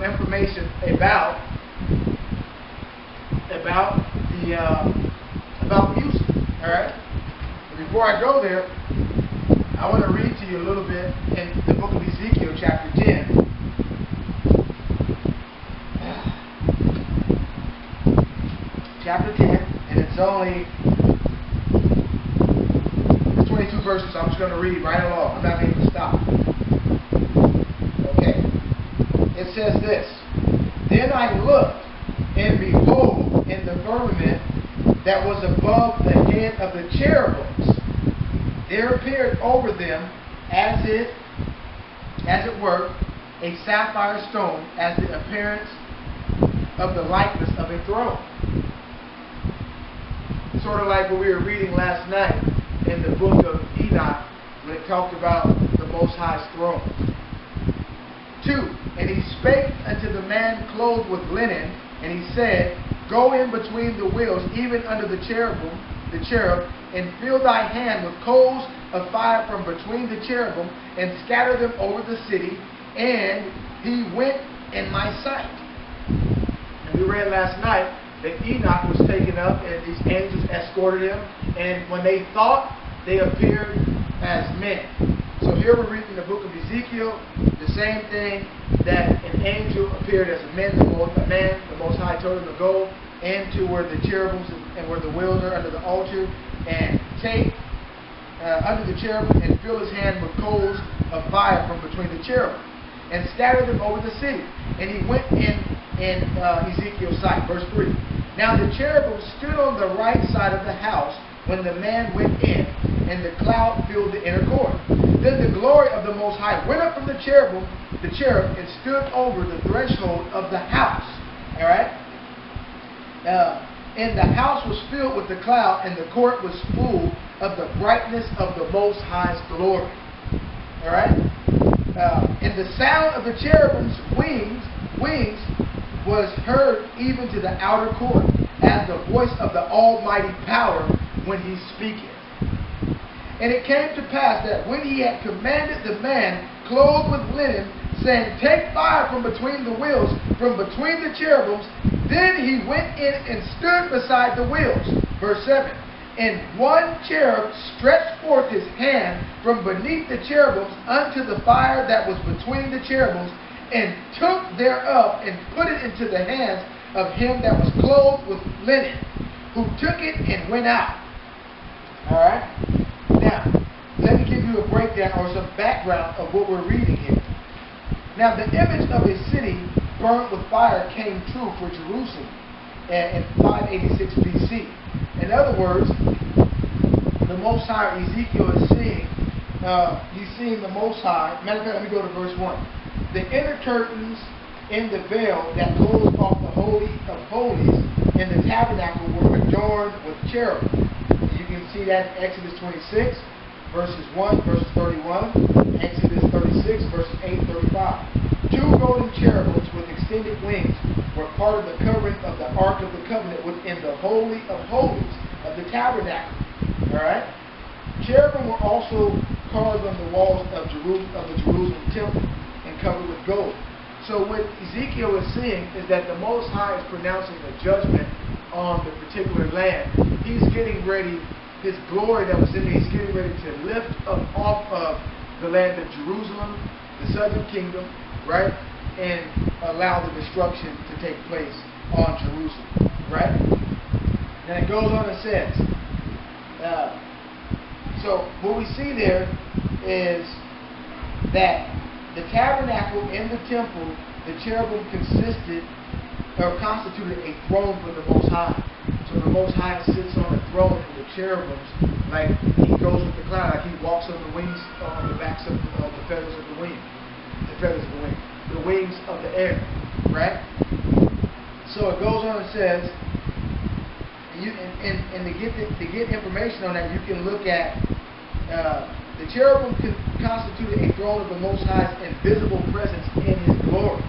information about music. All right. Before I go there, I want to read to you a little bit in the book of Ezekiel, chapter 10. Chapter 10, and it's 22 verses, so I'm just going to read right along. I'm not going to stop. Okay. It says this: Then I looked, and behold, in the firmament that was above the head of the cherubims, there appeared over them, as it were, a sapphire stone, as the appearance of the likeness of a throne. Sort of like what we were reading last night in the book of Enoch, when it talked about the Most High's throne. 2. And he spake unto the man clothed with linen, and he said, Go in between the wheels, even under the cherub, and fill thy hand with coals of fire from between the cherubim, and scatter them over the city. And he went in my sight. And we read last night that Enoch was taken up, and these angels escorted him, and when they thought, they appeared as men. So here we're reading the book of Ezekiel, the same thing, that an angel appeared as a man. The Most High told him to go into where the cherubims and where the wheels are under the altar, and take under the cherubim and fill his hand with coals of fire from between the cherubim, and scatter them over the city. And he went in Ezekiel's sight. Verse 3. Now the cherubim stood on the right side of the house when the man went in, and the cloud filled the inner court. Then the glory of the Most High went up from the cherub, and stood over the threshold of the house. All right. And the house was filled with the cloud, and the court was full of the brightness of the Most High's glory. All right. And the sound of the cherubim's wings was heard even to the outer court, as the voice of the Almighty power when he speaketh. And it came to pass that when he had commanded the man clothed with linen, saying, Take fire from between the wheels, from between the cherubims, then he went in and stood beside the wheels. Verse 7. And one cherub stretched forth his hand from beneath the cherubims unto the fire that was between the cherubims, and took thereof, and put it into the hands of him that was clothed with linen, who took it and went out. Alright? Now, let me give you a breakdown or some background of what we're reading here. Now, the image of a city burned with fire came true for Jerusalem in 586 BC. In other words, the Most High, Ezekiel is seeing, he's seeing the Most High. Matter of fact, let me go to verse 1. The inner curtains in the veil that closed off the Holy of Holies in the tabernacle were adorned with cherubim. You can see that in Exodus 26, verses 1, verses 31, Exodus 36, verses 8 and 35. 2 golden cherubims with extended wings were part of the covering of the Ark of the Covenant within the Holy of Holies of the tabernacle. Alright? Cherubim were also carved on the walls of the Jerusalem temple, covered with gold. So what Ezekiel is seeing is that the Most High is pronouncing a judgment on the particular land. He's getting ready, his glory that was in it, he's getting ready to lift up off of the land of Jerusalem, the southern kingdom, right? And allow the destruction to take place on Jerusalem, right? Then it goes on and says, so what we see there is that the tabernacle in the temple, the cherubim constituted a throne for the Most High. So the Most High sits on a throne, and the cherubims, like he goes with the cloud, like he walks on the wings, on the backs of the feathers of the wing, the wings of the air, right? So it goes on and says, and to get information on that, you can look at the cherubim constituted a throne of the Most High's invisible presence in His glory.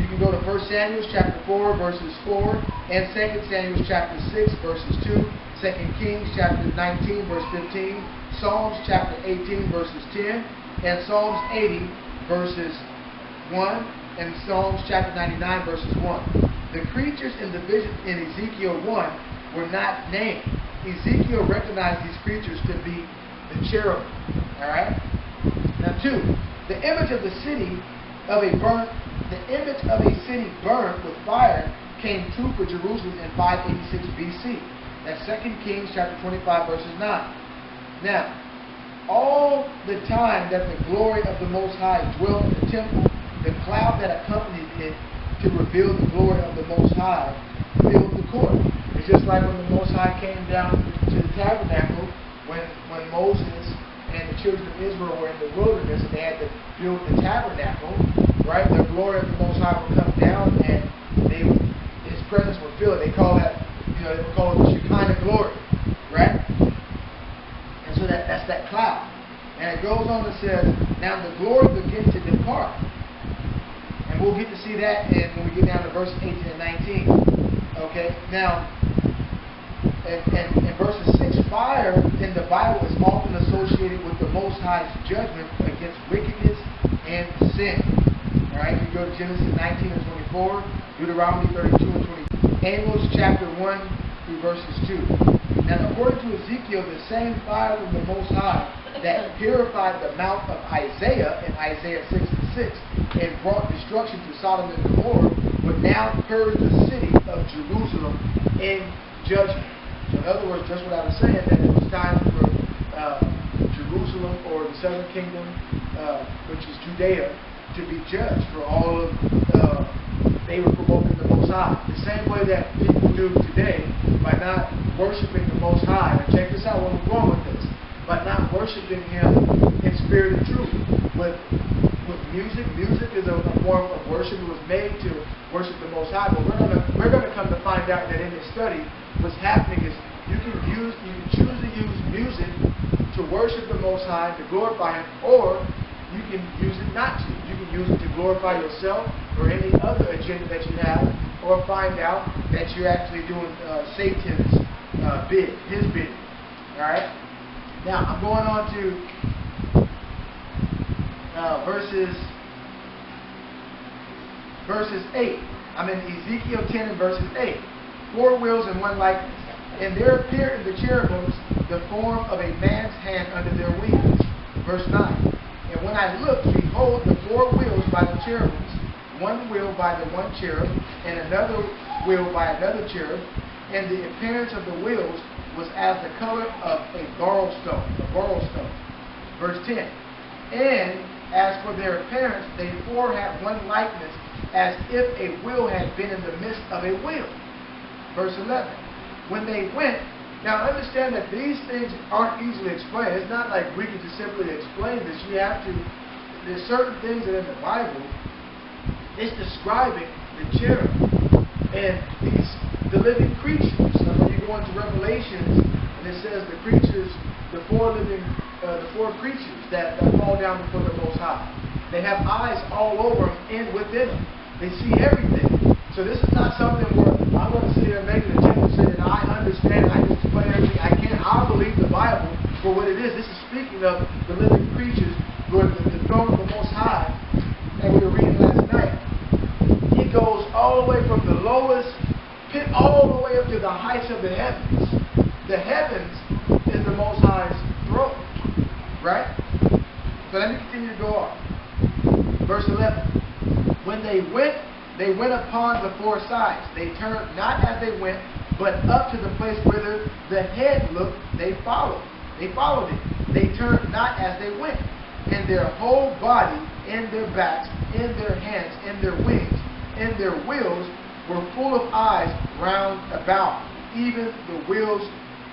You can go to 1 Samuel chapter 4 verses 4 and 2 Samuel chapter 6 verses 2, 2 Kings chapter 19 verse 15, Psalms chapter 18 verses 10, and Psalms 80 verses 1, in Psalms chapter 99, verses 1. The creatures in the vision in Ezekiel 1 were not named. Ezekiel recognized these creatures to be the cherubim. All right. Now, 2. The image of the city burned with fire came true for Jerusalem in 586 BC. That's 2 Kings chapter 25, verses 9. Now, all the time that the glory of the Most High dwelt in the temple, the cloud that accompanied it to reveal the glory of the Most High filled the court. It's just like when the Most High came down to the tabernacle when Moses and the children of Israel were in the wilderness and they had to build the tabernacle, right? The glory of the Most High would come down and His presence would fill it. They call that, they would call it the Shekinah glory, right? And so that's that cloud. And it goes on and says, now the glory begins to depart. And we'll get to see that when we get down to verses 18 and 19. Okay, now, in verses 6, fire in the Bible is often associated with the Most High's judgment against wickedness and sin. Alright, you go to Genesis 19 and 24, Deuteronomy 32 and 20, Amos chapter 1 through verses 2. Now, according to Ezekiel, the same fire from the Most High that purified the mouth of Isaiah in Isaiah 6 and 6 and brought destruction to Sodom and Gomorrah would now purge the city of Jerusalem in judgment. So in other words, just what I was saying, that it was time for Jerusalem or the southern kingdom, which is Judea, to be judged for all of they were provoking the Most High. The same way that people do today by not worshiping the Most High. And check this out, where we're going with this. By not worshiping Him in spirit and truth. With music. Music is a form of worship. It was made to worship the Most High. But we're gonna come to find out that in this study, what's happening is you can choose to use music to worship the Most High, to glorify Him, or you can use it not to. You can use it to glorify yourself or any other agenda that you have, or find out that you're actually doing Satan's bid, his bidding. All right. Now I'm going on to verses 8. I'm in Ezekiel 10 and verses 8. 4 wheels and one likeness. And there appeared in the cherubims the form of a man's hand under their wings. Verse 9. And when I looked, behold, the 4 wheels by the cherubims, one wheel by the one cherub, and another wheel by another cherub, and the appearance of the wheels was as the color of a beryl stone. Verse 10. And as for their appearance, they 4 had one likeness, as if a wheel had been in the midst of a wheel. Verse 11. When they went, now understand that these things aren't easily explained. It's not like we can just simply explain this. You have to, there's certain things that in the Bible, it's describing the cherub and the living creatures. So when you go into Revelations, and it says the creatures, the 4 creatures that fall down before the Most High. They have eyes all over them and within them. They see everything. So this is not something where I'm going to sit here and make an attempt to say that I understand, I can explain everything. I can't. I believe the Bible for what it is. This is speaking of the living creatures, Lord, the throne of the Most High, that we were reading last night. He goes all the way from the lowest pit all the way up to the heights of the heavens. The heavens is the Most High's throne, right? So let me continue to go on. Verse 11. When they went upon the 4 sides. They turned not as they went, but up to the place whither the head looked, they followed. They followed it. They turned not as they went. And their whole body, and their backs, and their hands, and their wings, and their wheels were full of eyes round about, even the wheels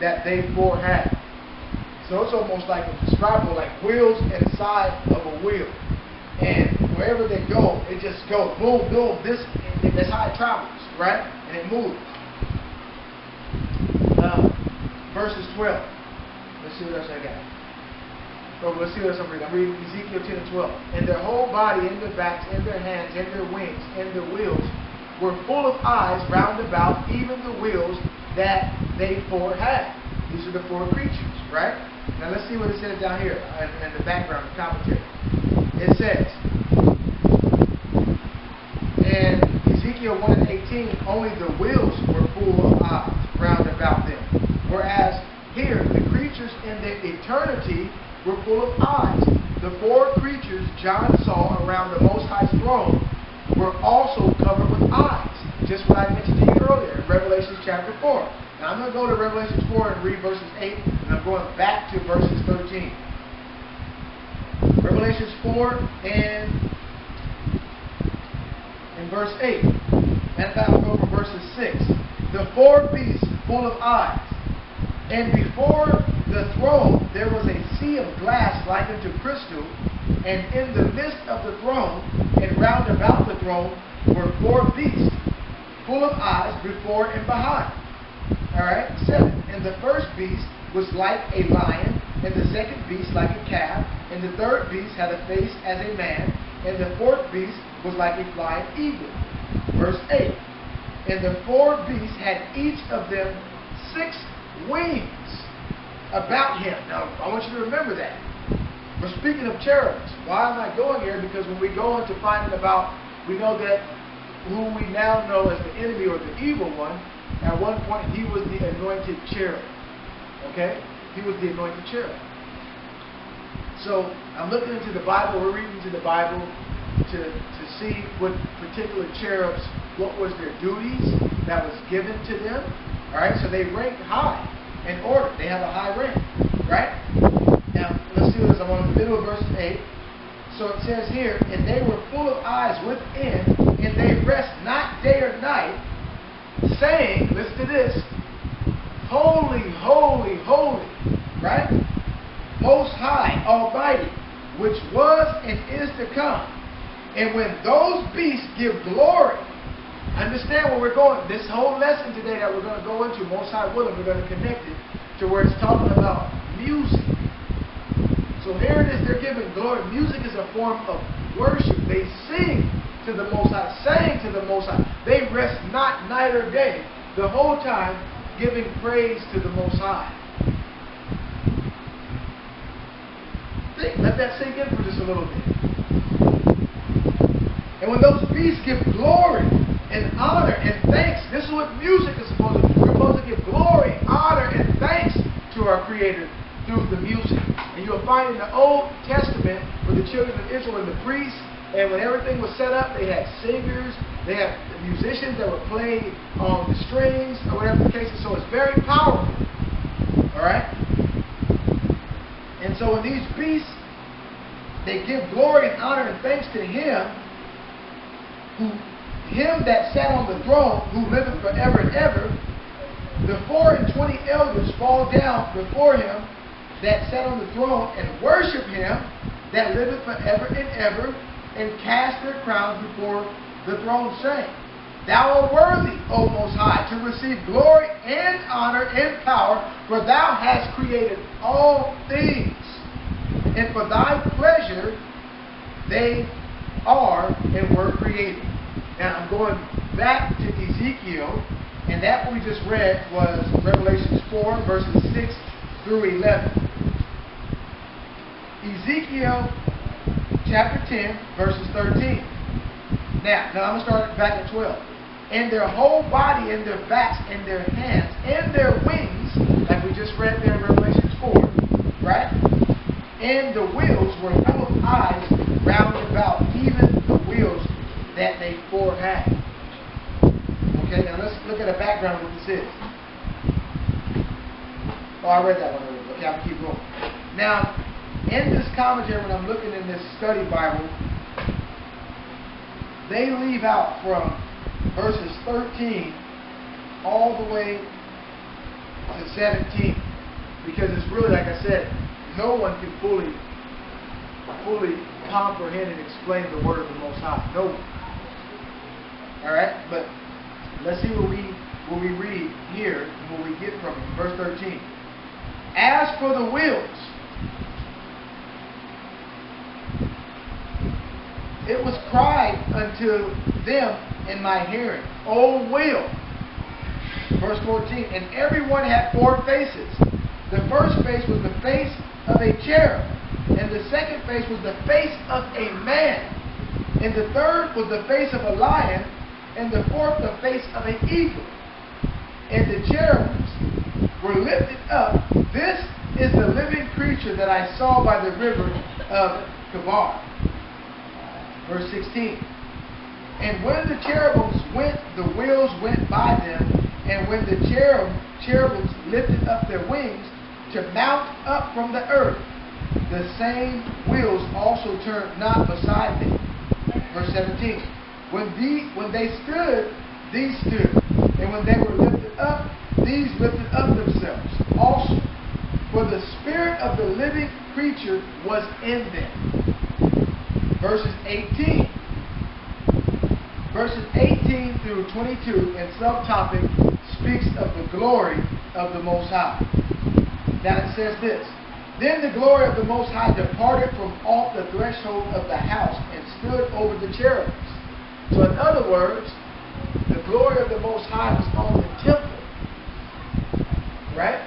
that they 4 had. So it's almost like a describable, like wheels inside of a wheel. And wherever they go, it just goes boom, boom. That's how it travels, right? And it moves. Verses 12. Let's see what else I got. Let's see what else I'm reading. I'm reading Ezekiel 10 and 12. And their whole body, and their backs, and their hands, and their wings, and their wheels were full of eyes round about, even the wheels that they 4 had. These are the 4 creatures, right? Now let's see what it says down here in the background, the commentary. It says, 13, only the wheels were full of eyes round about them. Whereas here, the creatures in the eternity were full of eyes. The four creatures John saw around the Most High's throne were also covered with eyes. Just what I mentioned to you earlier in Revelation chapter 4. Now I'm going to go to Revelation 4 and read verses 8, and I'm going back to verses 13. Revelation 4 and in verse 8. And I'll go from verses 6. The four beasts full of eyes. And before the throne there was a sea of glass like unto crystal, and in the midst of the throne and round about the throne were four beasts, full of eyes before and behind. Alright, 7. And the first beast was like a lion, and the second beast like a calf, and the third beast had a face as a man, and the fourth beast was like a flying eagle. Verse 8. And the four beasts had each of them 6 wings about him. Now, I want you to remember that. We're speaking of cherubims. Why am I going here? Because when we go into finding about, we know that who we now know as the enemy or the evil one, at one point he was the anointed cherub. Okay? He was the anointed cherub. So, I'm looking into the Bible, we're reading into the Bible to see what particular cherubs, what was their duties that was given to them. Alright, so they rank high in order. They have a high rank. Right? Now, let's see this. I'm on the middle of verse 8. So it says here, and they were full of eyes within, and they rest not day or night, saying, listen to this, holy, holy, holy, right? Most High, Almighty, which was and is to come. And when those beasts give glory, understand where we're going. This whole lesson today that we're going to go into, Most High willing, we're going to connect it to where it's talking about music. So here it is, they're giving glory. Music is a form of worship. They sing to the Most High, sang to the Most High. They rest not night or day, the whole time giving praise to the Most High. Let that sink in for just a little bit. And when those beasts give glory and honor and thanks, this is what music is supposed to do. We're supposed to give glory, honor, and thanks to our Creator through the music. And you'll find in the Old Testament with the children of Israel and the priests, and when everything was set up, they had singers, they had musicians that would play on the strings, or whatever the case is. So it's very powerful. Alright? And so when these beasts, they give glory and honor and thanks to Him, Him that sat on the throne, who liveth forever and ever, the 24 elders fall down before Him that sat on the throne and worship Him that liveth forever and ever, and cast their crowns before the throne, saying, Thou art worthy, O Most High, to receive glory and honor and power, for Thou hast created all things, and for Thy pleasure they are and were created. Now I'm going back to Ezekiel, and that we just read was Revelation 4, verses 6 through 11. Ezekiel chapter 10, verses 13. Now I'm going to start back at 12. And their whole body, and their backs, and their hands, and their wings, like we just read there in Revelation 4, right? And the wheels were full of eyes round about, even the wheels that they four had. Okay, now let's look at the background of what this is. Oh, I read that one already. Okay, I'll keep going. Now, in this commentary, when I'm looking in this study Bible, they leave out from verses 13 all the way to 17. Because it's really, like I said, no one can fully comprehend and explain the word of the Most High. No one. Alright? But let's see what we read here and what we get from it. Verse 13. As for the wheels, it was cried unto them in my hearing, O wheel. Verse 14. And everyone had four faces. The first face was the face of a cherub, and the second face was the face of a man, and the third was the face of a lion, and the fourth the face of an eagle. And the cherubims were lifted up. This is the living creature that I saw by the river of Kabar. Verse 16. And when the cherubims went, the wheels went by them. And when the cherubims lifted up their wings to mount up from the earth, the same wheels also turned not beside them. Verse 17. When they stood, these stood. And when they were lifted up, these lifted up themselves also. For the spirit of the living creature was in them. Verses 18. Verses 18 through 22 in subtopic speaks of the glory of the Most High. Now it says this. Then the glory of the Most High departed from off the threshold of the house and stood over the cherubims. So in other words, the glory of the Most High was on the temple. Right?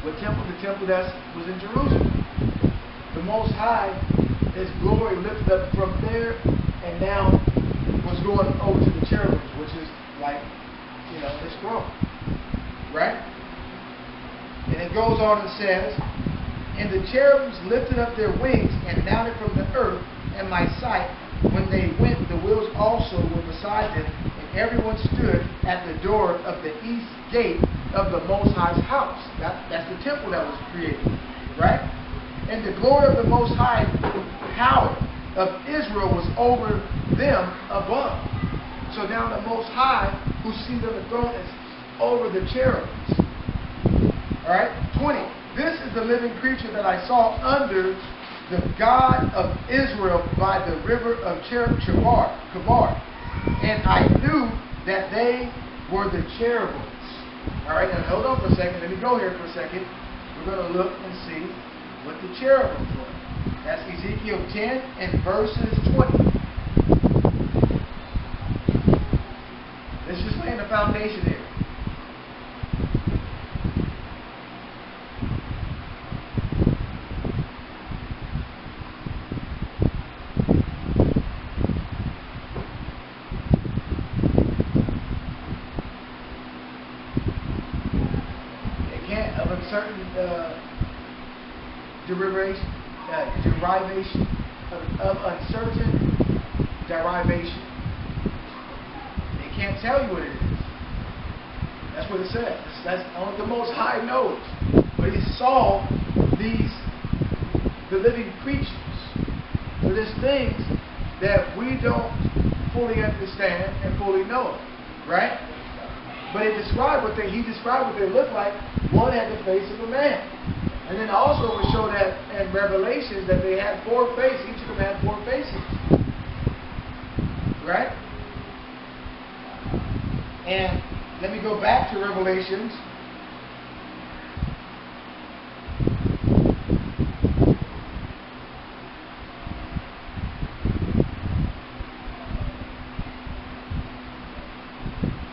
What temple? The temple that was in Jerusalem. The Most High, His glory lifted up from there and now was going over to the cherubims, which is like, His throne. Right? And it goes on and says, and the cherubims lifted up their wings and mounted from the earth in my sight. When they went, the wheels also were beside them, and everyone stood at the door of the east gate of the Most High's house. That's the temple that was created, right? And the glory of the Most High power of Israel was over them above. So now the Most High, who seated on the throne, is over the cherubims. All right? 20. This is the living creature that I saw under the God of Israel by the river of Kabar. And I knew that they were the cherubims. All right, now hold on for a second. Let me go here for a second. We're going to look and see what the cherubims were. That's Ezekiel 10 and verses 20. Let's just lay in the foundation here. Certain derivation of uncertain derivation. They can't tell you what it is. That's what it says. That's only the Most High knows. But He saw the living creatures. So there's things that we don't fully understand and fully know, right? But He described what they looked like. One had the face of a man. And then also we show that in Revelations that they had 4 faces. Each of them had 4 faces. Right? And let me go back to Revelations.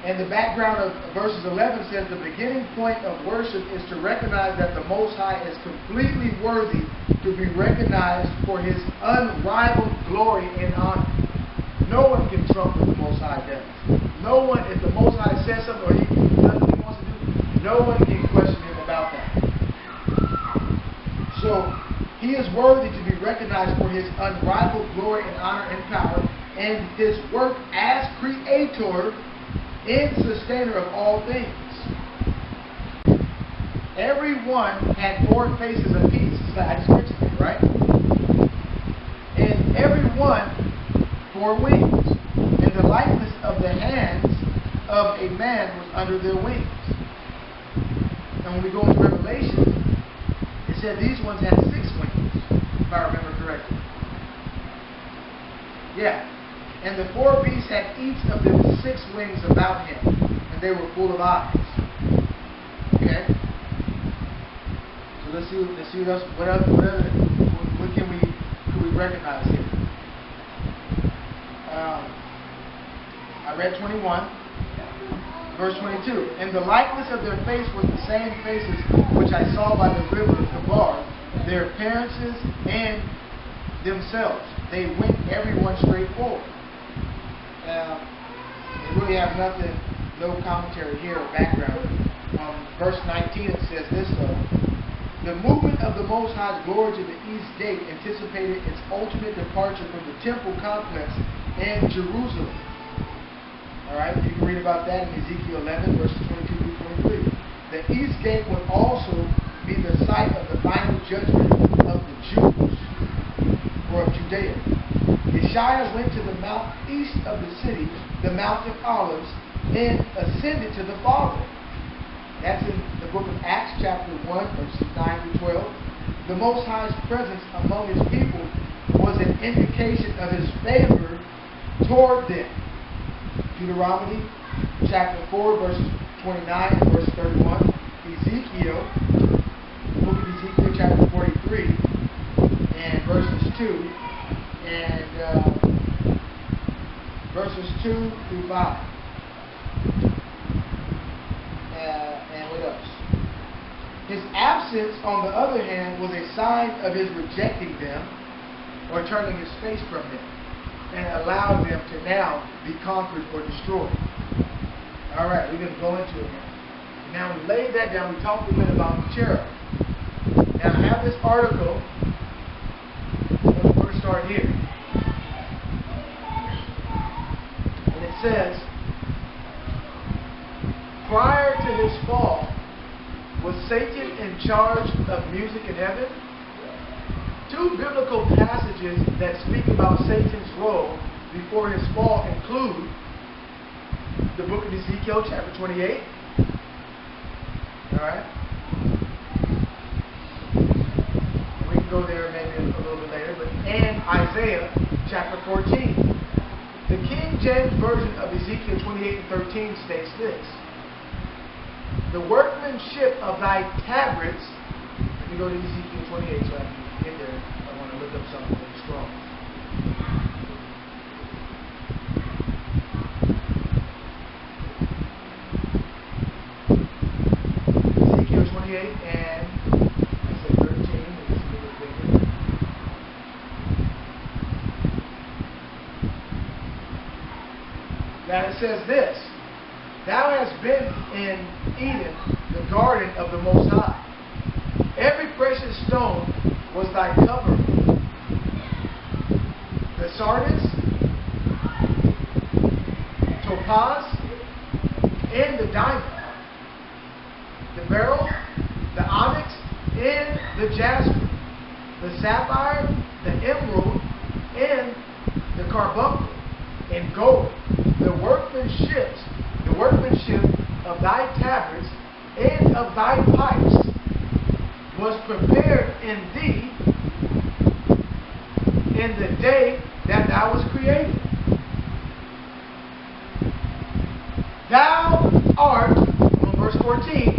And the background of verses 11 says the beginning point of worship is to recognize that the Most High is completely worthy to be recognized for His unrivaled glory and honor. No one can trump what the Most High does. No one, if the Most High says something or He does what He wants to do, no one can question Him about that. So He is worthy to be recognized for His unrivaled glory and honor and power, and His work as Creator and sustainer of all things. Everyone had 4 faces apiece. I just mentioned it, right? And everyone 4 wings. And the likeness of the hands of a man was under their wings. And when we go into Revelation, it said these ones had 6 wings, if I remember correctly. Yeah. And the 4 beasts had each of them 6 wings about him, and they were full of eyes. Okay? So let's see what can we recognize here? I read 21, verse 22. And the likeness of their face was the same faces which I saw by the river of Kabar, their appearances and themselves. They went everyone straight forward. We really have nothing, no commentary here or background. Verse 19 it says this though. The movement of the Most High's glory to the east gate anticipated its ultimate departure from the temple complex in Jerusalem. Alright, you can read about that in Ezekiel 11, verses 22 through 23. The east gate would also be the site of the final judgment of the Jews, or of Judea. Yeshua went to the mount east of the city, the Mount of Olives, and ascended to the Father. That's in the book of Acts, chapter 1, verses 9 to 12. The Most High's presence among his people was an indication of his favor toward them. Deuteronomy, chapter 4, verses 29 and verse 31. Ezekiel, book of Ezekiel, chapter 43, and verses 2, and verses 2 through 5. And what else? His absence, on the other hand, was a sign of his rejecting them or turning his face from them and allowing them to now be conquered or destroyed. Alright, we're going to go into it now. Now we laid that down. We talked a bit about the cherub. Now I have this article. We're going to start here. And it says, prior to his fall, was Satan in charge of music in heaven? Two biblical passages that speak about Satan's role before his fall include the book of Ezekiel, chapter 28. Alright? We can go there maybe a little bit later, and Isaiah, chapter 14. The King James Version of Ezekiel 28 and 13 states this. The workmanship of thy tabrets. Let me go to Ezekiel 28 so I can get there. I want to look up something really strong. Ezekiel 28 and I said 13. It's a little bigger. Now it says this. Thou hast been in Eden, the garden of the Most High. Every precious stone was thy covering. The sardis, topaz, and the diamond. The beryl, the onyx, and the jasper. The sapphire, the emerald, and the carbuncle, and gold. The workmanship of thy tabrets and of thy pipes was prepared in thee in the day that thou was created. Thou art, on verse 14,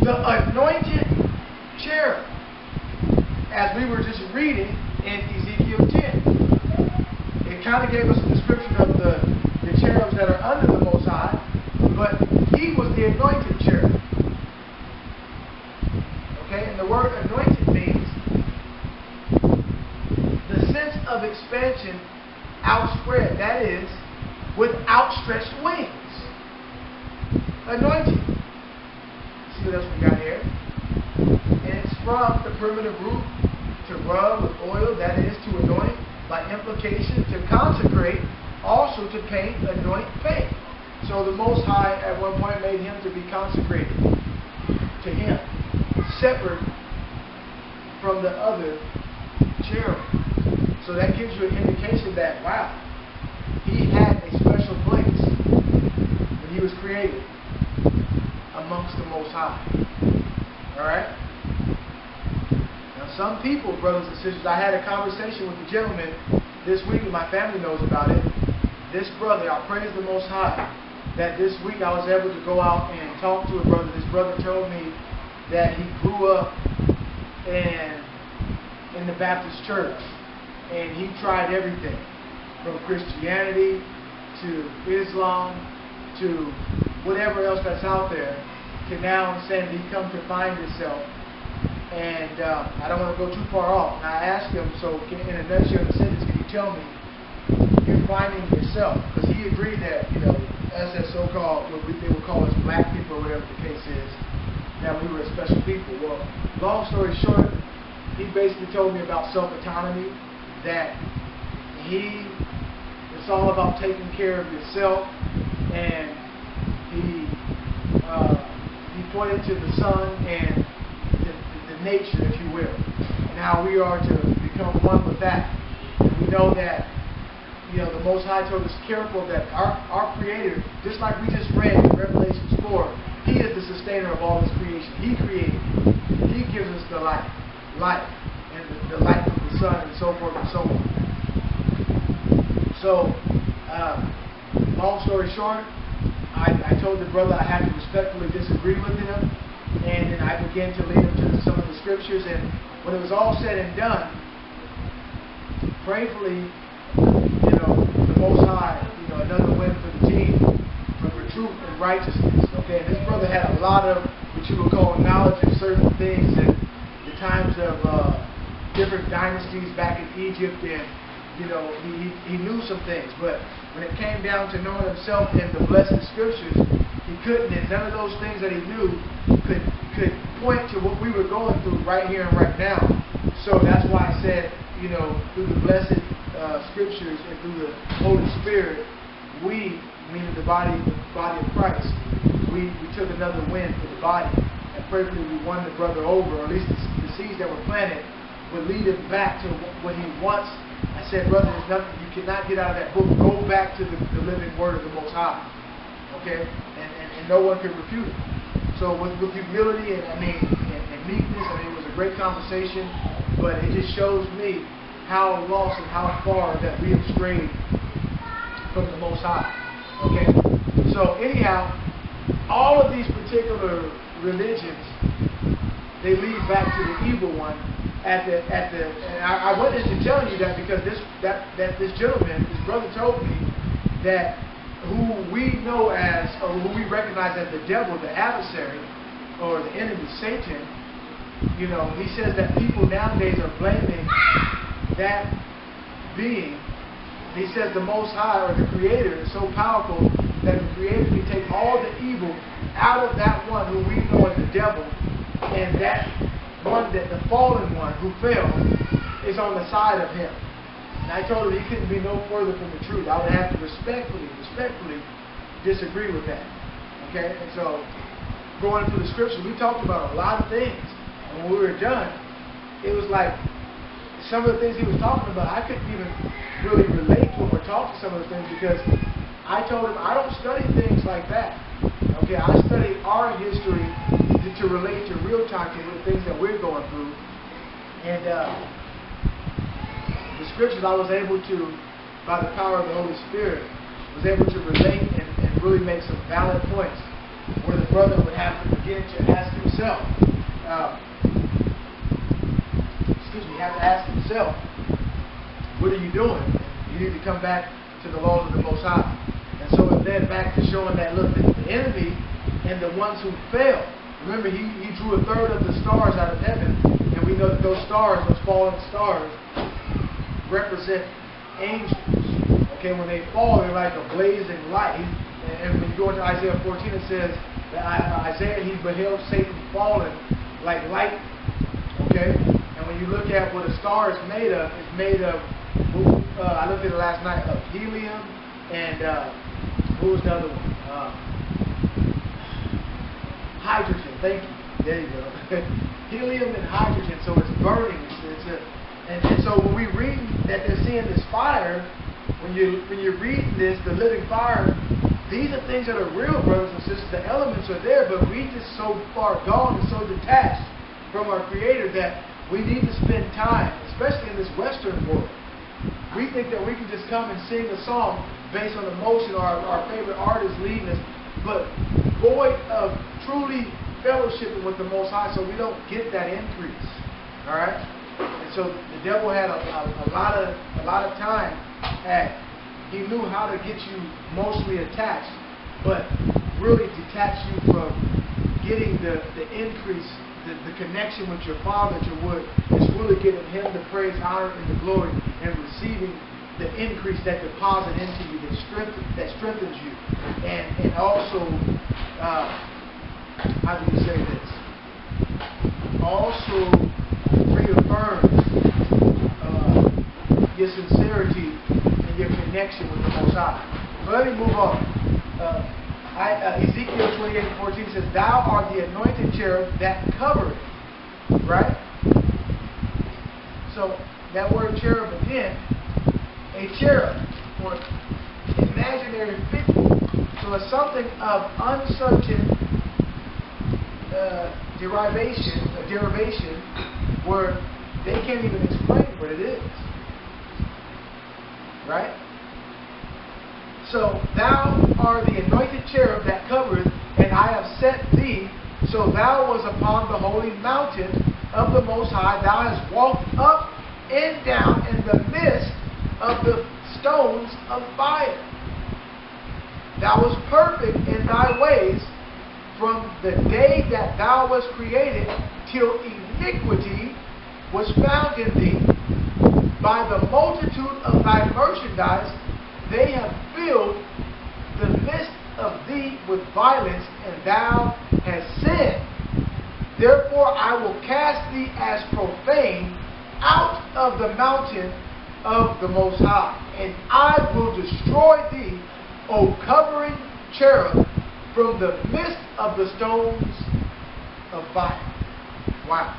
the anointed cherub, as we were just reading in Ezekiel 10. It kind of gave us a description of the cherubs that are under the Most High, but he was the anointed cherub. Okay, and the word anointed means the sense of expansion outspread, that is, with outstretched wings. Anointing. See what else we got here? And it's from the primitive root to rub with oil, that is, to anoint, by implication, to consecrate, also to paint, anoint, paint. So the Most High at one point made him to be consecrated to him, separate from the other cherub. So that gives you an indication that, wow, he had a special place when he was created amongst the Most High. Alright? Now some people, brothers and sisters, I had a conversation with a gentleman this week, and my family knows about it. This brother, I praise the Most High, that this week I was able to go out and talk to a brother. This brother told me that he grew up in the Baptist church, and he tried everything, from Christianity to Islam to whatever else that's out there, to now saying he come to find himself. And I don't want to go too far off. And I asked him, so in a nutshell, in a sentence, can you tell me you're finding yourself. Because he agreed that, you know, us as so-called, what they would call us black people, or whatever the case is, that we were a special people. Well, long story short, he basically told me about self-autonomy, that it's all about taking care of yourself, and he pointed to the sun and the nature, if you will, and how we are to become one with that. And we know that, you know, the Most High told us careful that our Creator, just like we just read in Revelations 4, He is the sustainer of all His creation. He created. He gives us the life, and the light of the sun, and so forth and so on. So, long story short, I told the brother I had to respectfully disagree with him, and then I began to lead him to some of the scriptures, and when it was all said and done, prayerfully, you know, the Most High, you know, another win for the team, for truth and righteousness. Okay, and this brother had a lot of what you would call knowledge of certain things and the times of different dynasties back in Egypt, and you know, he knew some things, but when it came down to knowing himself in the blessed scriptures, he couldn't, and none of those things that he knew could point to what we were going through right here and right now. So that's why I said, you know, through the blessed scriptures and through the Holy Spirit, we, meaning the body of Christ, we took another win for the body, and prayerfully we won the brother over, or at least the seeds that were planted would lead him back to what he wants. I said, brother, there's nothing, you cannot get out of that book. Go back to the living word of the Most High. Okay? And no one can refute it. So with humility and meekness, I mean, it was a great conversation, but it just shows me how lost and how far that we have strayed from the Most High. Okay? So anyhow, all of these particular religions, they lead back to the evil one. And I went into telling you that because this gentleman, this brother, told me that who we know as, or who we recognize as the devil, the adversary, or the enemy, Satan, you know, he says that people nowadays are blaming that being. He says the Most High, or the Creator, is so powerful that the Creator can take all the evil out of that one who we know as the devil, and that one, that the fallen one who fell, is on the side of him. And I told him he couldn't be no further from the truth. I would have to respectfully disagree with that. Okay? And so, going into the scripture, we talked about a lot of things. And when we were done, it was like some of the things he was talking about, I couldn't even really relate to him or talk to some of the things, because I told him I don't study things like that. Okay? I study our history to relate to real time to the things that we're going through. And the scriptures I was able to, by the power of the Holy Spirit, was able to relate and really make some valid points where the brother would have to begin to ask himself, have to ask himself, what are you doing? You need to come back to the laws of the Most High. And so it led back to showing that, look, the enemy and the ones who failed. Remember, he drew a third of the stars out of heaven, and we know that those stars, those fallen stars, represent angels. Okay, when they fall, they're like a blazing light. And when you go into Isaiah 14, it says that Isaiah, he beheld Satan fallen like light. Okay, and when you look at what a star is made of, it's made of, I looked at it last night, of helium and, what was the other one? Hydrogen, thank you. There you go. Helium and hydrogen, so it's burning. And so when we read that they're seeing this fire, when you're reading this, the living fire, these are things that are real, brothers and sisters. The elements are there, but we just so far gone and so detached from our Creator that we need to spend time, especially in this Western world. We think that we can just come and sing a song based on emotion, or our favorite artist leading us, but void of truly fellowshipping with the Most High, so we don't get that increase. All right, and so the devil had a lot of time. He knew how to get you emotionally attached, but really detach you from getting the increase, the connection with your Father, to what is really giving Him the praise, honor, and the glory, and receiving the increase that deposit into you that strengthens you, and also how do you say this? Also reaffirms your sincerity and your connection with the Most High. So let me move on. Ezekiel 28:14 says, "Thou art the anointed cherub that covered," right? So that word cherub again, a cherub or imaginary figure. So it's something of uncertain derivation where they can't even explain what it is. Right? So thou art the anointed cherub that covereth, and I have set thee. So thou was upon the holy mountain of the Most High. Thou hast walked up and down in the midst of the stones of fire. Thou wast perfect in thy ways from the day that thou wast created till iniquity was found in thee. By the multitude of thy merchandise they have filled the midst of thee with violence, and thou hast sinned. Therefore I will cast thee as profane out of the mountain of the Most High, and I will destroy thee, O covering cherub, from the midst of the stones of fire. Wow.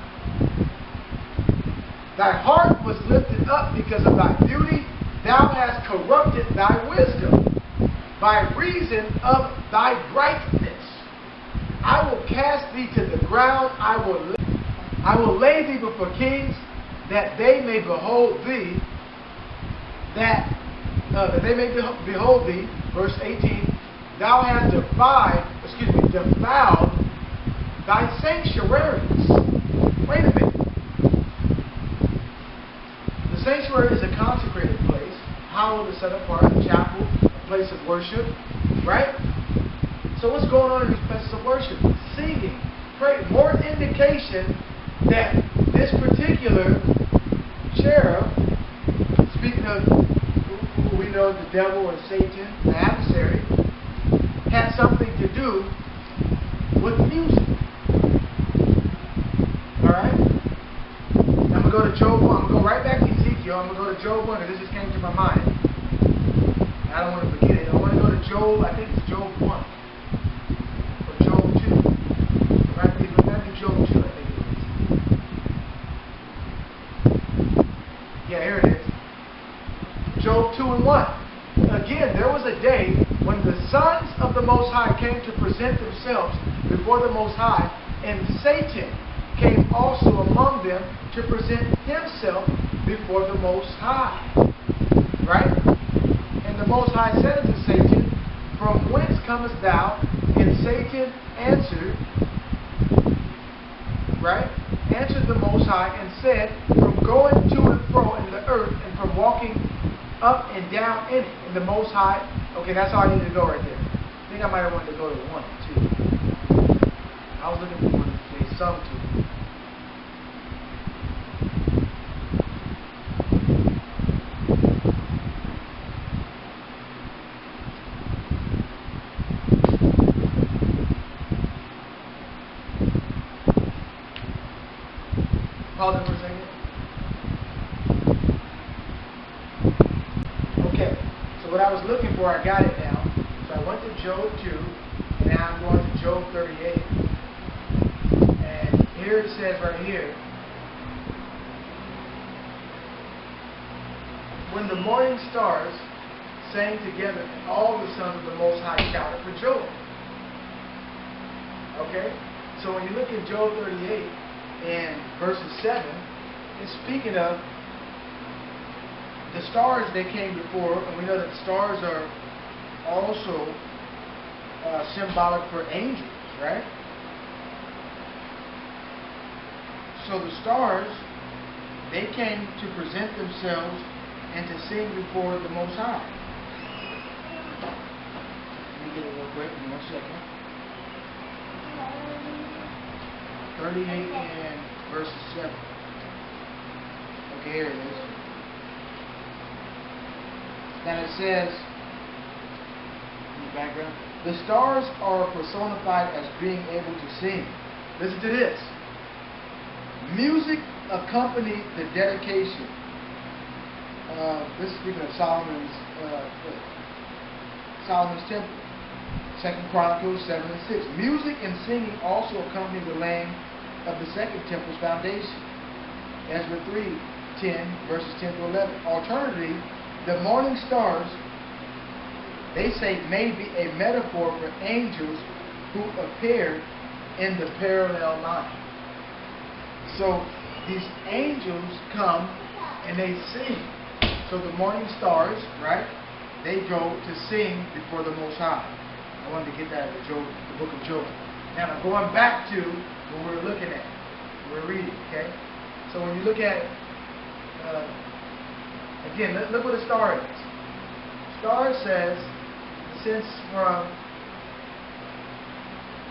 Thy heart was lifted up because of thy beauty. Thou hast corrupted thy wisdom by reason of thy brightness. I will cast thee to the ground. I will lay thee before kings, that they may behold thee. That they may behold thee. Verse 18. Thou hast defiled thy sanctuaries. Wait a minute. The sanctuary is a consecrated place, hallowed and set apart, a chapel, a place of worship, right? So what's going on in these places of worship? Singing, praying. More indication that this particular cherub, speaking of who we know, the devil or Satan, the adversary, had something to do with music. Alright? I'm going to go to Job 1. I'm going to go right back to Ezekiel. I'm going to go to Job 1 because this just came to my mind. I don't want to forget it. I want to go to Job, I think it's Job 1. Or Job 2. It might be Job 2, I think it is. Yeah, here it is. Job 2 and 1. Again, there was a day when the sons of the Most High came to present themselves before the Most High, and Satan came also among them to present himself before the Most High. Right? And the Most High said unto Satan, From whence comest thou? And Satan answered, right? Answered the Most High and said, From going to and fro in the earth, and from walking up and down in it. And the Most High, okay, that's all I need to go right there. I think I might have wanted to go to 1 and 2. I was looking for 1 to say some 2. Pause it for a second. Okay, so what I was looking for, I got it now. So I went to Job 2, and now I'm going to Job 38. And here it says right here, when the morning stars sang together, and all the sons of the Most High shouted for joy. Okay? So when you look at Job 38, and verses 7, it's speaking of the stars that came before, and we know that stars are also symbolic for angels, right? So the stars, they came to present themselves and to sing before the Most High. Let me get it real quick, in 1 second. 38 and verse 7. Okay, here it is. Now it says, in the background, the stars are personified as being able to sing. Listen to this. Music accompanied the dedication. This is speaking of Solomon's temple. 2 Chronicles 7 and 6. Music and singing also accompanied the laying of the second temple's foundation. Ezra 3:10, verses 10 to 11. Alternatively, the morning stars, they say, may be a metaphor for angels who appear in the parallel line. So these angels come and they sing. So the morning stars, right, they go to sing before the Most High. I wanted to get that in the book of Job. Now going back to what we're looking at, we're reading, okay? So when you look at, again, look what a star is. Star says, since from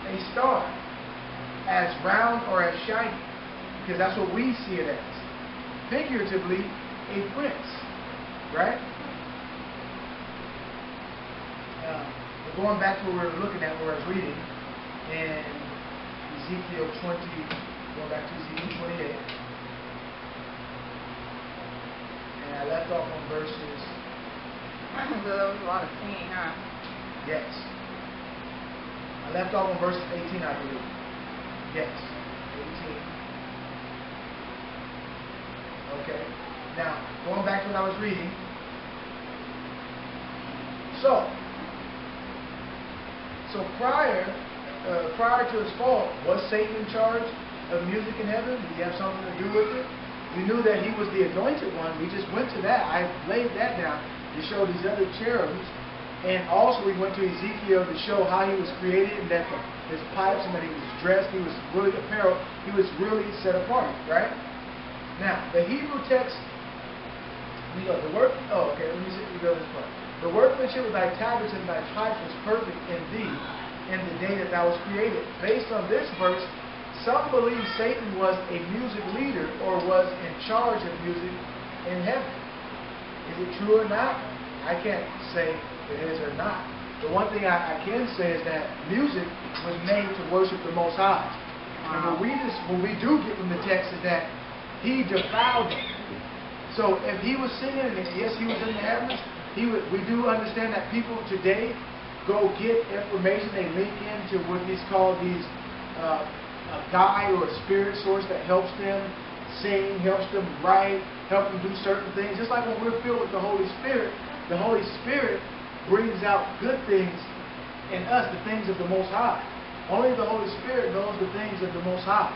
a star as round or as shiny, because that's what we see it as. Figuratively, a prince, right? Going back to what we were looking at, where I was reading, in Ezekiel 20, going back to Ezekiel 28, and I left off on verses. So there was a lot of singing, huh? Yes. I left off on verses 18, I believe. Yes, 18. Okay. Now, going back to what I was reading. So prior to his fall, was Satan in charge of music in heaven? Did he have something to do with it? We knew that he was the anointed one. We just went to that. I laid that down to show these other cherubs. And also we went to Ezekiel to show how he was created, and that his pipes, and that he was dressed, he was really apparel, he was really set apart, right? Now, the Hebrew text, let me go. Let me go this part. The workmanship of thy tabrets and thy pipes was perfect in thee in the day that thou was created. Based on this verse, some believe Satan was a music leader or was in charge of music in heaven. Is it true or not? I can't say it is or not. The one thing I can say is that music was made to worship the Most High. And what we do get from the text is that he defiled them. So if he was singing, and yes, he was in the heavens, we do understand that people today go get information, they link into what these call a guide or a spirit source that helps them sing, helps them write, helps them do certain things. Just like when we're filled with the Holy Spirit brings out good things in us, the things of the Most High. Only the Holy Spirit knows the things of the Most High.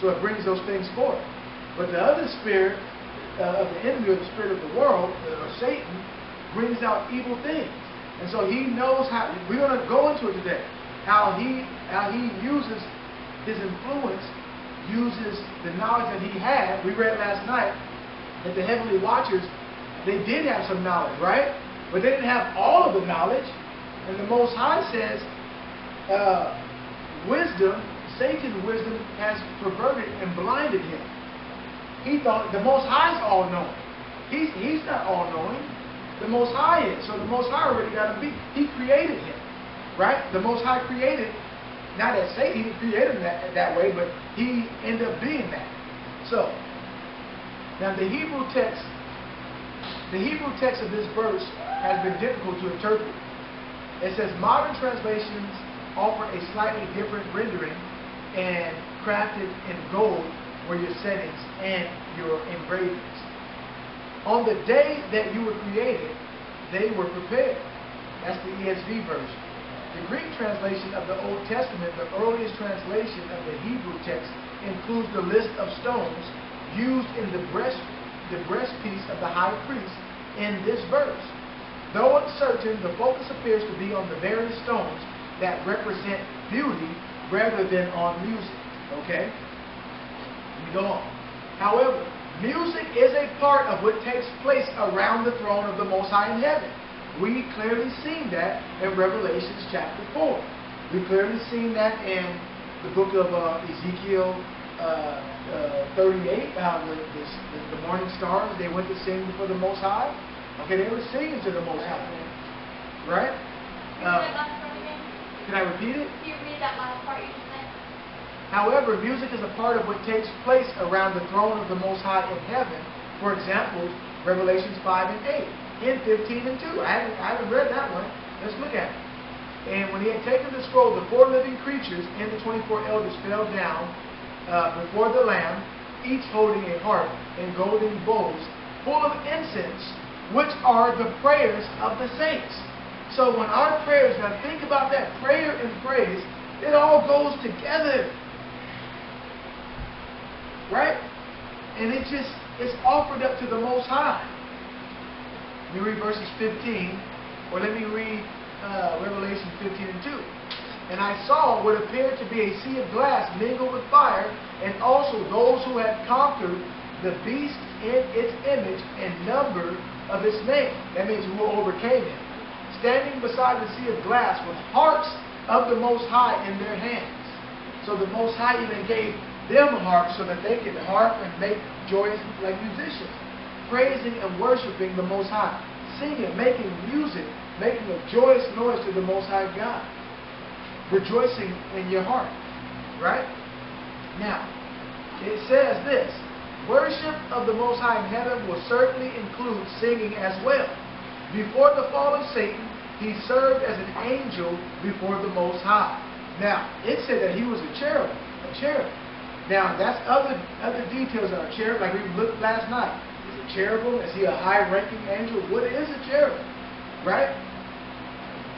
So it brings those things forth. But the other spirit of the enemy, or the spirit of the world, or Satan, brings out evil things. And so he knows how. We're going to go into it today. How he uses his influence, uses the knowledge that he had. We read last night that the heavenly watchers, they did have some knowledge, right? But they didn't have all of the knowledge. And the Most High says, wisdom, Satan's wisdom has perverted and blinded him. He thought the Most High is all-knowing. He's not all-knowing. The Most High is. So the Most High already got him beat. He created him, right? The Most High created, not that Satan, he created him that way, but he ended up being that. So, now the Hebrew text of this verse has been difficult to interpret. It says modern translations offer a slightly different rendering and crafted in gold were your settings and your engravings. On the day that you were created, they were prepared. That's the ESV version. The Greek translation of the Old Testament, the earliest translation of the Hebrew text, includes the list of stones used in the breastpiece of the high priest in this verse. Though uncertain, the focus appears to be on the various stones that represent beauty rather than on music. Okay? Let me go on. However, music is a part of what takes place around the throne of the Most High in heaven. We clearly seen that in Revelation chapter 4. We clearly seen that in the book of Ezekiel 38, how the morning stars, they went to sing before the Most High. Okay, they were singing to the Most High. Right? Can you read that last part again? Can I repeat it? Can you read that last part you just said? However, music is a part of what takes place around the throne of the Most High in heaven. For example, Revelations 5 and 8, in 15 and 2. I haven't read that one. Let's look at it. And when he had taken the scroll, the 4 living creatures and the 24 elders fell down before the Lamb, each holding a harp and golden bowls full of incense, which are the prayers of the saints. So when our prayers, now think about that, prayer and praise, it all goes together. Right? And it's offered up to the Most High. Let me read verses 15, or let me read Revelation 15 and 2. And I saw what appeared to be a sea of glass mingled with fire, and also those who had conquered the beast in its image and number of its name. That means who overcame him. Standing beside the sea of glass with harps of the Most High in their hands. So the Most High even gave them harps so that they could harp and make joyous, like musicians, praising and worshiping the Most High, singing, making music, making a joyous noise to the Most High God, rejoicing in your heart. Right? Now, it says this, worship of the Most High in heaven will certainly include singing as well. Before the fall of Satan, he served as an angel before the Most High. Now, it said that he was a cherub. Now, that's other details on a cherub, like we looked last night. Is a cherubim? Is he a high-ranking angel? What is a cherub? Right?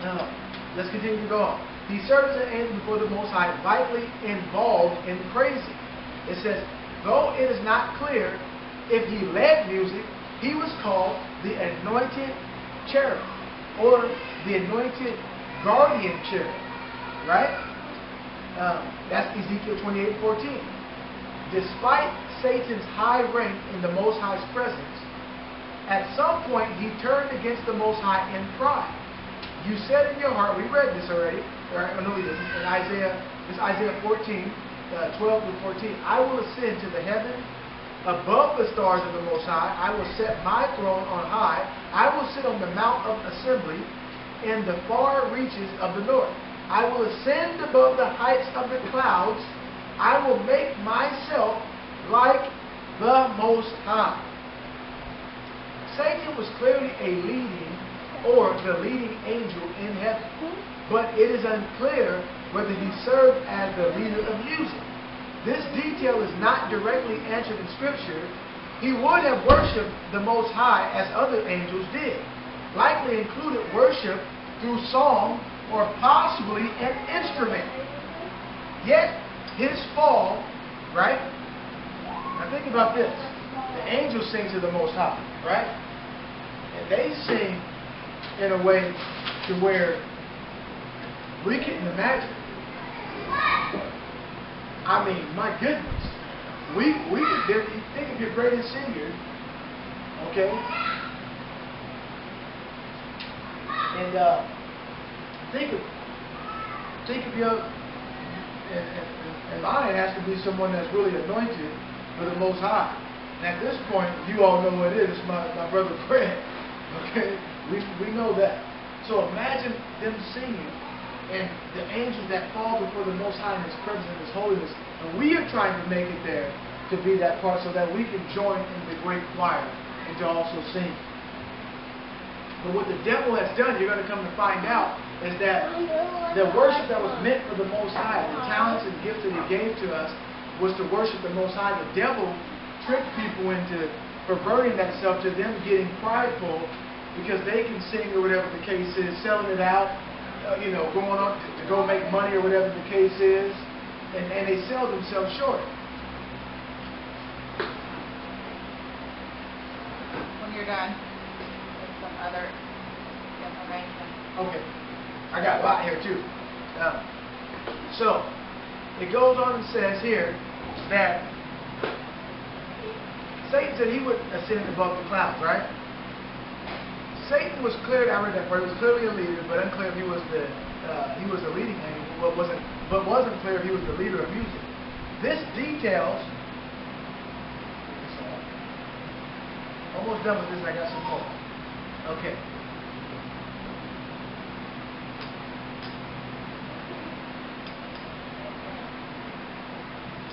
Now, let's continue to go on. He served as an angel before the Most High, vitally involved in praising. It says, though it is not clear if he led music, he was called the anointed cherub, or the anointed guardian cherub. Right? That's Ezekiel 28:14. Despite Satan's high rank in the Most High's presence, at some point he turned against the Most High in pride. You said in your heart, we read this already, right? No, we didn't. In Isaiah 14, 12 through 14. I will ascend to the heaven above the stars of the Most High. I will set my throne on high. I will sit on the mount of assembly in the far reaches of the north. I will ascend above the heights of the clouds. I will make myself like the Most High. Satan was clearly a leading or the leading angel in heaven, but it is unclear whether he served as the leader of music. This detail is not directly answered in Scripture. He would have worshipped the Most High as other angels did, likely included worship through song or possibly an instrument. Yet, his fall, right? Now think about this. The angels sing to the Most High, right? And they sing in a way to where we couldn't imagine. I mean, my goodness. We think of your greatest singer, okay? And think of your, and mine has to be someone that's really anointed for the Most High. And at this point, you all know what it is. It's my brother Fred. Okay? We know that. So imagine them singing and the angels that fall before the Most High in His presence and His holiness. And we are trying to make it there to be that part so that we can join in the great choir and to also sing. But what the devil has done, you're going to come to find out, is that the worship that was meant for the Most High, the talents and gifts that He gave to us, was to worship the Most High. The devil tricked people into perverting that stuff to them getting prideful because they can sing or whatever the case is, selling it out, going on to go make money or whatever the case is, and they sell themselves short. When you're done with some other information. Okay. I got a lot here too. So, it goes on and says here that Satan said he would ascend above the clouds, right? Satan was clear, I read that part, he was clearly a leader, but unclear if he was the leading angel, but wasn't clear if he was the leader of music. This details, almost done with this, I got some more.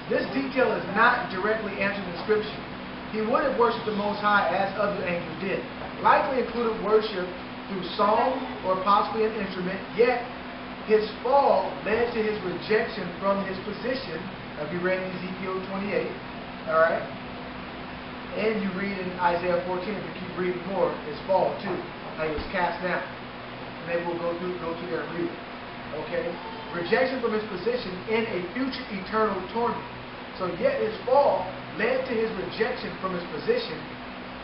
This detail is not directly answered in Scripture. He would have worshipped the Most High as other angels did, likely included worship through song or possibly an instrument, yet his fall led to his rejection from his position. If you read in Ezekiel 28, all right? And you read in Isaiah 14, if you keep reading more, his fall too, how he was cast down. Maybe we'll go through there and read it. Okay? Rejection from his position in a future eternal torment. So yet his fall led to his rejection from his position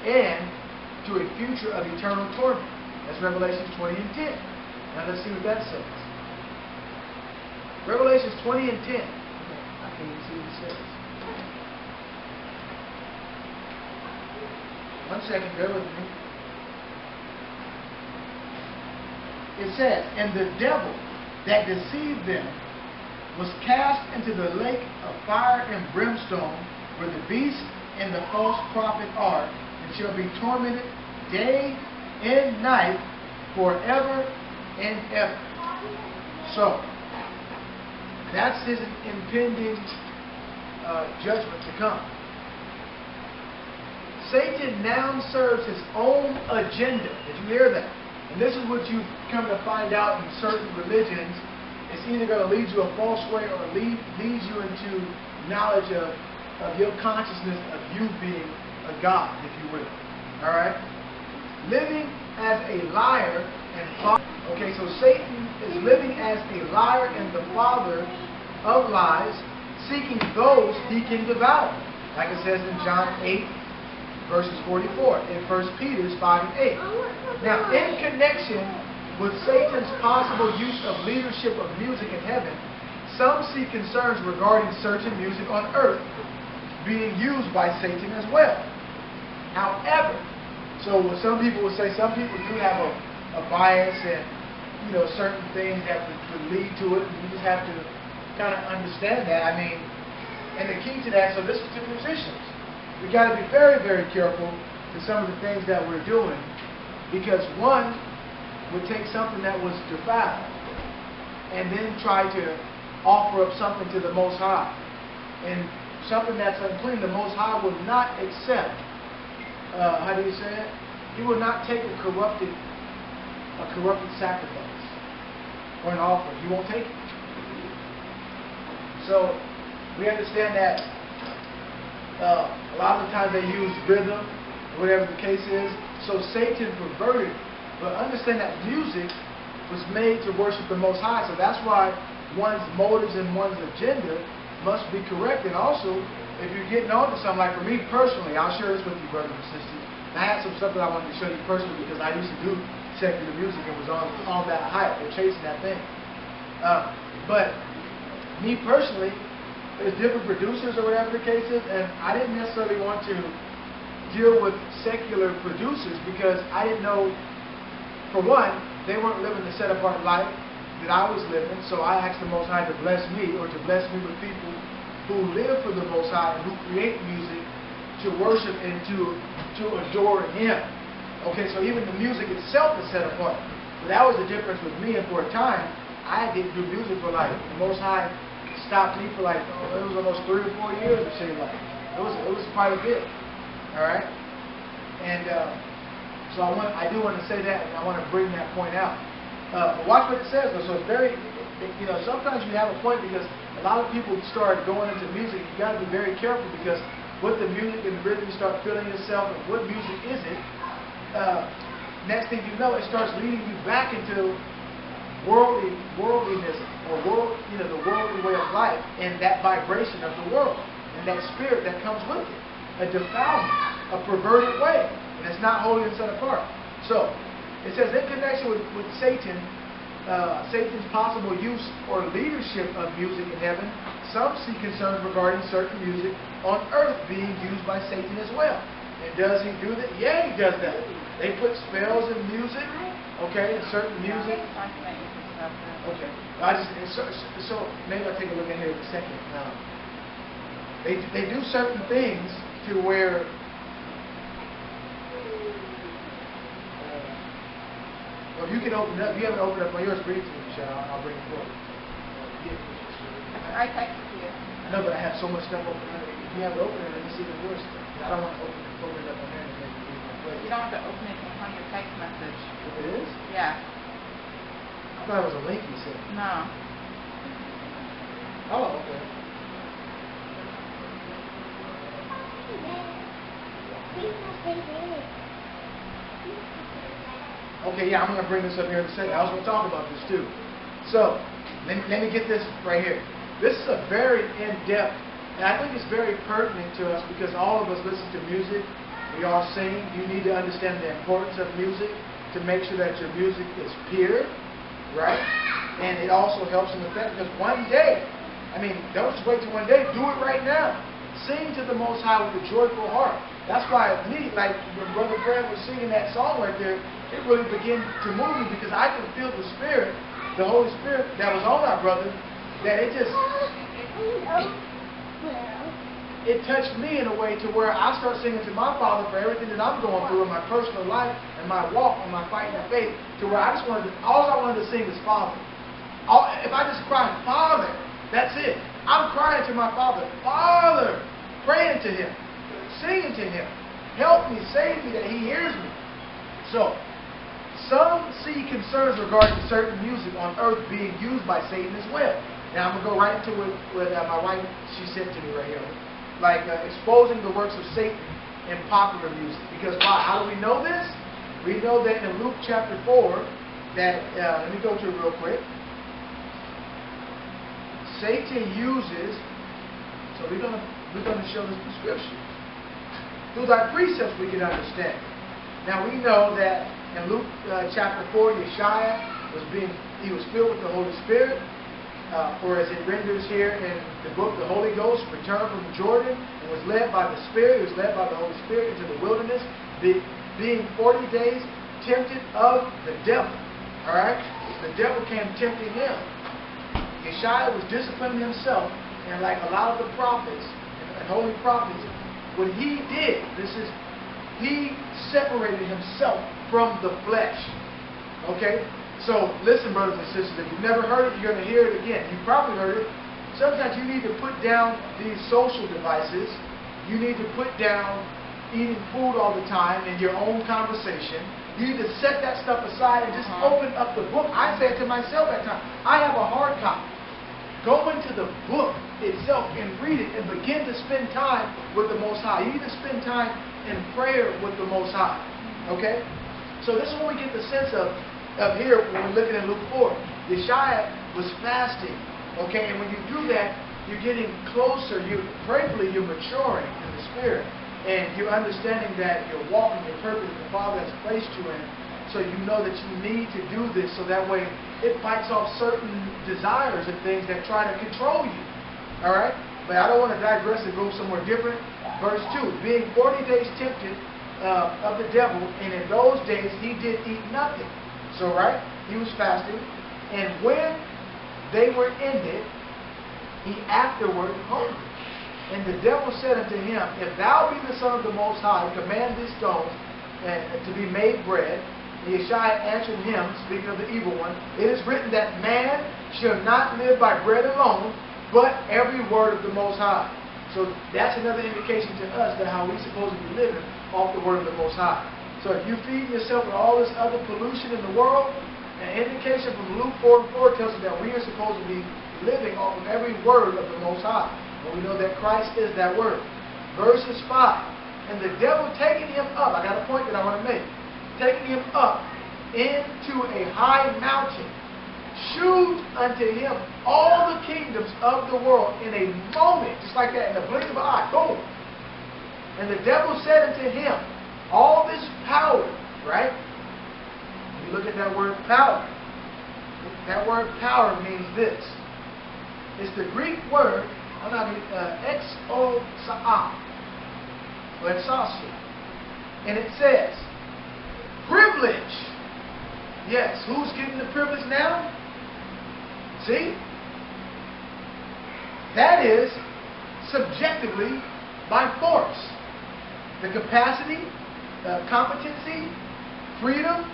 and to a future of eternal torment. That's Revelation 20 and 10. Now let's see what that says. Revelations 20 and 10. I can't even see what it says. One second, bear with me. It says, and the devil that deceived them was cast into the lake of fire and brimstone, where the beast and the false prophet are, and shall be tormented day and night forever and ever. So, that's his impending judgment to come. Satan now serves his own agenda. Did you hear that? And this is what you come to find out in certain religions. It's either going to lead you a false way or leads you into knowledge of your consciousness of you being a god, if you will. All right? Living as a liar and father. Okay, so Satan is living as a liar and the father of lies, seeking those he can devour. Like it says in John 8, verses 44, in 1 Peter 5 and 8. Now, in connection with Satan's possible use of leadership of music in heaven, some see concerns regarding certain music on earth being used by Satan as well. However, so what some people would say, some people do have a bias and, you know, certain things that would lead to it, and you just have to kind of understand that. I mean, and the key to that, so this is the positions. We got to be very, very careful to some of the things that we're doing, because one would take something that was defiled and then try to offer up something to the Most High. And something that's unclean, the Most High will not accept. How do you say it? He will not take a corrupted sacrifice or an offering. He won't take it. So we understand that a lot of the times they use rhythm, whatever the case is. So Satan perverted it. But understand that music was made to worship the Most High. So that's why one's motives and one's agenda must be correct. And also, if you're getting on to something, like for me personally, I'll share this with you, brothers and sisters. I had some stuff that I wanted to show you personally because I used to do secular music and was on that hype or chasing that thing. But me personally, there's different producers or whatever the case is, and I didn't necessarily want to deal with secular producers because I didn't know, for one, they weren't living the set-apart life that I was living, so I asked the Most High to bless me, or to bless me with people who live for the Most High and who create music to worship and to adore Him. Okay, so even the music itself is set apart. But that was the difference with me, and for a time, I didn't do music for like, the Most High stopped me for like, it was almost 3 or 4 years, it seemed like. It was quite a bit. Alright? And so I do want to say that, and I want to bring that point out. But watch what it says, though. So it's very, you know, sometimes you have a point because a lot of people start going into music. You got to be very careful because with the music and the rhythm, you start feeling yourself, and what music is it? Next thing you know, it starts leading you back into worldliness, or the worldly way of life, and that vibration of the world, and that spirit that comes with it, a defilement, a perverted way, and it's not holy and set apart. So it says in connection with Satan, Satan's possible use or leadership of music in heaven, some see concerns regarding certain music on earth being used by Satan as well. And does he do that? Yeah, he does that. They put spells in music, okay, in certain music. Okay, so maybe I'll take a look at here in a second. They do certain things to where well, you can open it up. If you haven't opened up my yours, read to me, Michelle. I'll bring it forward. I texted you. I know, but I have so much stuff open there. If you have it open there, let me see the more stuff. I don't want to open it up on there and make it lose my place. You don't have to open it on your text message. It is? Yeah. I thought it was a link you said. No. Oh, okay. Okay, yeah, I'm going to bring this up here in a second. I was going to talk about this too. So, let me get this right here. This is a very in-depth, and I think it's very pertinent to us because all of us listen to music. We all sing. You need to understand the importance of music to make sure that your music is pure, right? And it also helps in the fact because one day, I mean, don't just wait till one day. Do it right now. Sing to the Most High with a joyful heart. That's why me, like when Brother Fred was singing that song right there, it really began to move me because I could feel the Spirit, the Holy Spirit that was on our brother, that it just, it touched me in a way to where I start singing to my Father for everything that I'm going through in my personal life and my walk and my fighting of faith, to where I just wanted to, all I wanted to sing is Father. If I just cry, Father, that's it. I'm crying to my Father, Father, praying to Him, singing to Him. Help me, save me, that He hears me. So, some see concerns regarding certain music on earth being used by Satan as well. Now, I'm going to go right into it with my wife, she sent to me right here. Like exposing the works of Satan in popular music. Because why? How do we know this? We know that in Luke chapter 4, that, let me go to it real quick. Satan uses, so we're going to show this through scriptures. Through thy precepts we can understand. Now we know that in Luke chapter 4, Yeshua was filled with the Holy Spirit. For as it renders here in the book, the Holy Ghost returned from Jordan and was led by the Spirit. He was led by the Holy Spirit into the wilderness, being 40 days tempted of the devil. Alright? The devil came tempting him. Yeshua was disciplining himself, and like a lot of the prophets and holy prophets, what he did, he separated himself from the flesh. Okay? So, listen, brothers and sisters, if you've never heard it, you're going to hear it again. You've probably heard it. Sometimes you need to put down these social devices. You need to put down eating food all the time in your own conversation. You need to set that stuff aside and just open up the book. I say it to myself at times. I have a hard copy. Go into the book itself and read it and begin to spend time with the Most High. You need to spend time in prayer with the Most High. Okay? So this is when we get the sense of here when we're looking at Luke 4. Yeshua was fasting. Okay? And when you do that, you're getting closer. Prayerfully, you're maturing in the Spirit. And you're understanding that you're walking your purpose that the Father has placed you in. So you know that you need to do this so that way it fights off certain desires and things that try to control you. Alright? But I don't want to digress and go somewhere different. Verse 2, being 40 days tempted of the devil, and in those days he did eat nothing. So, right? He was fasting. And when they were ended, he afterward hungered. And the devil said unto him, if thou be the Son of the Most High, command these stones to be made bread. And Yeshua answered him, speaking of the evil one, it is written that man shall not live by bread alone, but every word of the Most High. So that's another indication to us that how we're supposed to be living off the word of the Most High. So if you feed yourself with all this other pollution in the world, an indication from Luke 4:4 tells us that we are supposed to be living off of every word of the Most High. And we know that Christ is that word. Verses 5. And the devil taking him up, I got a point that I want to make, taking him up into a high mountain, shewed unto him all the kingdoms of the world in a moment, just like that, in the blink of an eye, boom. And the devil said unto him, all this power, right? You look at that word power. That word power means this. It's the Greek word, exosa, or exousia. And it says, privilege. Yes, who's getting the privilege now? See? That is subjectively by force. The capacity, competency, freedom,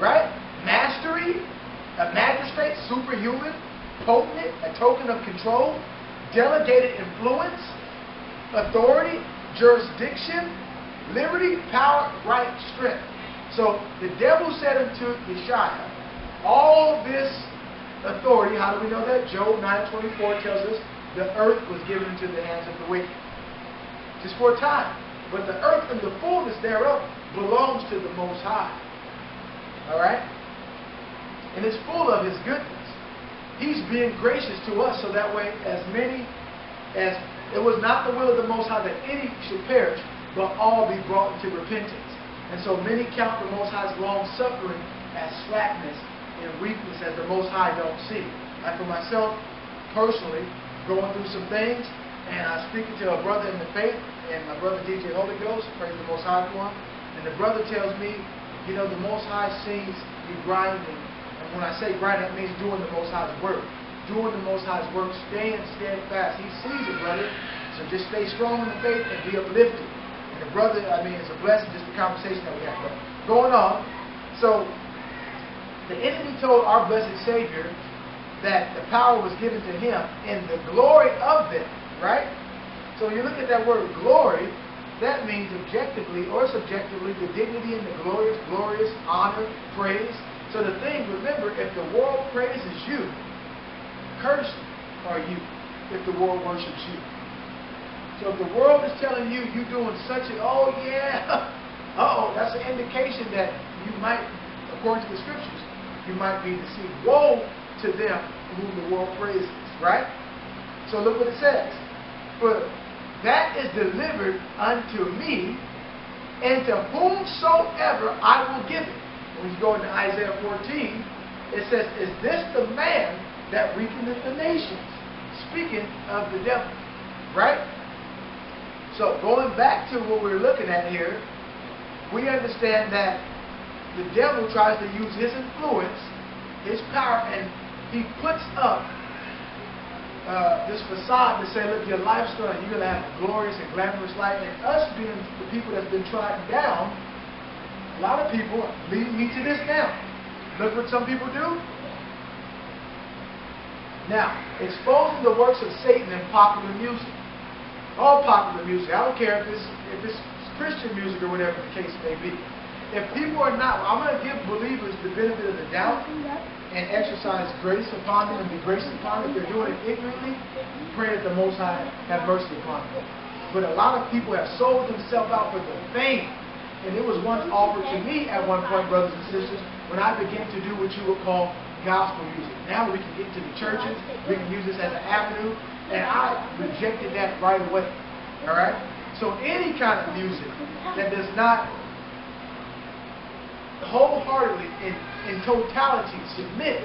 right? Mastery, a magistrate, superhuman, potent, a token of control. delegated influence, authority, jurisdiction, liberty, power, right, strength. So the devil said unto Yeshua, all this authority, how do we know that? Job 9:24 tells us the earth was given into the hands of the wicked. Just for a time. But the earth and the fullness thereof belongs to the Most High. Alright? And it's full of His goodness. He's being gracious to us so that way as many as it was not the will of the Most High that any should perish, but all be brought into repentance. And so many count the Most High's long suffering as slackness and weakness as the Most High don't see. Like for myself, personally, going through some things, and I was speaking to a brother in the faith, and my brother DJ Holy Ghost, praise the Most High for him, and the brother tells me, you know, the Most High sees you grinding. And when I say grind, that means doing the Most High's work. Doing the Most High's work, staying steadfast. He sees it, brother. So just stay strong in the faith and be uplifted. And the brother, I mean, it's a blessing, just the conversation that we had. But going on, so the enemy told our blessed Savior that the power was given to Him in the glory of them, right? So when you look at that word glory, that means objectively or subjectively the dignity and the glorious honor, praise. So the thing, remember, if the world praises you, cursed are you if the world worships you. So if the world is telling you you're doing such an, oh yeah, uh-oh, that's an indication that you might, according to the scriptures, you might be deceived. Woe to them whom the world praises, right? So look what it says. For that is delivered unto me, and to whomsoever I will give it. When you go into Isaiah 14, it says, is this the man that weakeneth the nations? Speaking of the devil, right? So going back to what we're looking at here, we understand that the devil tries to use his influence, his power, and he puts up this facade to say, look, your life's you're going to have a glorious and glamorous life. And us being the people that's been trodden down, a lot of people lead me to this now. Look what some people do. Now, exposing the works of Satan in popular music. All popular music. I don't care if it's Christian music or whatever the case may be. If people are not, I'm going to give believers the benefit of the doubt and exercise grace upon them and be gracious upon them. If they're doing it ignorantly, pray that the Most High have mercy upon them. But a lot of people have sold themselves out for the fame. And it was once offered to me at one point, brothers and sisters, when I began to do what you would call gospel music. Now we can get to the churches, we can use this as an avenue, and I rejected that right away. Alright? So any kind of music that does not wholeheartedly, in totality, submit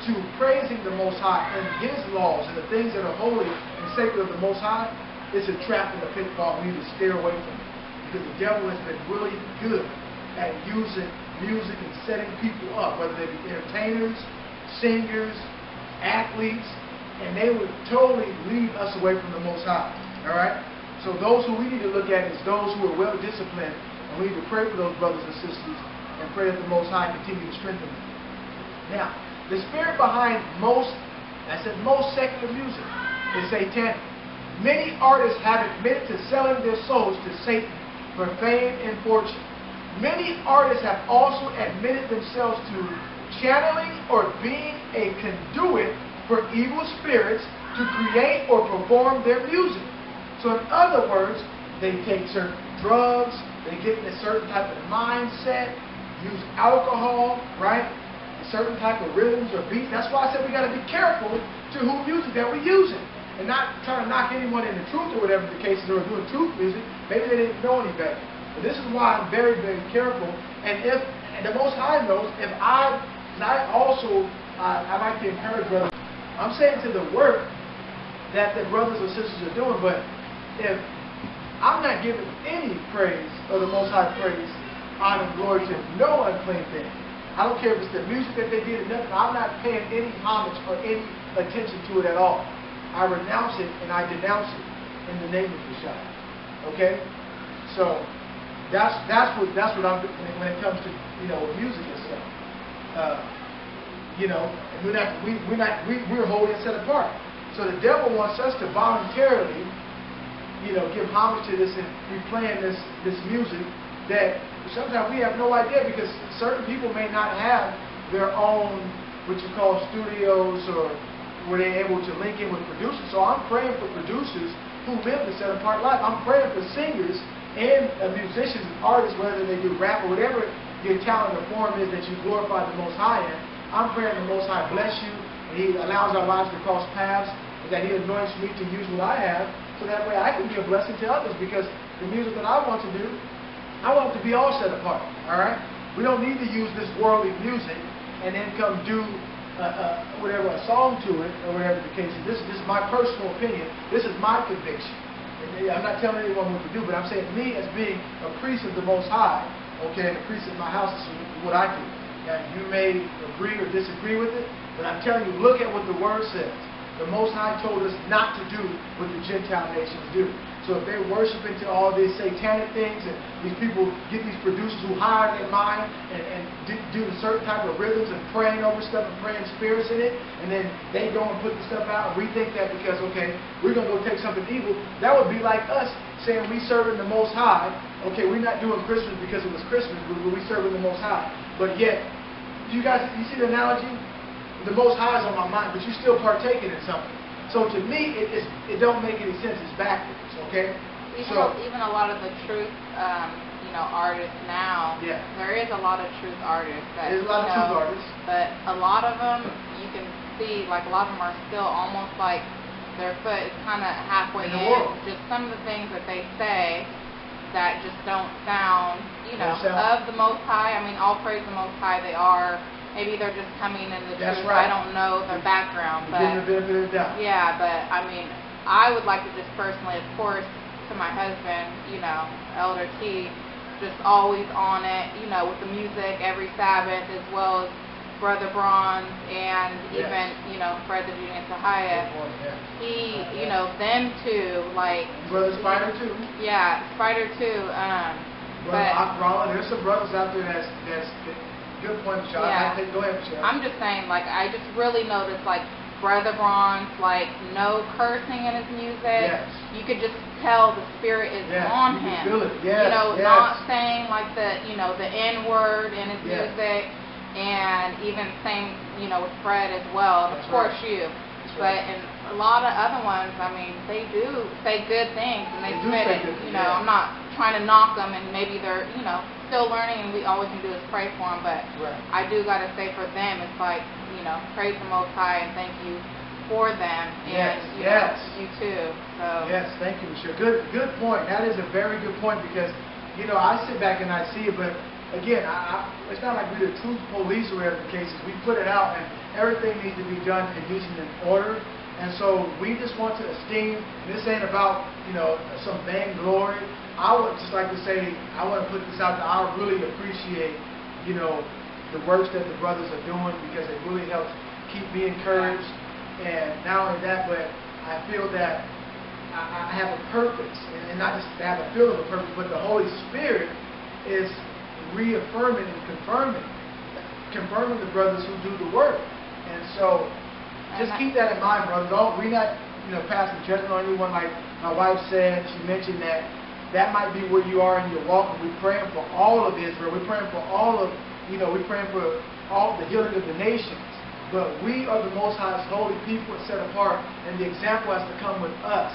to praising the Most High and His laws and the things that are holy and sacred of the Most High, is a trap and a pitfall. We need to steer away from it. Because the devil has been really good at using music and setting people up, whether they be entertainers, singers, athletes, and they would totally lead us away from the Most High. Alright? So those who we need to look at is those who are well disciplined, and we need to pray for those brothers and sisters and pray that the Most High continue to strengthen them. Now, the spirit behind most secular music is satanic. Many artists have admitted to selling their souls to Satan for fame and fortune. Many artists have also admitted themselves to channeling or being a conduit for evil spirits to create or perform their music. So in other words, they take certain drugs, they get in a certain type of mindset, use alcohol, right? A certain type of rhythms or beats. That's why I said we got to be careful to who music that we're using. And not trying to knock anyone in the truth or whatever the case is, or doing truth music. Maybe they didn't know any better. But this is why I'm very, very careful. And the Most High knows, I like to encourage brothers. I'm saying to the work that the brothers and sisters are doing, but if I'm not giving any praise or the Most High praise, honor, and glory to no unclean thing. I don't care if it's the music that they did or nothing. I'm not paying any homage or any attention to it at all. I renounce it and I denounce it in the name of Yeshua. Okay? So that's what I'm doing when it comes to music and stuff. We're holy and set apart. So the devil wants us to voluntarily, give homage to this and be playing this music that sometimes we have no idea, because certain people may not have their own, what you call, studios, or where they're able to link in with producers. So I'm praying for producers who live the set-apart life. I'm praying for singers and musicians and artists, whether they do rap or whatever your talent or form is that you glorify the Most High in. I'm praying the Most High bless you, and He allows our lives to cross paths, and that He anoints me to use what I have, so that way I can be a blessing to others, because the music that I want to do, I want it to be all set apart, all right? We don't need to use this worldly music and then come do a song to it, or whatever the case is. This is my personal opinion. This is my conviction. I'm not telling anyone what to do, but I'm saying me as being a priest of the Most High, okay, and a priest of my house, is what I do. Now, you may agree or disagree with it, but I'm telling you, look at what the Word says. The Most High told us not to do what the Gentile nations do. So if they're worshiping to all these satanic things, and these people get these producers who hire their mind and do a certain type of rhythms and praying over stuff and praying spirits in it, and then they go and put the stuff out, and we think that because, okay, we're going to go take something evil, that would be like us saying we serving the Most High. Okay, we're not doing Christmas because it was Christmas, but we serving the Most High. But yet, you see the analogy? The Most High is on my mind, but you're still partaking in something. So to me, it don't make any sense. It's backwards, okay? Even a lot of the truth, artists now. Yeah. There is a lot of truth artists. There's a lot of truth artists. But a lot of them, you can see, like a lot of them are still almost like their foot is kind of halfway in the world. Just some of the things that they say that just don't sound, of the Most High. I mean, all praise the Most High. They are. Maybe they're just coming in the truth. Right. I don't know their background. But the benefit of the doubt. Yeah, but I mean, I would like to just personally, of course, to my husband, Elder T, just always on it, with the music every Sabbath, as well as Brother Bronze and even, Fred the Junior Ahayah. He, them two, like... Brother Spider too. Yeah, Spider too. There's some brothers out there that's good point, Michelle. Yeah. Go ahead, Michelle. I'm just saying, like, I just really noticed, like, Brother Bronze, like, no cursing in his music. Yes. You could just tell the spirit is on you him. Can feel it. Yes. Not saying, like, the N-word in his music, and even same, with Fred as well. That's of course, right. you. That's but right. in a lot of other ones, I mean, they do say good things, and they spit it. I'm not trying to knock them, and maybe they're, still learning, and all we can do is pray for them. But I do got to say, for them, it's like, praise the Most High and thank you for them, and you too. So yes, thank you, Michelle. Good point. That is a very good point, because I sit back and I see it, but again, it's not like we're the truth police or whatever the case is. We put it out, and everything needs to be done and decent in order. And so we just want to esteem. And this ain't about some vainglory. I would just like to say, I want to put this out there. I really appreciate the works that the brothers are doing, because it really helps keep me encouraged. And not only that, but I feel that I have a purpose, and not just to have a feel of a purpose, but the Holy Spirit is reaffirming and confirming the brothers who do the work. And so just keep that in mind, brothers. We're not passing judgment on anyone. Like my wife said, she mentioned that might be where you are in your walk, and we're praying for all of Israel. We're praying for all of, we're praying for all the healing of the nations. But we are the Most High's holy people set apart, and the example has to come with us.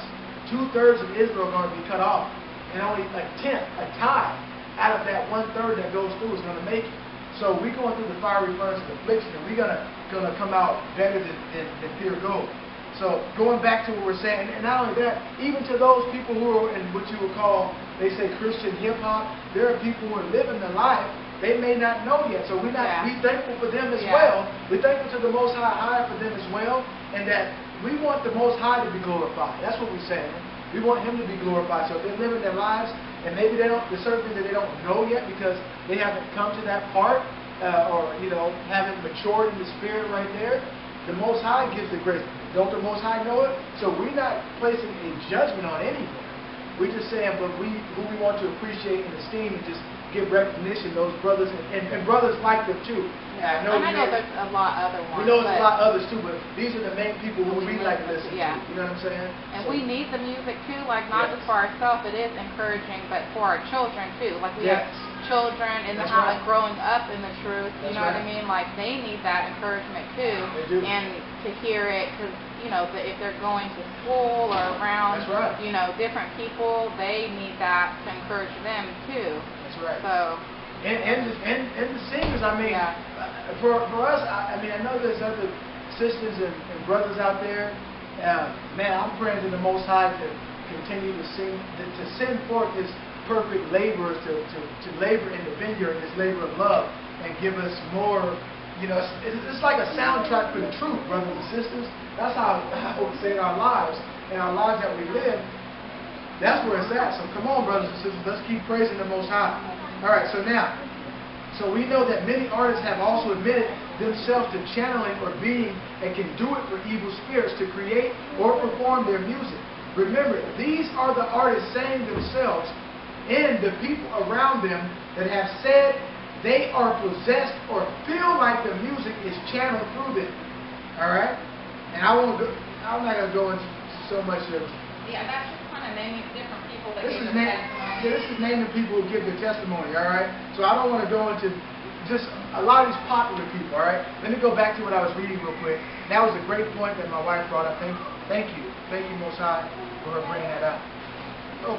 2/3 of Israel are going to be cut off, and only a tenth, a tithe, out of that 1/3 that goes through is going to make it. So we're going through the fiery furnace of affliction, and we're going to come out better than pure gold. So going back to what we're saying, and not only that, even to those people who are in what you would call, they say Christian hip-hop, there are people who are living the life they may not know yet. So we're not be thankful for them as well. We're thankful to the Most High for them as well, and that we want the Most High to be glorified. That's what we're saying. We want Him to be glorified. So if they're living their lives, and maybe there's certain things that they don't know yet because they haven't come to that part, or haven't matured in the spirit right there, the Most High gives the grace. Don't the Most High know it? So we're not placing a judgment on anyone. We're just saying, but who we want to appreciate and esteem, and just give recognition to those brothers and brothers like them too. I know, and I know there's a lot other ones. we know there's a but- lot of others too, but these are the main people who we like to listen Yeah. to. You know what I'm saying? And So- we need the music too, like not Yes. just for ourselves, it is encouraging, but for our children too. Like we Yes. have children in the That's house right. growing up in the truth, you That's know what I right. mean? Like they need that encouragement too. They do. And to hear it, because, you know, if they're going to school or around, That's right. you know, different people, they need that to encourage them too. That's right. So, And the singers, I mean, Yeah. for us, I mean, I know there's other sisters and brothers out there. Man, I'm praying to the Most High to continue to send forth His perfect laborers to labor in the vineyard, His labor of love, and give us more. You know, it's like a soundtrack for the truth, brothers and sisters. That's how I would say in our lives that we live. That's where it's at. So come on, brothers and sisters, let's keep praising the Most High. All right, so we know that many artists have also admitted themselves to channeling or being and can do it for evil spirits to create or perform their music. Remember, these are the artists saying themselves and the people around them that have said they are possessed or feel like the music is channeled through them. All right? And I'm not going to go into so much of yeah, that's just kind of naming different people that this give is, their this testimony. is naming people who give their testimony, all right? So I don't want to go into just a lot of these popular people, all right? Let me go back to what I was reading real quick. That was a great point that my wife brought up. Thank you. Thank you, Most High, for her bringing that up.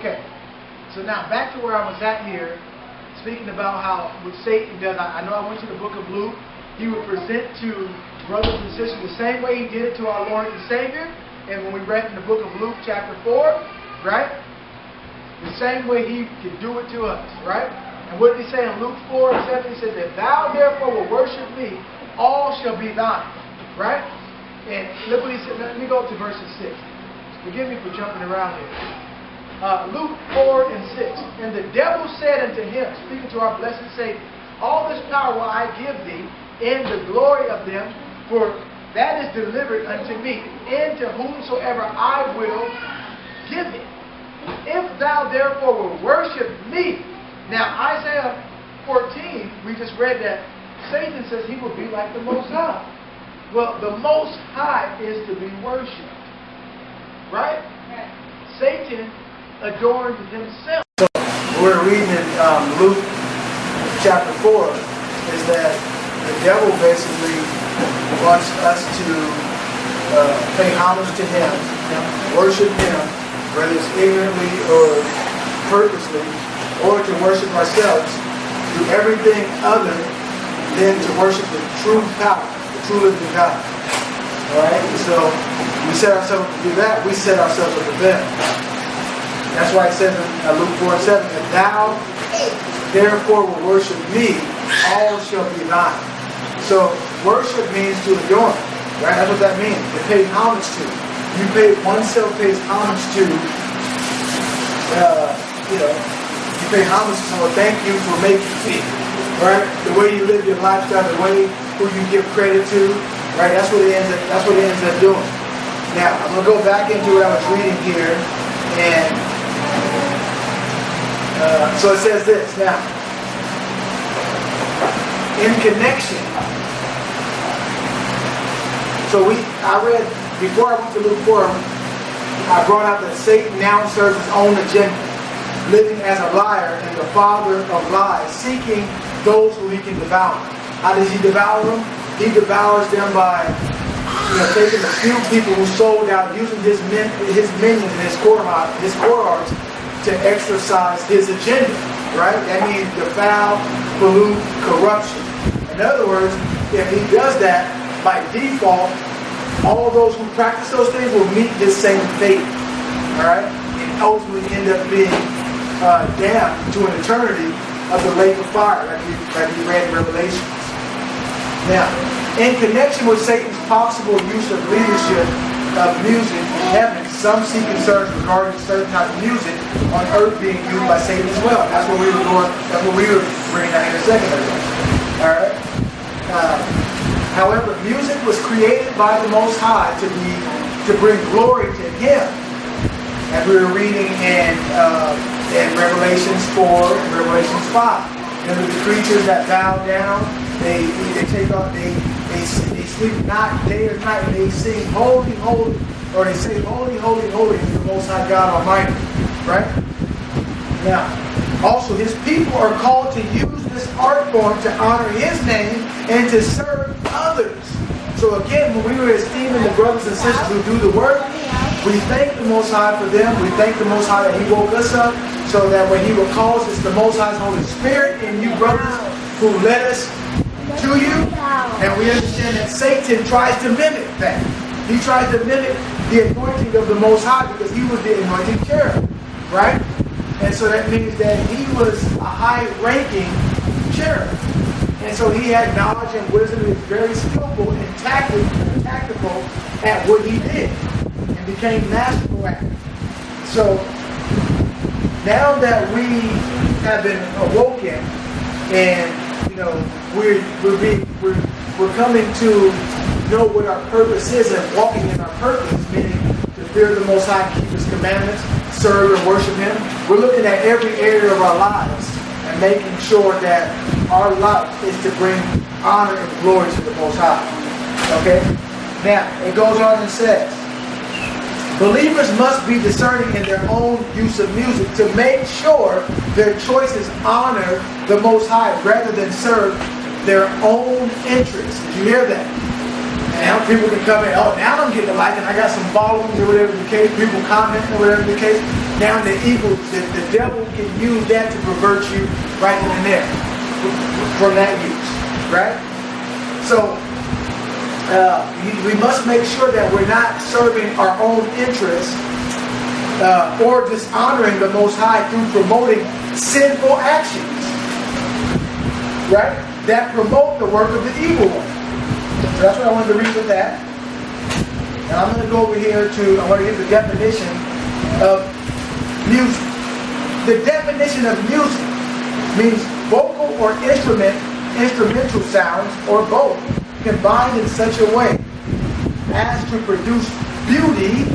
Okay. So now, back to where I was at here, speaking about how what Satan does. I know I went to the book of Luke. He would present to brothers and sisters the same way he did it to our Lord and Savior. And when we read in the book of Luke chapter 4, right? The same way he could do it to us, right? And what did he say in Luke 4:7? He says, if thou therefore will worship me, all shall be thine, right? And look what he said. Let me go up to verse 6. Forgive me for jumping around here. Luke 4:6. And the devil said unto him, speaking to our blessed Savior, all this power will I give thee in the glory of them, for that is delivered unto me, and to whomsoever I will give it. If thou therefore will worship me. Now Isaiah 14, we just read that Satan says he will be like the Most High. Well, the Most High is to be worshipped. Right? Right. Satan adorned himself. So we're reading in Luke chapter 4 is that the devil basically wants us to pay homage to him, worship him, whether it's ignorantly or purposely, or to worship ourselves, do everything other than to worship the true power, the true living God. Alright? So we set ourselves to do that, we set ourselves up to fail. That's why it says in Luke 4:7, if thou therefore will worship me, all shall be thine. So worship means to adorn, right? That's what that means. To pay homage to. Oneself pays homage to, you pay homage to someone. Thank you for making me, right? The way you live your lifestyle, the way who you give credit to, right? That's what it ends up doing. Now I'm gonna go back into what I was reading here, and so it says this now. In connection. So I read, before I went to Luke 4, I brought out that Satan now serves his own agenda, living as a liar and the father of lies, seeking those who he can devour. How does he devour them? He devours them by taking a few people who sold out, using his minions and his cohorts to exercise his agenda, right? That means defile, pollute, corruption. In other words, if he does that, by default, all those who practice those things will meet this same fate, all right? And ultimately end up being damned to an eternity of the lake of fire, like we read in Revelation. Now, in connection with Satan's possible use of leadership of music in heaven, some see concerns regarding certain type of music on earth being used by Satan as well. That's what we were going. That's what we were bringing out in a second. All right. However, music was created by the Most High to bring glory to Him, as we were reading in Revelations 4 and Revelations 5. The creatures that bow down, they take they sleep not day or night, and they sing holy, holy, or they say holy, holy, holy is the Most High God Almighty. Right? Now, also His people are called to use this art form to honor His name and to serve others. So again, when we were esteeming the brothers and sisters who do the work, we thank the Most High for them. We thank the Most High that He woke us up so that when He recalls, it's the Most High's Holy Spirit in you brothers who led us to you. And we understand that Satan tries to mimic that. He tries to mimic the anointing of the Most High because he was the anointed cherub. Right? And so that means that he was a high-ranking cherub. And so he had knowledge and wisdom. He was very skillful and tactical at what he did. And became masterful at it. So now that we have been awoken and we're coming to know what our purpose is and walking in our purpose, meaning to fear the Most High, keep His commandments, serve and worship Him. We're looking at every area of our lives and making sure that our life is to bring honor and glory to the Most High. Okay? Now, it goes on and says, believers must be discerning in their own use of music to make sure their choices honor the Most High rather than serve their own interests. Did you hear that? And now people can come in, oh, now I'm getting a like, and I got some followings or whatever the case, people commenting or whatever the case. Now the devil can use that to pervert you right then and there from that use, right? So we must make sure that we're not serving our own interests or dishonoring the Most High through promoting sinful actions, right? That promote the work of the evil one. So that's what I wanted to read with that. And I'm going to go over here I want to give the definition of music. The definition of music means vocal or instrumental sounds or both, combined in such a way as to produce beauty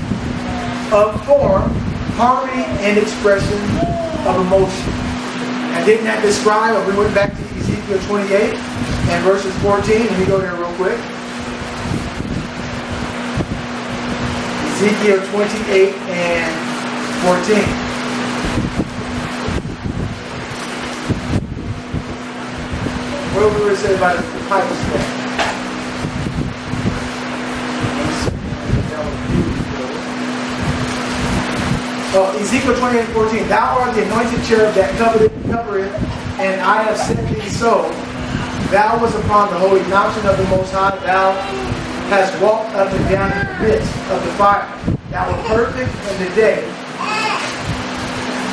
of form, harmony, and expression of emotion. And didn't that describe, we went back to Ezekiel 28 and verses 14. Let me go there real quick. Ezekiel 28 and 14. What did we say about the pipes there? Oh, Ezekiel 28:14. Thou art the anointed cherub that covereth, and I have sent thee so. Thou was upon the holy mountain of the Most High. Thou hast walked up and down in the midst of the fire. Thou wert perfect in the day.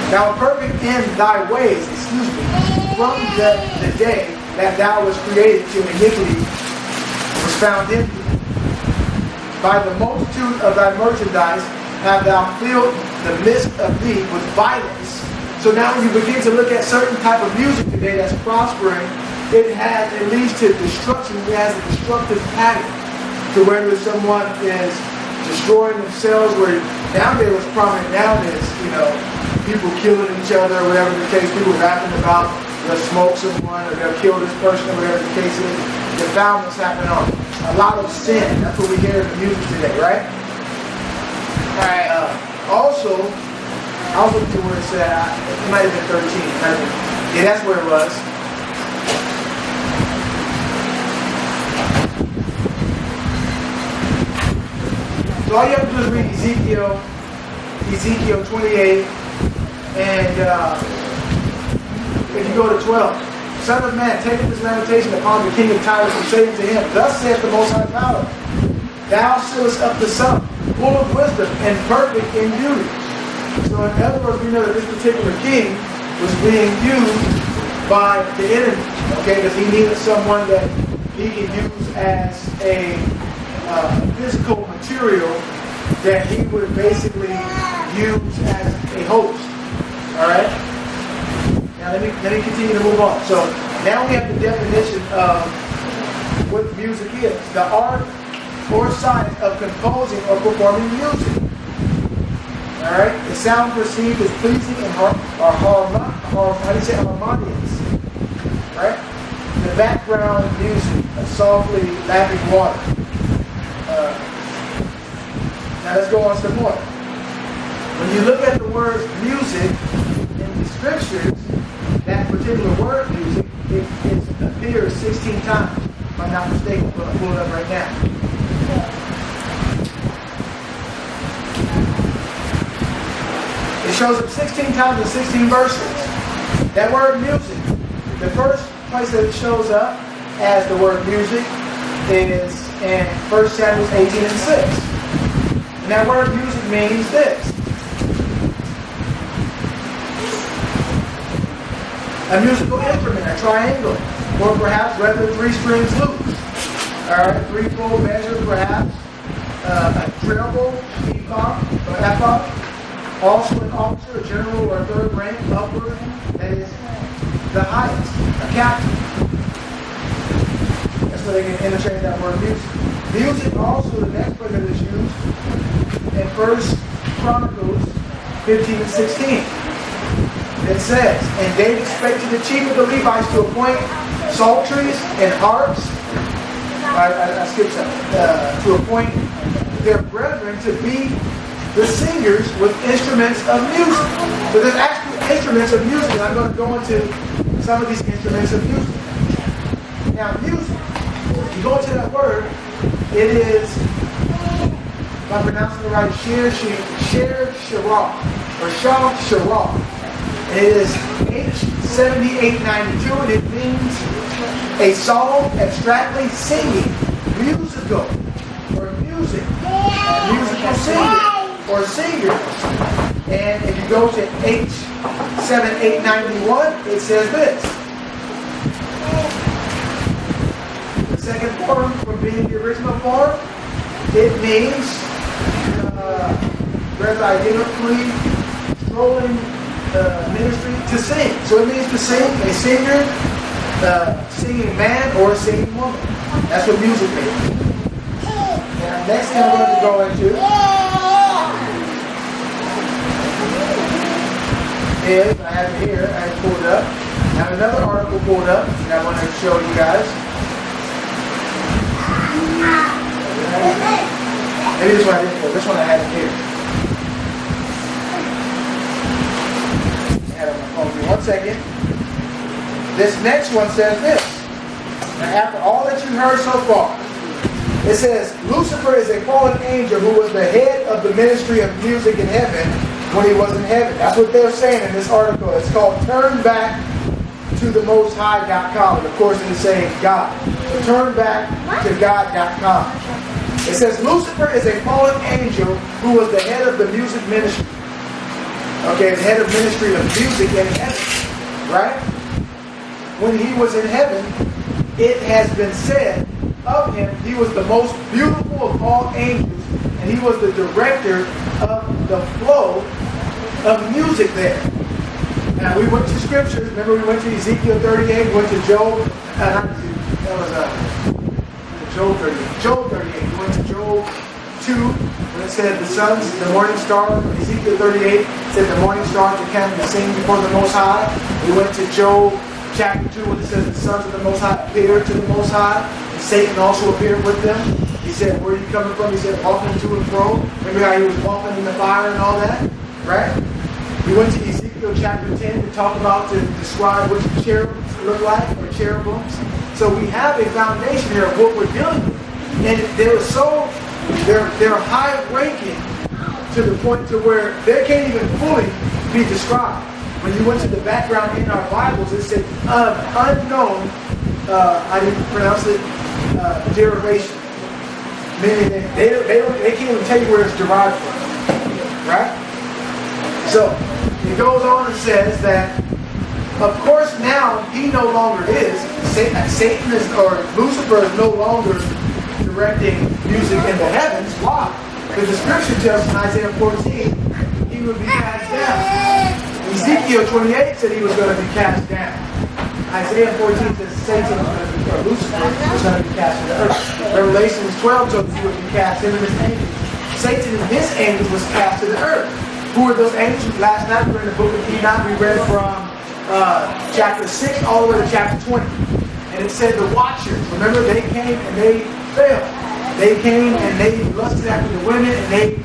Thou wert perfect in thy ways, from the day that thou was created to iniquity was found in thee. By the multitude of thy merchandise have thou filled the midst of thee with violence. So now when you begin to look at certain type of music today that's prospering, it leads to destruction. It has a destructive pattern to whether someone is destroying themselves, where nowadays what's prominent nowadays, people killing each other or whatever the case, people rapping about they'll smoke someone or they'll kill this person or whatever the case is. Defilements happen on a lot of sin. That's what we hear in the music today, right? Right. Also, I was looking to where it said, it might have been 13. Yeah, that's where it was. So all you have to do is read Ezekiel 28, and if you go to 12, Son of man, take up this lamentation upon the king of Tyrus and say unto him, Thus saith the Most High Power, Thou sealest up the sum, full of wisdom and perfect in beauty. So in other words, we know that this particular king was being used by the enemy, okay, because he needed someone that he can use as a physical material that he would basically use as a host. Alright? Now let me continue to move on. So now we have the definition of what music is. The art or science of composing or performing music. Alright? The sound perceived as pleasing and harmonious. Right? The background music of softly lapping water. Now let's go on some more. When you look at the word music in the scriptures, that particular word music, it appears 16 times. If I'm not mistaken, I'm going to pull it up right now. It shows up 16 times in 16 verses. That word music, the first place that it shows up as the word music is in 1 Samuel 18 and 6. And that word music means this. A musical instrument, a triangle, or perhaps rather 3 strings loops. Alright, 3-fold measure perhaps, a treble, ephod, or ephod, also an officer, a general, or a third rank, upward, that is the highest, a captain. That's where they can interchange that word music. Music also, the next place that is used in 1 Chronicles 15 and 16. It says, and David spake to the chief of the Levites to appoint psalteries and harps. I skipped something. To appoint their brethren to be the singers with instruments of music. So there's actually instruments of music, and I'm going to go into some of these instruments of music. Now, music, if you go into that word, it is, if I'm pronouncing it right, Shir Shirah, or Shah Shirah. It is H7892, and it means a song abstractly singing, musical, or music, musical singing, or singers. And if you go to H7891, it says this. The second form from being the original form, it means rather identically strolling ministry to sing. So it means to sing, a singer, singing man or a singing woman. That's what music means. Now, next thing I'm going to go into is, I have it here, I have pulled it up. I have another article pulled up that I want to show you guys. Maybe this one I didn't pull. This one I have it here. One second. This next one says this. Now, after all that you've heard so far, it says, Lucifer is a fallen angel who was the head of the ministry of music in heaven when he was in heaven. That's what they're saying in this article. It's called Turn Back to the Most High.com. And of course, it is saying God. So turn back to God.com. It says, Lucifer is a fallen angel who was the head of the music ministry. Okay, the head of ministry of music in heaven, right? When he was in heaven, it has been said of him, he was the most beautiful of all angels, and he was the director of the flow of music there. Now, we went to scriptures. Remember, we went to Ezekiel 38, we went to Job, Job 38. Job 38. We went to Job 2, when it said the sons, the morning star. Ezekiel 38 said the morning stars will come to sing before the Most High. We went to Job chapter 2, when it says the sons of the Most High appeared to the Most High. And Satan also appeared with them. He said, where are you coming from? He said, walking to and fro. Remember how he was walking in the fire and all that? Right? We went to Ezekiel chapter 10 to talk about, to describe what the cherubs look like, or cherubims. So we have a foundation here of what we're dealing with. And they're high ranking to the point to where they can't even fully be described. When you went to the background in our Bibles, it said unknown, I didn't pronounce it, derivation. Meaning they can't even tell you where it's derived from. Right? So, it goes on and says that, of course now, he no longer is. Satan is, or Lucifer is no longer directing music in the heavens. Why? Because the scripture tells us in Isaiah 14, he would be cast down. Ezekiel 28 said he was going to be cast down. Isaiah 14 says Satan was going to be, or Lucifer was going to be cast to the earth. Revelation 12 told us he would be cast, him and his angels. Satan and his angels was cast to the earth. Who are those angels? Last night we were in the book of Enoch. We read from chapter 6 all the way to chapter 20. And And it said the watchers, remember, they came and they fell. They came and they lusted after the women, and they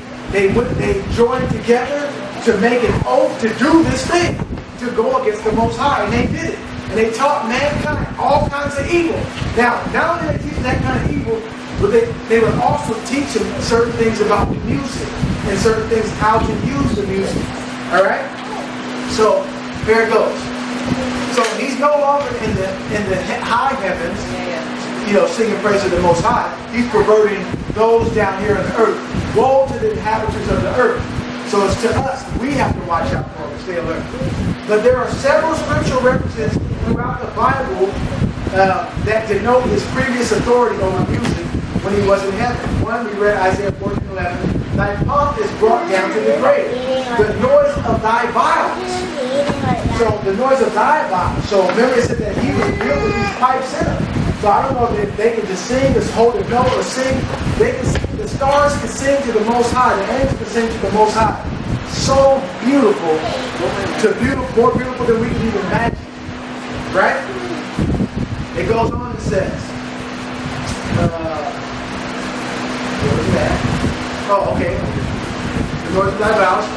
joined together to make an oath to do this thing, to go against the Most High. And they did it. And they taught mankind all kinds of evil. Now, not only did they teach that kind of evil, but they would also teach them certain things about the music and certain things how to use the music. Alright? So, here it goes. So he's no longer in the high heavens, singing praise to the Most High. He's perverting those down here on the earth. Woe to the inhabitants of the earth. So it's to us. We have to watch out for it, stay alert. But there are several scriptural references throughout the Bible that denote his previous authority over music when he was in heaven. One, we read Isaiah 14:11. Thy pomp is brought down to the grave. The noise of thy violence. So the noise of thy violence. So remember it said that he was built with these pipes in him. So I don't know if they can just sing, just hold a note, or sing. They can sing. The stars can sing to the Most High. The angels can sing to the Most High. So beautiful, more beautiful than we can even imagine. Right? It goes on and says, what is that? Oh, okay. The noise of thy vows.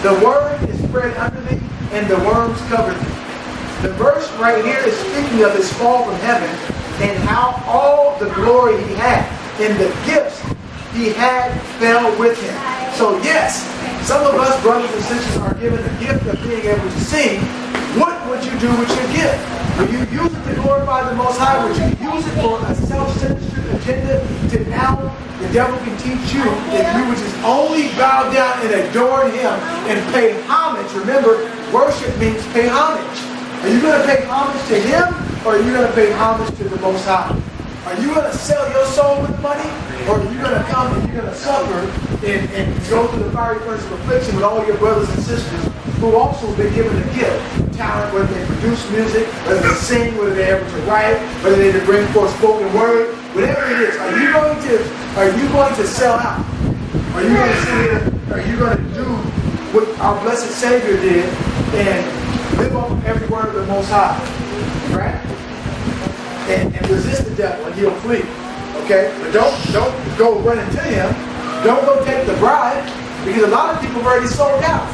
The word is spread under thee, and the worms cover thee. The verse right here is speaking of his fall from heaven and how all the glory he had and the gifts he had fell with him. So yes, some of us brothers and sisters are given the gift of being able to sing. What would you do with your gift? Would you use it to glorify the Most High? Would you use it for a self-centered agenda to now the devil can teach you if you would just only bow down and adore him and pay homage? Remember, worship means pay homage. Are you going to pay homage to him, or are you going to pay homage to the Most High? Are you going to sell your soul with money, or are you going to come and you're going to suffer and go through the fiery furnace of affliction with all your brothers and sisters who also have been given a gift, talent, whether they produce music, whether they sing, whether they're able to write, whether they bring forth spoken word, whatever it is? Are you going to sell out? Are you going to sit here? Are you going to do what our blessed Savior did and live off of every word of the Most High, right? And resist the devil and he'll flee. Okay? But don't go running to him. Don't go take the bribe, because a lot of people have already sold out.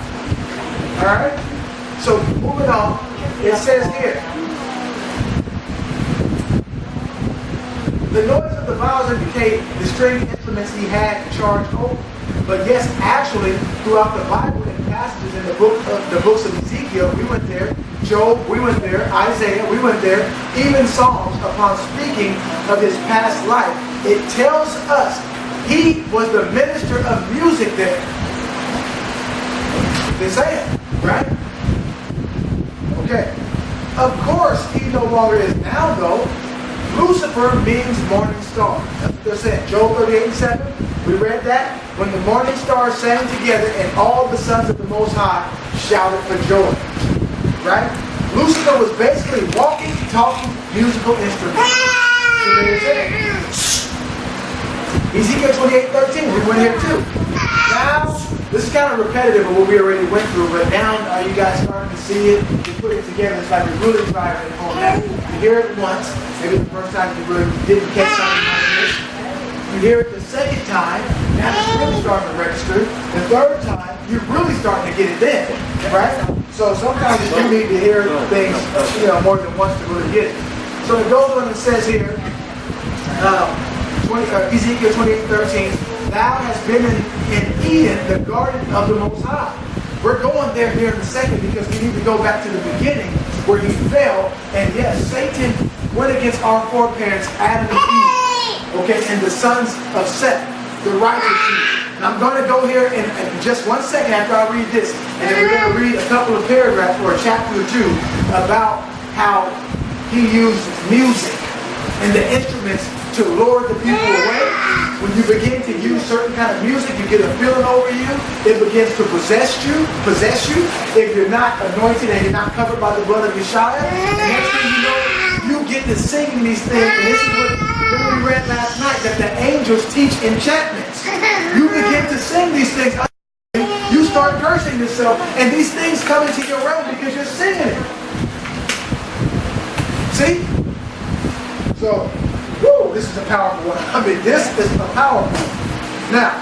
Alright? So moving on, it says here, the noise of the violins indicate the string instruments he had charge over. But yes, actually, throughout the Bible and passages in the books of Ezekiel, we went there. Job, we went there. Isaiah, we went there. Even Psalms, upon speaking of his past life, it tells us he was the minister of music there. They say it, right? Okay. Of course, he no longer is now, though. Lucifer means morning star. That's what they're saying. Job 38:7. We read that. When the morning stars sang together and all the sons of the Most High shouted for joy. Right? Lucifer was basically walking, talking, musical instruments. So they're saying. Ezekiel 28:13. We went here too. Now, this is kind of repetitive of what we already went through, but now are you guys starting to see it? You put it together. It's like we're really driving it home. Now, you hear it once. Maybe the first time you really didn't catch something like this. You hear it the second time, now it's really starting to register. The third time, you're really starting to get it then, right? So sometimes you do need to hear things, more than once to really get it. So it goes on and says here, Ezekiel 28:13, thou hast been in Eden, the garden of the Most High. We're going there here in a second because we need to go back to the beginning where he fell, and yes, Satan went against our foreparents, Adam and Eve. Okay, and the sons of Seth, the righteous seed. And I'm going to go here in just 1 second after I read this, and then we're going to read a couple of paragraphs or a chapter or two about how he used music and the instruments to lure the people away. When you begin to use certain kind of music, you get a feeling over you. It begins to possess you. If you're not anointed and you're not covered by the blood of Yeshua, the next thing you know, you get to sing these things. And this is what we read last night, that the angels teach enchantments. You begin to sing these things. You start cursing yourself, and these things come into your realm because you're singing it. See? So, whoo, this is a powerful one. I mean, this is a powerful one. Now,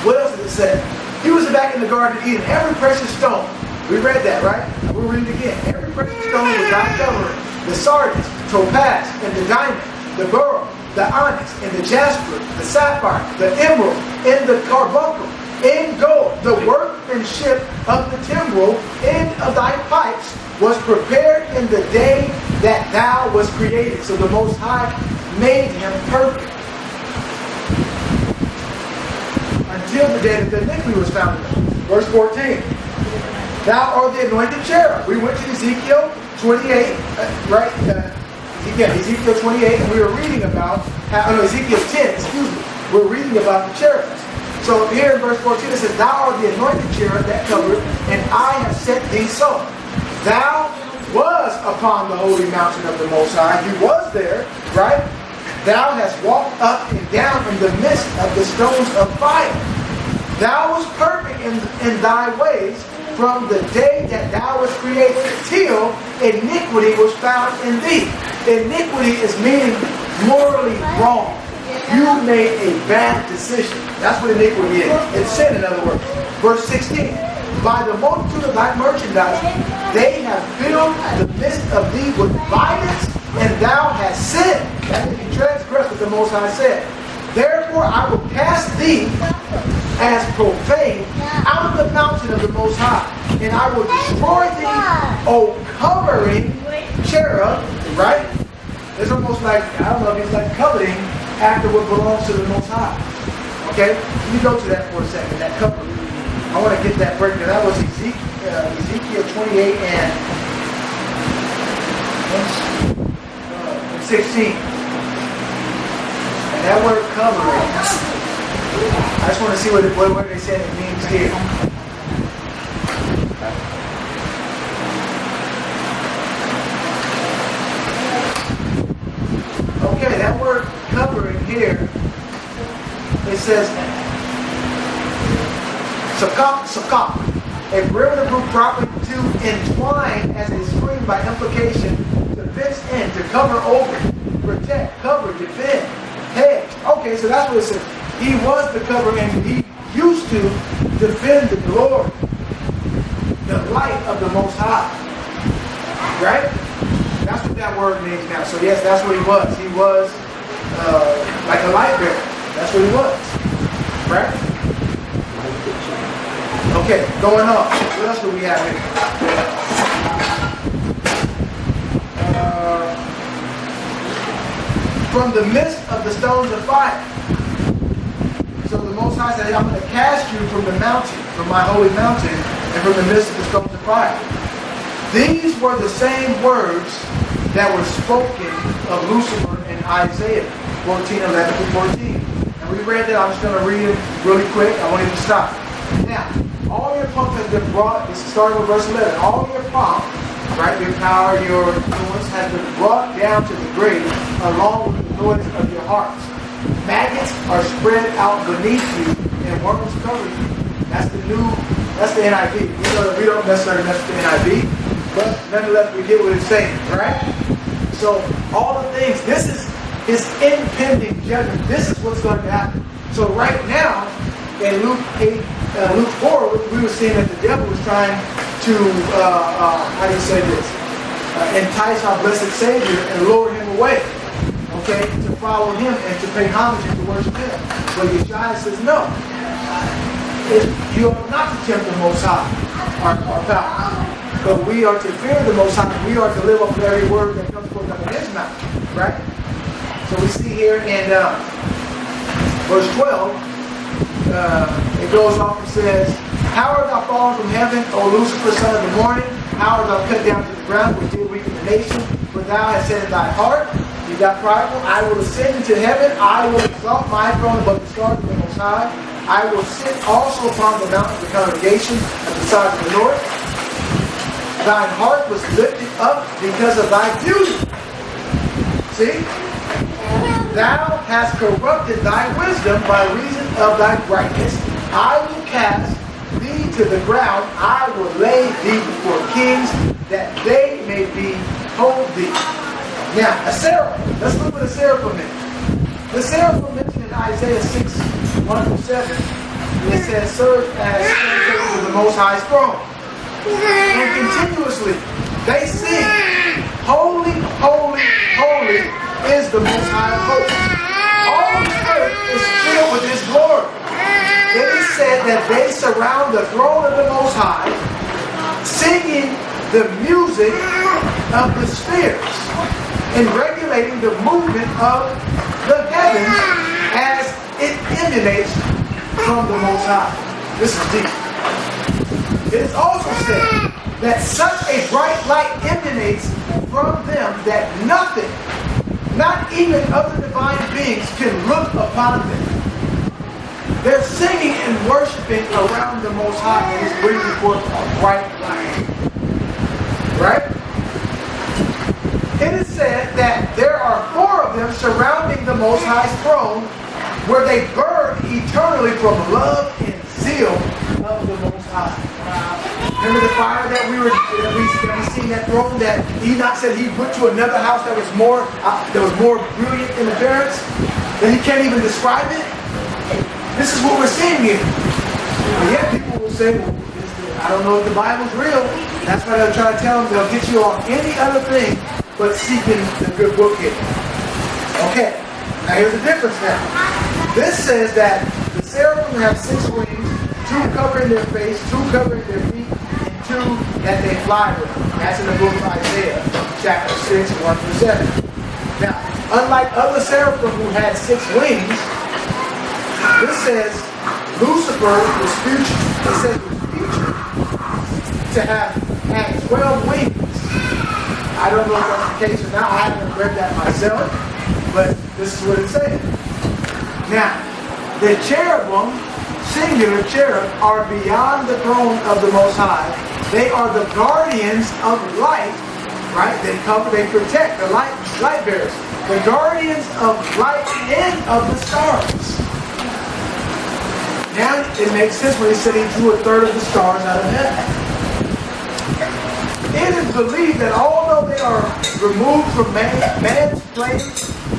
what else did it say? He was back in the Garden of Eden. Every precious stone, we read that, right? We'll read it again. Every precious stone was thy covering. The sardis, topaz, and the diamond, the beryl, the onyx, and the jasper, the sapphire, the emerald, and the carbuncle, and gold. The workmanship of the timbrel and of thy pipes was prepared in the day that thou was created. So the Most High made him perfect until the day that the iniquity was found in him. Verse 14. Thou art the anointed cherub. We went to Ezekiel 28, right? Ezekiel 28, and we were reading about, Ezekiel 10, excuse me. We're reading about the cherubs. So here in verse 14 it says, thou art the anointed cherub that covered, and I have set thee so. Thou was upon the holy mountain of the Most High. He was there, right? Thou hast walked up and down in the midst of the stones of fire. Thou was perfect in thy ways from the day that thou was created till iniquity was found in thee. Iniquity is meaning morally wrong. You made a bad decision. That's what iniquity is. It's sin, in other words. Verse 16. By the multitude of thy merchandise, they have filled the midst of thee with violence, and thou hast sinned. That means you transgressed what the Most High said. Therefore I will cast thee as profane out of the mountain of the Most High, and I will destroy thee, O covering cherub, right? It's almost like, I don't know if it's like coveting after what belongs to the Most High. Okay? Let me go to that for a second, that covering. I want to get that breakdown. That was Ezekiel 28 and 16. And that word covering, I just want to see what they said it means here. Okay, that word covering here, it says sakak, a derivative root proper to entwine as a string by implication, to fence in, to cover over, protect, cover, defend, hedge. Okay, so that's what it says. He was the covering, and he used to defend the glory, the light of the Most High. Right? That's what that word means now. So yes, that's what he was. He was like a light bearer. That's what he was. Right? Okay, going on. What else do we have here? From the midst of the stones of fire. So the Most High said, I'm going to cast you from the mountain, from my holy mountain, and from the midst of the stones of fire. These were the same words that were spoken of Lucifer in Isaiah 14:11-14. And we read that. I'm just going to read it really quick. I want you to stop. Now, all your pomp has been brought, this is starting with verse 11, all your pomp, right, your power, your influence has been brought down to the grave along with the noise of your hearts. Maggots are spread out beneath you and worms cover you. That's the NIV. We don't necessarily mess with the NIV, but nonetheless we get what it's saying, right? So all the things, this is his impending judgment. This is what's going to happen. So right now, in Luke 4, we were seeing that the devil was trying to, how do you say this? Entice our blessed Savior and lure him away, okay, to follow him and to pay homage and to worship him. But Yeshua says, no, you are not to tempt the Most High, our power. But we are to fear the Most High. We are to live up to every word that comes forth out of his mouth, right? So we see here in verse 12, it goes off and says, how art thou fallen from heaven, O Lucifer, son of the morning? How art thou cut down to the ground, which did weaken the nation? For thou hast said in thy heart, you got prideful, I will ascend into heaven, I will exalt my throne above the stars of the Most High. I will sit also upon the mountain of the congregation at the sides of the north. Thine heart was lifted up because of thy beauty. See? Thou hast corrupted thy wisdom by reason of thy brightness. I will cast thee to the ground. I will lay thee before kings, that they may behold thee. Now, a seraphim. Let's look what a seraphim is. The seraphim mentioned in Isaiah 6, 1-7. It says, serve as spectators of the Most High's throne. And continuously, they sing, holy, holy, holy is the Most High of hosts. All the earth is filled with His glory. It is said that they surround the throne of the Most High, singing the music of the spheres and regulating the movement of the heavens as it emanates from the Most High. This is deep. It is also said that such a bright light emanates from them that nothing, not even other divine beings, can look upon them. They're singing and worshiping around the Most High, and He's bringing forth a bright light. Right? It is said that there are 4 of them surrounding the Most High's throne, where they burn eternally from love and zeal of the Most High. Remember the fire that we seen that throne that Enoch said he went to another house that was more brilliant in appearance, that he can't even describe it? This is what we're seeing here. And yet people will say, well, I don't know if the Bible's real. That's why they'll try to tell them they'll get you on any other thing but seeking the good book here. Okay, now here's the difference now. This says that the seraphim have 6 wings, 2 covering their face, 2 covering their feet, and 2 that they fly with. That's in the book of Isaiah, chapter 6, 1-7. Now, unlike other seraphim who had 6 wings, this says Lucifer was future. It says he was future to have had 12 wings. I don't know if that's the case or not. I haven't read that myself, but this is what it says. Now, the cherubim, singular cherub, are beyond the throne of the Most High. They are the guardians of light, right? They cover, they protect the light bearers. The guardians of light and of the stars. Now it makes sense when he said he drew 1/3 of the stars out of heaven. It is believed that although they are removed from man's plane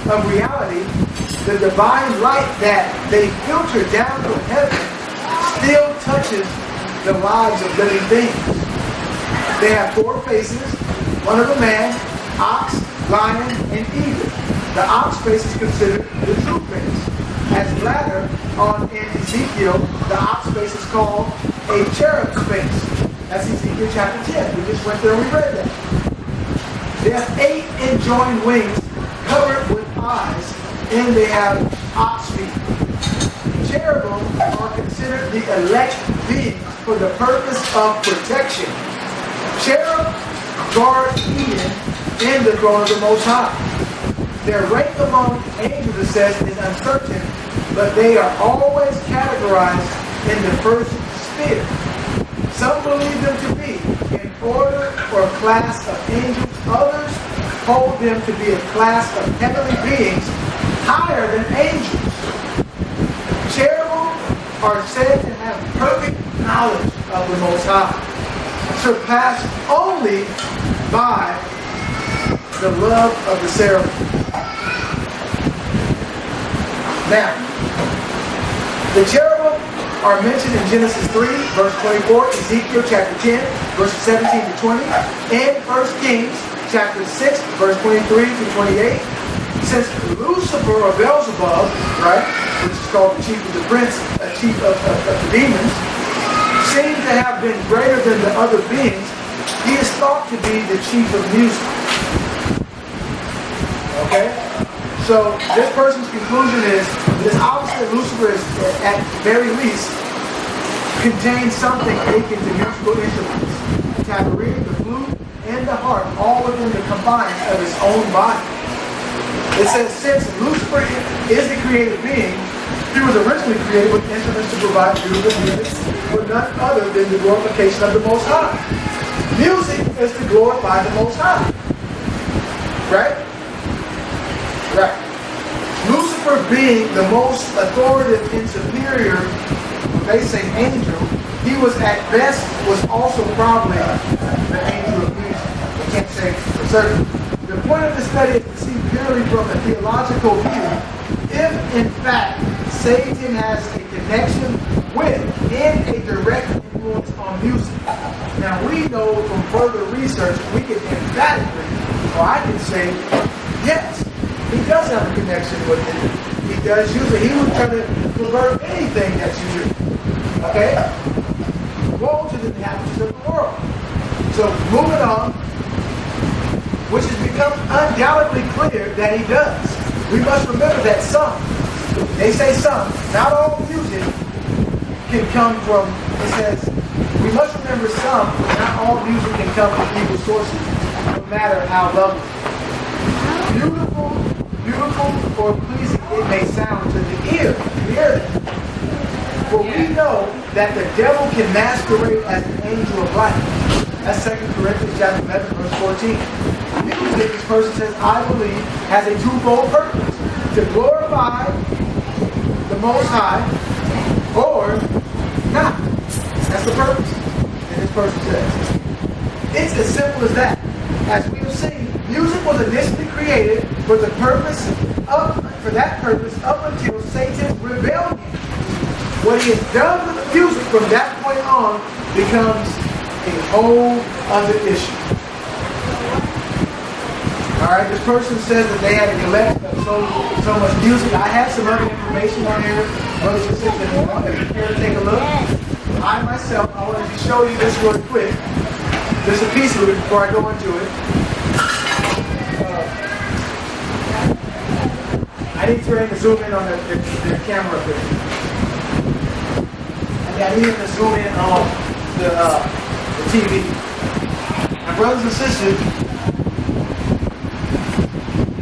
of reality, the divine light that they filter down from heaven still touches the lives of living beings. They have 4 faces, one of a man, ox, lion, and eagle. The ox face is considered the true face. As later on in Ezekiel, the ox face is called a cherub face. That's Ezekiel chapter 10. We just went there and we read that. They have 8 enjoined wings covered with eyes, and they have ox feet. Cherubim are considered the elect beings for the purpose of protection. Cherub guard Eden and the throne of the Most High. Their rank among angels, it says, is uncertain, but they are always categorized in the first sphere. Some believe them to be an order or a class of angels. Others hold them to be a class of heavenly beings higher than angels. Cherubim are said to have perfect knowledge of the Most High, surpassed only by the love of the seraphim. Now, the cherubim are mentioned in Genesis 3, verse 24, Ezekiel chapter 10, verses 17-20, and 1 Kings chapter 6, verse 23-28. Since Lucifer or Beelzebub, right, which is called the chief of the prince, chief of the demons, seems to have been greater than the other beings, he is thought to be the chief of music. Okay? So this person's conclusion is that it's obvious that Lucifer is, at very least, contains something akin to musical instruments. The tambourine, the flute, and the harp, all within the confines of his own body. It says, since Lucifer is a created being, he was originally created with instruments to provide beautiful music for none other than the glorification of the Most High. Music is to glorify the Most High. Right? Right. Lucifer being the most authoritative and superior, they say angel, he was at best, was also probably the angel of music. I can't say for certain. The point of the study is to see purely from a theological view if, in fact, Satan has a connection with and a direct influence on music. Now, we know from further research, we can emphatically, or I can say, yes, he does have a connection with it. He does use it. He would try to pervert anything that's used. Okay? Woe to the inhabitants of the world. So, moving on, which has become undoubtedly clear that he does. We must remember that some, they say some, not all music can come from, it says, we must remember some, not all music can come from evil sources, no matter how lovely. Beautiful or pleasing it may sound to the ear. For we know that the devil can masquerade as an angel of light. That's 2 Corinthians chapter 11, verse 14. Music, this person says, I believe, has a twofold purpose. To glorify the Most High, or not. That's the purpose, that this person says. It's as simple as that. As we have seen, music was initially created for the purpose for that purpose up until Satan's rebellion. What he has done with the music from that point on becomes a whole other issue. Alright, this person says that they had a collection of so much music. I have some other information on here. Brothers and sisters, if you care to take a look. I myself, I wanted to show you this real quick. Just a piece of it before I go into it. I need to zoom in on the camera up there. I need to zoom in on the TV. My brothers and sisters,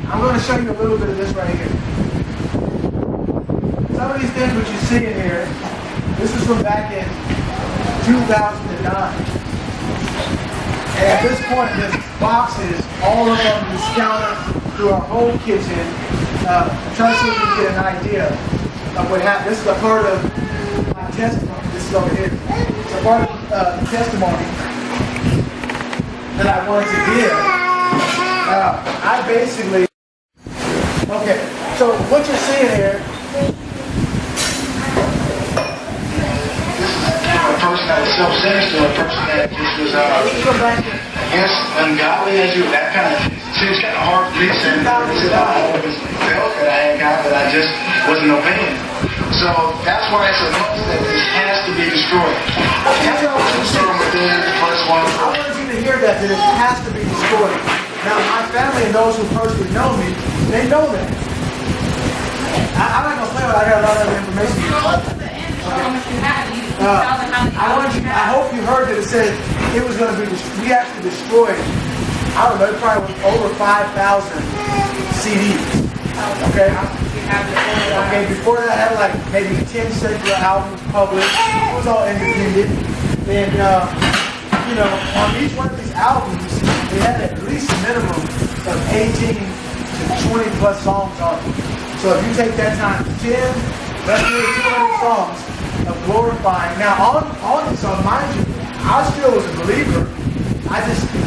I'm going to show you a little bit of this right here. Some of these things which you see in here, this is from back in 2009. And at this point, there's boxes all around this counter through our whole kitchen. I'm trying to see if you can get an idea of what happened. This is a part of my testimony. This is over here. It's a part of the testimony that I wanted to give. I basically... Okay, so what you're seeing here... A person that was self-centered to a person that just was, I guess, ungodly as you, that kind of, it's kind of hard for me to say that I always felt that I had God, but I just wasn't obeying. So that's why it's a must that this has to be destroyed. It has to be destroyed within the first one. I wanted you to hear that it has to be destroyed. Now, my family and those who personally know me, they know that. I'm not going to play with it. I got a lot of other information. I hope you heard that it said it was going to be, we actually destroyed, I don't know, it probably was over 5,000 CDs. Okay? Okay, before that I had like maybe 10 secular albums published. It was all independent. And, you know, on each one of these albums, they had at least a minimum of 18 to 20 plus songs on it. So if you take that time to 10, that's nearly 200 songs of glorifying. Now, on this song, mind you, I still was a believer.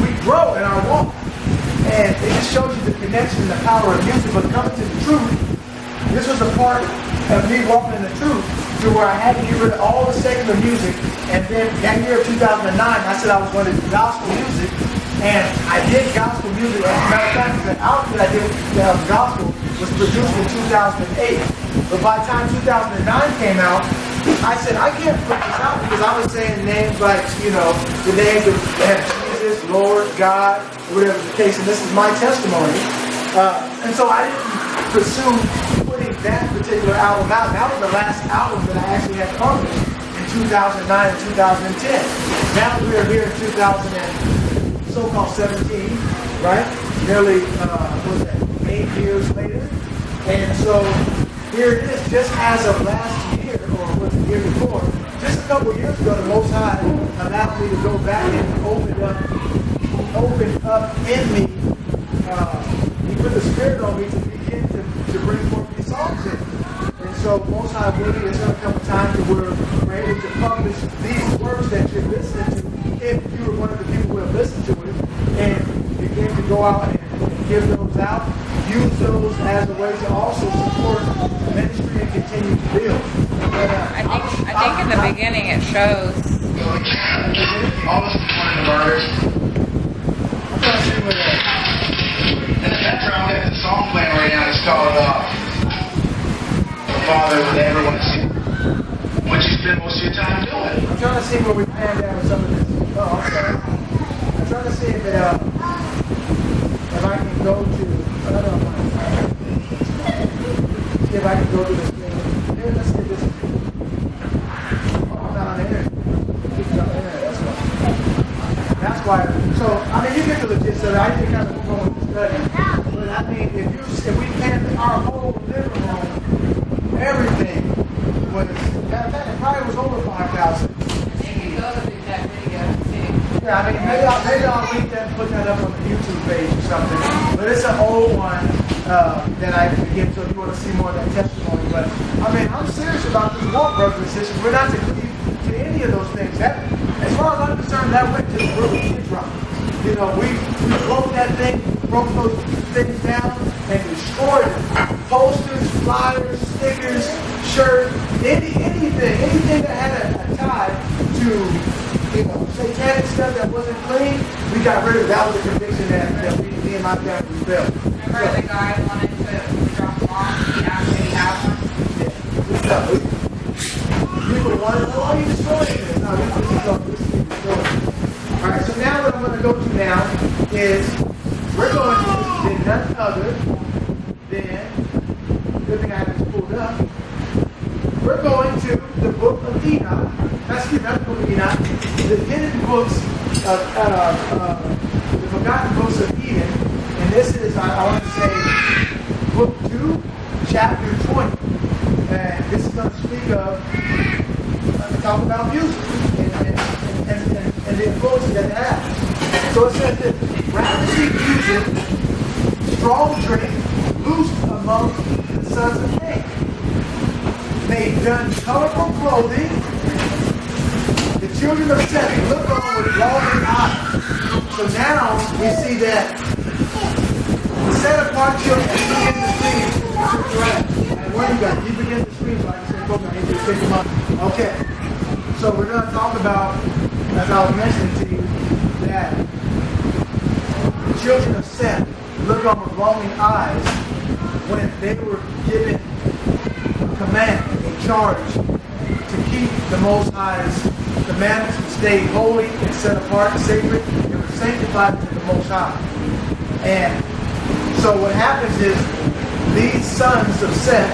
We grow in our walk. And it just shows you the connection and the power of music. But coming to the truth, this was a part of me walking in the truth to where I had to get rid of all the secular music. And then that year of 2009, I said I was going to do gospel music. And I did gospel music. As a matter of fact, the album that I did gospel was produced in 2008. But by the time 2009 came out, I said, I can't put this out because I was saying names like, you know, the names of Jesus, Lord, God, whatever the case, and this is my testimony. And so I didn't pursue putting that particular album out. That was the last album that I actually had published in 2009 and 2010. Now we are here in 2017, right? Nearly, 8 years later. And so here it is, just as of last year, or was the year before, just a couple of years ago, the Most High allowed me to go back and open up in me. He put the Spirit on me to begin to bring forth these songs in. And so Most High willing, there's going to come a time to where we're able to publish these works that you're listening to, if you were one of the people who have listened to it, and begin to go out and give those out. Use those as a way to also support ministry and continue to build. But, I think in the beginning it shows. Almost one of the murders. I'm trying to see where that. In the background, we have the song playing right now. It's called "The Father Would Never Want to See." What you spend most of your time doing? I'm trying to see where we panned down with some of this. Oh, I'm sorry. I'm trying to see if I can go to. I don't know. See if I can go to this thing. Here, let's get this. Oh, I'm not on the internet. It's not on the internet. That's why. So, I mean, you get to the gist of it. I just kind of go with the study. But I mean, if we pan our whole living room, everything was. Matter of fact, it probably was over 5,000. Yeah, I mean, maybe I'll link that and put that up on the YouTube page or something. But it's an old one that I can give, so if you want to see more of that testimony. But, I mean, I'm serious about this walk, brothers and sisters. We're not to cleave to any of those things. That, as far as I'm concerned, that went to the really kid drop. You know, we broke that thing, broke those things down, and destroyed them. Posters, flyers, stickers, shirts, anything that had a tie to, you know, satanic stuff that wasn't clean, we got rid of. That was a conviction that me and my family built. Remember the guy wanted to drop them off? He actually had one. Yeah. People wanted, oh, you destroyed it. No, this is destroyed. All right, so now what I'm going to go to now is we're going to none other than, good thing I have this pulled up. We're going to the book of Enoch. Excuse me, not the book of Enoch. The hidden books of the forgotten books of Eden. And this is, I want to say, book 2, chapter 20. And this is going to speak of, talk about music and the influence that it has. So it says this: rapidly music, strong drink, loosed among the sons of Cain. They've done colorful clothing. The children of Seth look on with longing eyes. So now we see that the set apart children begin to sing. And where you got? You begin to scream, so I can say, "Folks, I need you to pick them up." Okay. So we're going to talk about, as I was mentioning to you, that the children of Seth look on with longing eyes when they were given a command, a charge to keep the Most High's commandments and stay holy and set apart and sacred. They were sanctified to the Most High. And so what happens is these sons of Seth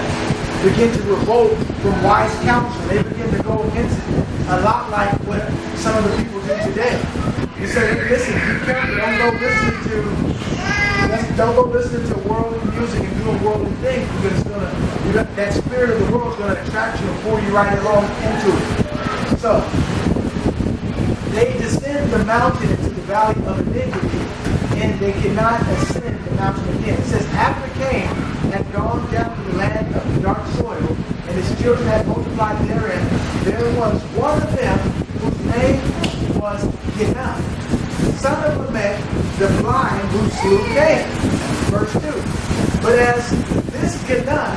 begin to revolt from wise counsel. They begin to go against it, a lot like what some of the people do today. You say, listen, be careful, don't go listening to worldly music and doing worldly things, because that spirit of the world is going to attract you and pull you right along into it. So they descend the mountain into the valley of iniquity, and they cannot ascend the mountain again. It says, after Cain had gone down to the land of the dark soil, and his children had multiplied therein, there was one of them whose name was Kenan, son of Lamech, the blind, who slew Cain. Verse 2. But as this Kenan,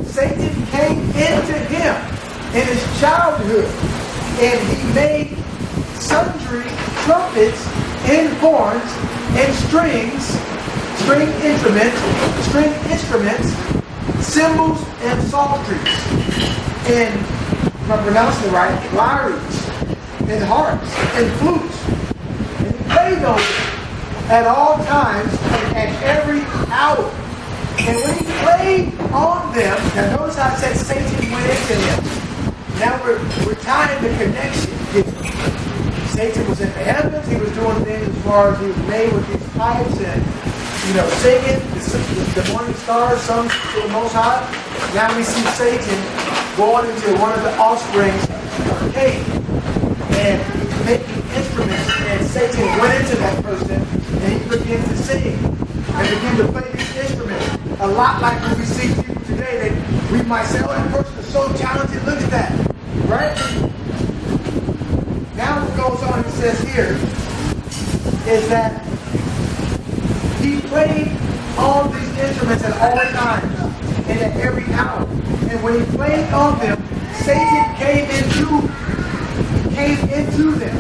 Satan came into him in his childhood, and he made sundry trumpets and horns and string instruments, cymbals and psalteries, and, if I'm pronouncing it right, lyres and harps and flutes. And he played those at all times and at every hour. And when he played on them, now notice how it said Satan went into him. Now we're tying the connection. Satan was in the heavens. He was doing things as far as he was made with these pipes and, singing. The morning stars sung to the Most High. Now we see Satan going into one of the offsprings of Cain and making instruments. And Satan went into that person and he began to sing and began to play these instruments. A lot like when we see people today, we might say, "Oh, that person is so talented. Look at that." Right? Now what goes on, it says here, is that He played on these instruments at all times and at every hour. And when he played on them, Satan came into them.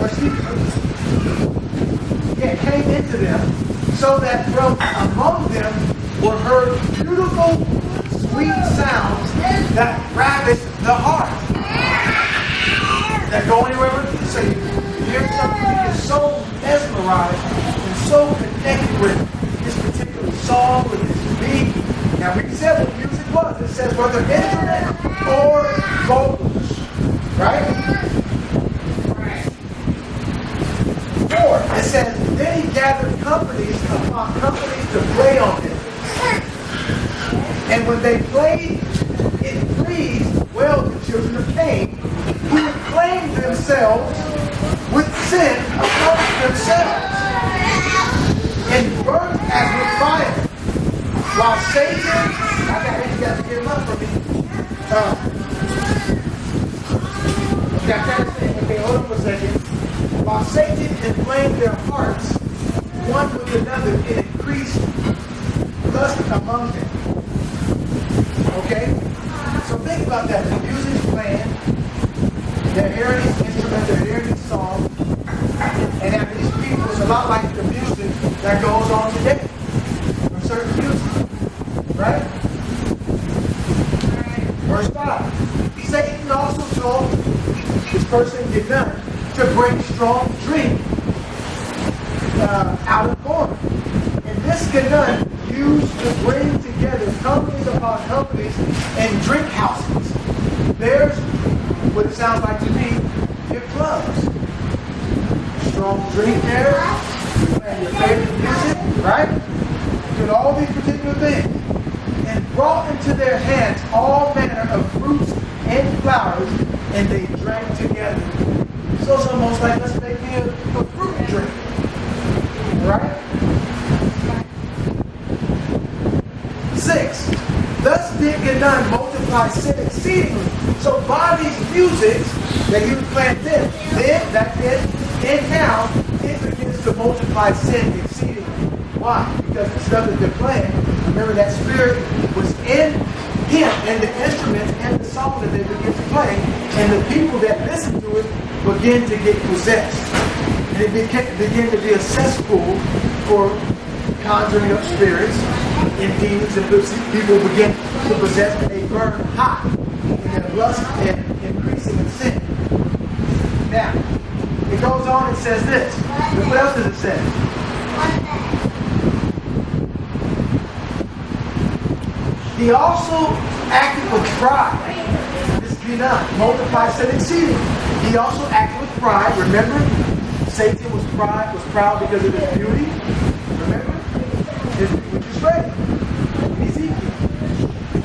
Or came into them, so that from among them were heard beautiful, sweet sounds that ravish the heart. That go anywhere with you? So you hear something, you get so mesmerized and so connected with this particular song, with this beat. Now we said what music was. It says whether instrument or vocals. Right? 4. It says, then he gathered companies upon companies to play on him. And when they played, it pleased well the children of Cain, who would claim themselves with sin amongst themselves, and burned as with fire. While Satan, you got to get him up for me. Okay, hold on for a second. While Satan inflamed their hearts, one with another, it increased lust among them. Okay? So think about that. The music's playing, they're hearing these instruments, they're hearing these songs, and after these people, it's a lot like the music that goes on today. From certain music. Right? Verse 5. Satan also told this person did none to bring strong drink out of corn. And this Canaan used to bring together companies upon companies and drink houses. There's what it sounds like to me, your clubs. Strong drink there, and your favorite music, right? Doing all these particular things. And brought into their hands all manner of fruits and flowers, and they drank together. So it's almost like, let's make me a fruit drink. Right? 6. Thus did Canaan multiply sin exceedingly. So by these musics that he was playing then, back then, and now, it begins to multiply sin exceedingly. Why? Because the stuff that they're playing, remember that spirit was in him, and the instruments and the songs that they begin to play, and the people that listen to it begin to get possessed. And it began to be a cesspool for conjuring up spirits and demons, and people begin to possess, and they burn hot in their lust and increasing in sin. Now, it goes on and says this. What else does it say? He also acted with pride. This is not multiply sin exceeding. He also acted with pride. Remember, Satan was proud because of his beauty. Remember, which is great.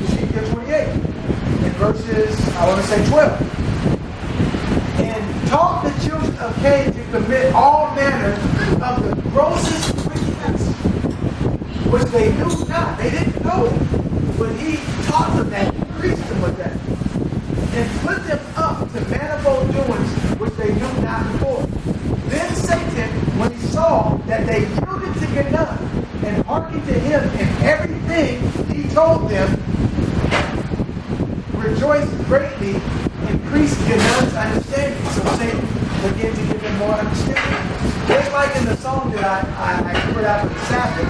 Ezekiel 28, in verses, I want to say 12. And taught the children of Cain to commit all manner of the grossest wickedness, which they knew not. They didn't know it. But he taught them that, increased them with that, and put them up to manifold doings which they knew not before. Then Satan, when he saw that they yielded to Canaan and hearkened to him in everything he told them, rejoiced greatly, increased Canaan's understanding. So Satan began to give them more understanding. Just like in the song that I put out for the Sabbath,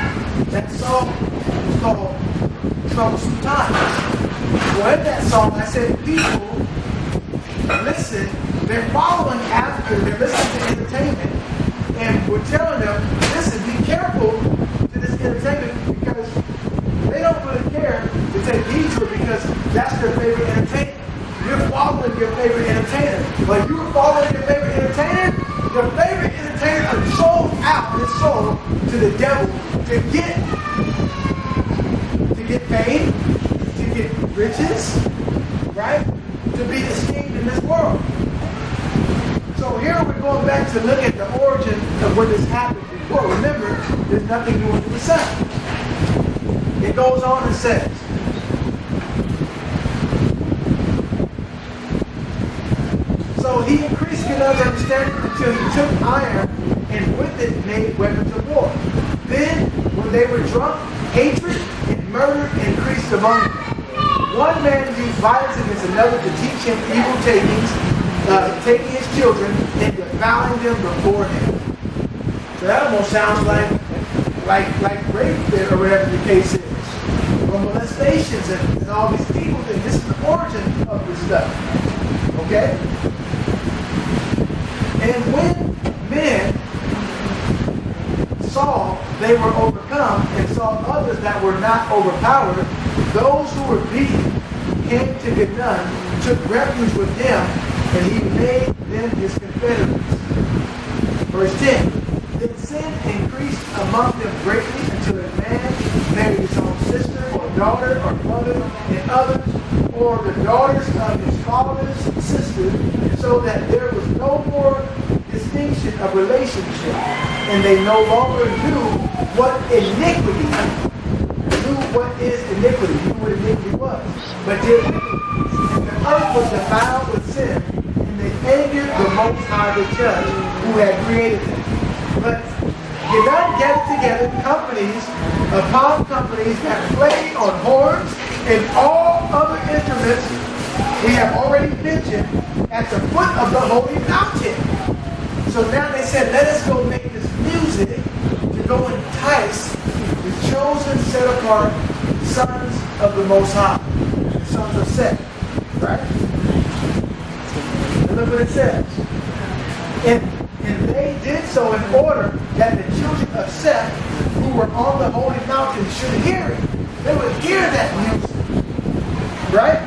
that song was called Troublesome Times. Well, in that song, I said people listen, they're following after, they're listening to entertainment, and we're telling them, listen, be careful to this entertainment because they don't really care to take heed to it because that's their favorite entertainment. You're following your favorite entertainer. But you're following your favorite entertainer sold out his soul to the devil to get fame, to get riches, right? To be esteemed in this world. So here we're going back to look at the origin of when this happened before. Remember, there's nothing new under the sun. It goes on and says, so he increased Canaan's understanding until he took iron and with it made weapons of war. Then When they were drunk, hatred and murder increased among them. One man used violence against another to teach him evil takings, taking his children and devouring them before him. So that almost sounds like rape or whatever the case is. Or molestations and all these people things. This is the origin of this stuff. Okay? And when men saw they were overcome and saw others that were not overpowered, those who were beaten came to Gadon, took refuge with him, and he made them his confederates. Verse 10. Then sin increased among them greatly until a man married his own sister or daughter or mother and others, or the daughters of his father's sisters, so that there was no more distinction of relationship, and they no longer knew what iniquity knew what iniquity was, but did iniquity. And the earth was defiled with sin, and they angered the Most High, the Judge, who had created them. But Gadon gathered together companies upon companies that played on horns and all other instruments we have already mentioned at the foot of the holy mountain. So now they said, let us go make this music to go entice the chosen, set apart sons of the Most High, the sons of Seth. Right? And look what it says. And they did so in order that the children of Seth, who were on the holy mountain, should hear it. They would hear that music. Right?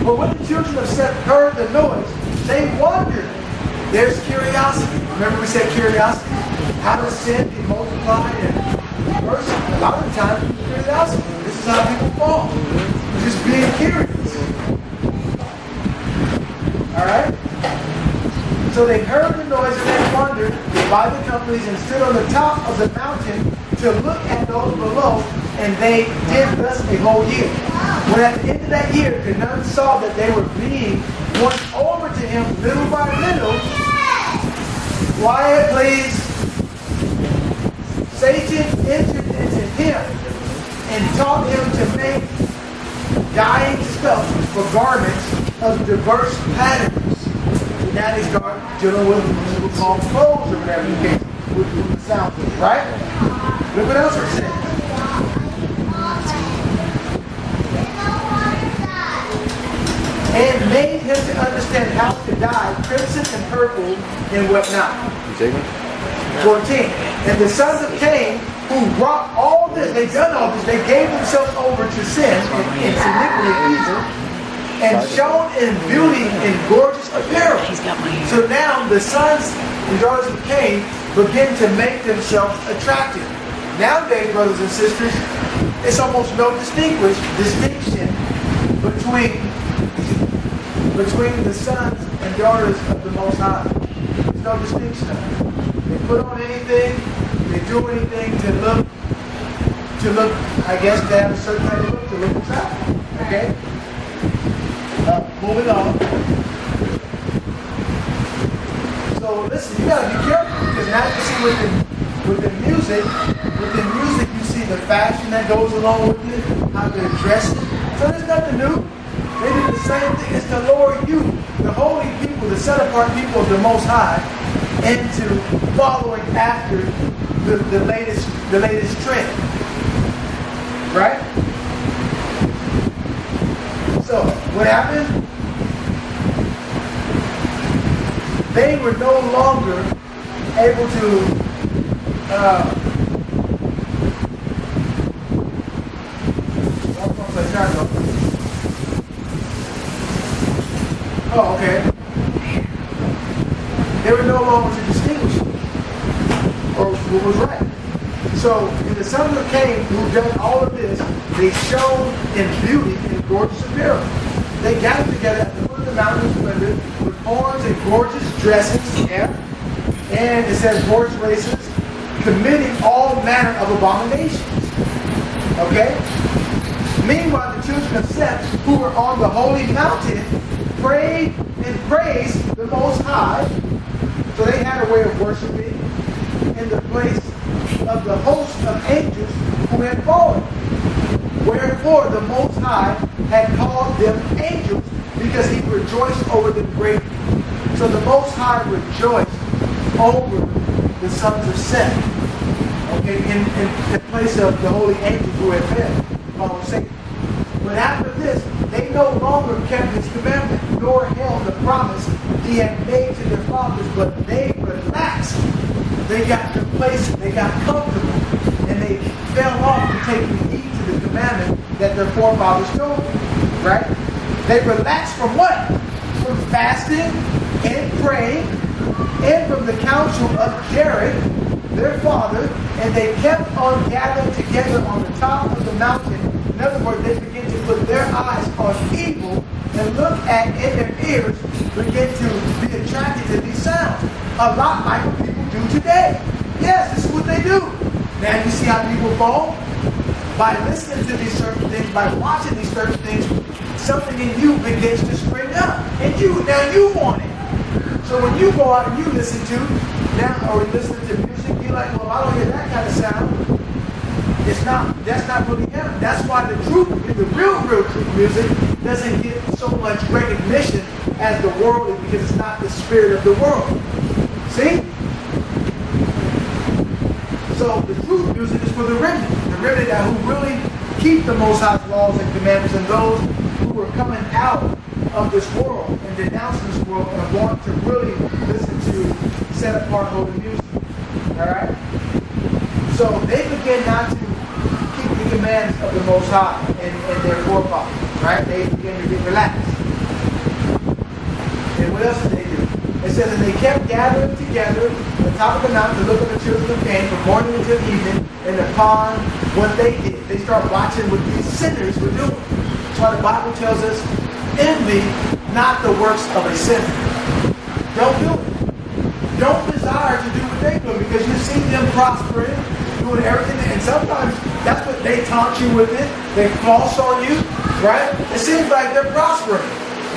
But when the children of Seth heard the noise, they wondered. There's curiosity. Remember we said curiosity? How does sin be multiplied and reversed? A lot of the time, curiosity. This is how people fall. Just being curious. Alright? So they heard the noise and they wandered by the companies and stood on the top of the mountain to look at those below, and they did thus a whole year. When at the end of that year, Gadon saw that they were being won over to him little by little. Quiet, please. Satan entered into him and taught him to make dyeing stuff for garments of diverse patterns. And now they start dealing with what we call clothes or whatever the case with the sound is, right? Look what else it says. And made him to understand how to dye crimson and purple and whatnot. 14. And the sons of Cain, who wrought all this, they done all this, they gave themselves over to sin and iniquity and evil, and shone in beauty and gorgeous apparel. So now the sons and daughters of Cain begin to make themselves attractive. Nowadays, brothers and sisters, it's almost no distinction between the sons and daughters of the Most High. There's no distinction of it. They put on anything, they do anything to look, I guess, to have a certain kind of look, to look attractive. Okay? Moving on. So listen, you gotta be careful, because now you see with the music you see the fashion that goes along with it, how they're dressing. So there's nothing new. They do the same thing. It's to lure you, the holy people, the set apart people of the Most High, into following after the latest trend. Right? So what happened? They were no longer able to oh, okay. They were no longer to distinguish or what was right. So, in the sons of Cain, who done all of this, they shone in beauty and gorgeous apparel. They gathered together at the foot of the mountain of splendor with horns and gorgeous dresses, yeah, and it says horse races, committing all manner of abominations. Okay? Meanwhile, the children of Seth, who were on the holy mountain, prayed and praised the Most High. So they had a way of worshiping in the place of the host of angels who had fallen. Wherefore the Most High had called them angels, because he rejoiced over them greatly. So the Most High rejoiced over the sons of Seth. Okay, in place of the holy angels who had fell, Satan. But after this, they no longer kept his commandment, nor held the promise he had made to their fathers, but they relaxed. They got complacent, they got comfortable, and they fell off to taking heed to the commandment that their forefathers told them. Right? They relaxed from what? From fasting and praying, and from the counsel of Jared, their father, and they kept on gathering together on the top of the mountain. In other words, they began to put their eyes on evil and look at, in their ears, begin to be attracted to these sounds. A lot like what people do today. Yes, this is what they do. Now you see how people fall? By listening to these certain things, by watching these certain things, something in you begins to spring up. And now you want it. So when you go out and you listen to, or listen to music, you're like, well, if I don't hear that kind of sound, that's not really him. That's why the real truth music doesn't get so much recognition as the worldly, because it's not the spirit of the world. See? So the truth music is for the remnant who really keep the Most High's laws and commandments, and those who are coming out of this world and denouncing this world and want to really listen to set apart holy music. Alright? So they begin not to keep the commands of the Most High and their forefathers. Right? They begin to get relaxed. And what else did they do? It says, and they kept gathering together on the top of the mountain to look at the children of Cain from morning until evening, and upon what they did. They start watching what these sinners were doing. That's why the Bible tells us, envy not the works of a sinner. Don't do it. Don't desire to do what they do, because you see them prospering, doing everything, and sometimes that's what they taunt you with it. They floss on you, right? It seems like they're prospering.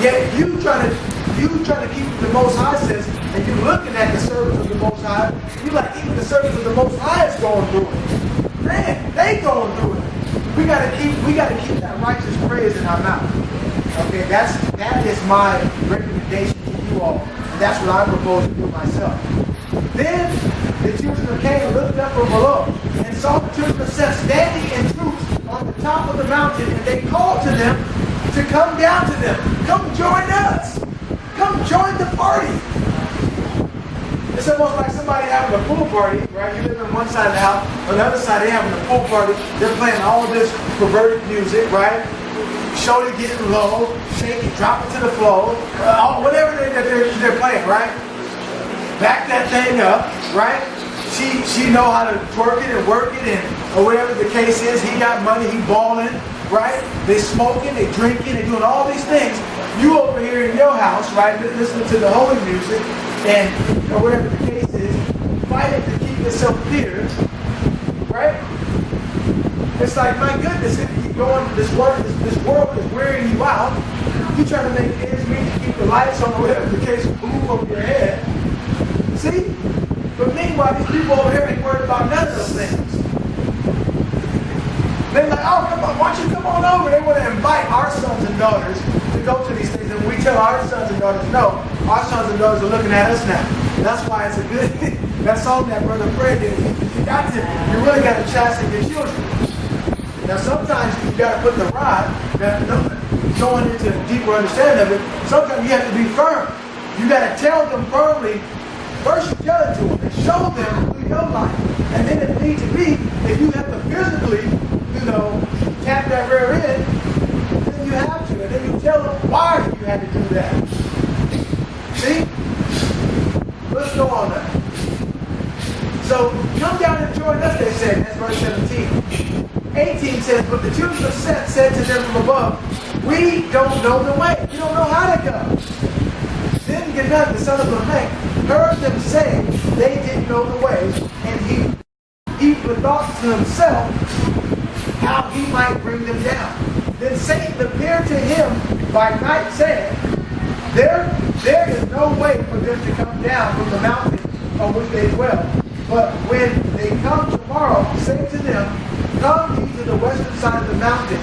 Yet you trying to keep the Most High says, and you're looking at the servants of the Most High, you like, even the servants of the Most High is going through it. Man, they going through it. We gotta keep that righteous praise in our mouth. Okay, that is my recommendation to you all. And that's what I propose to do myself. Then the children of Cain looked up from below and saw the children of Seth standing in troops on the top of the mountain, and they called to them to come down to them. Come join us. Come join the party. It's almost like somebody having a pool party, right? You live on one side of the house, on the other side they're having a pool party. They're playing all of this perverted music, right? Shoulder getting low, shake it, drop it to the floor, whatever they're playing, right? Back that thing up, right? She know how to twerk it and work it, or whatever the case is. He got money, he balling, right? They smoking, they drinking, they doing all these things. You over here in your house, right, listening to the holy music, or whatever the case is, fighting to keep yourself clear, right? It's like, my goodness, if you going, this world is wearing you out. You trying to make ends meet to keep the lights on, or whatever the case, move over your head. See? But meanwhile, these people over here ain't worried about none of those things. They're like, oh, come on, why don't you come on over? They want to invite our sons and daughters to go to these things. And we tell our sons and daughters, no, our sons and daughters are looking at us now. That's why it's a good thing. That song that Brother Fred did, you really got to chasten your children. Now, sometimes you got to put the rod, going into a deeper understanding of it, sometimes you have to be firm. You got to tell them firmly. First, you tell it to them and show them through your life. And then if need to be, if you have to physically, tap that rear end, then you have to. And then you tell them why you had to do that. See? Let's go on now. So, come down and join us, they said. That's verse 17. 18 says, but the children of Seth said to them from above, we don't know the way. We don't know how to go. Then Ganun, the son of Lamech, heard them say they didn't know the way, and he bethought to himself how he might bring them down. Then Satan appeared to him by night, saying, there is no way for them to come down from the mountain on which they dwell. But when they come tomorrow, say to them, come ye to the western side of the mountain.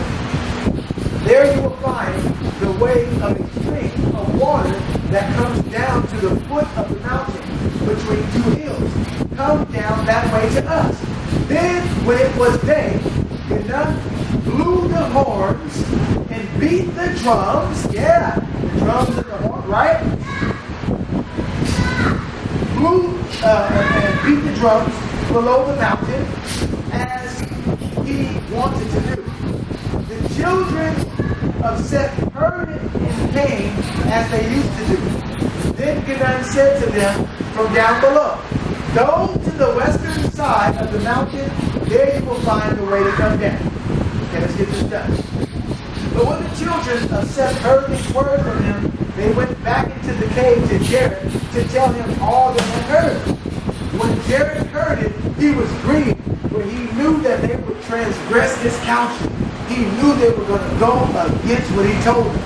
There you will find the way of a stream of water that comes down to the foot of the mountain between two hills. Come down that way to us. Then, when it was day, Canaan blew the horns and beat the drums. Yeah, the drums and the horn, right? Blew and beat the drums below the mountain as he wanted to do. The children of Seth heard it in pain as they used to do. Then Canaan said to them from down below, go to the western side of the mountain, there you will find the way to come down. Okay, let's get this done. But when the children of Seth heard this word from him, they went back into the cave to Jared to tell him all they had heard. When Jared heard it, he was grieved, for he knew that they would transgress his counsel. He knew they were going to go against what he told them.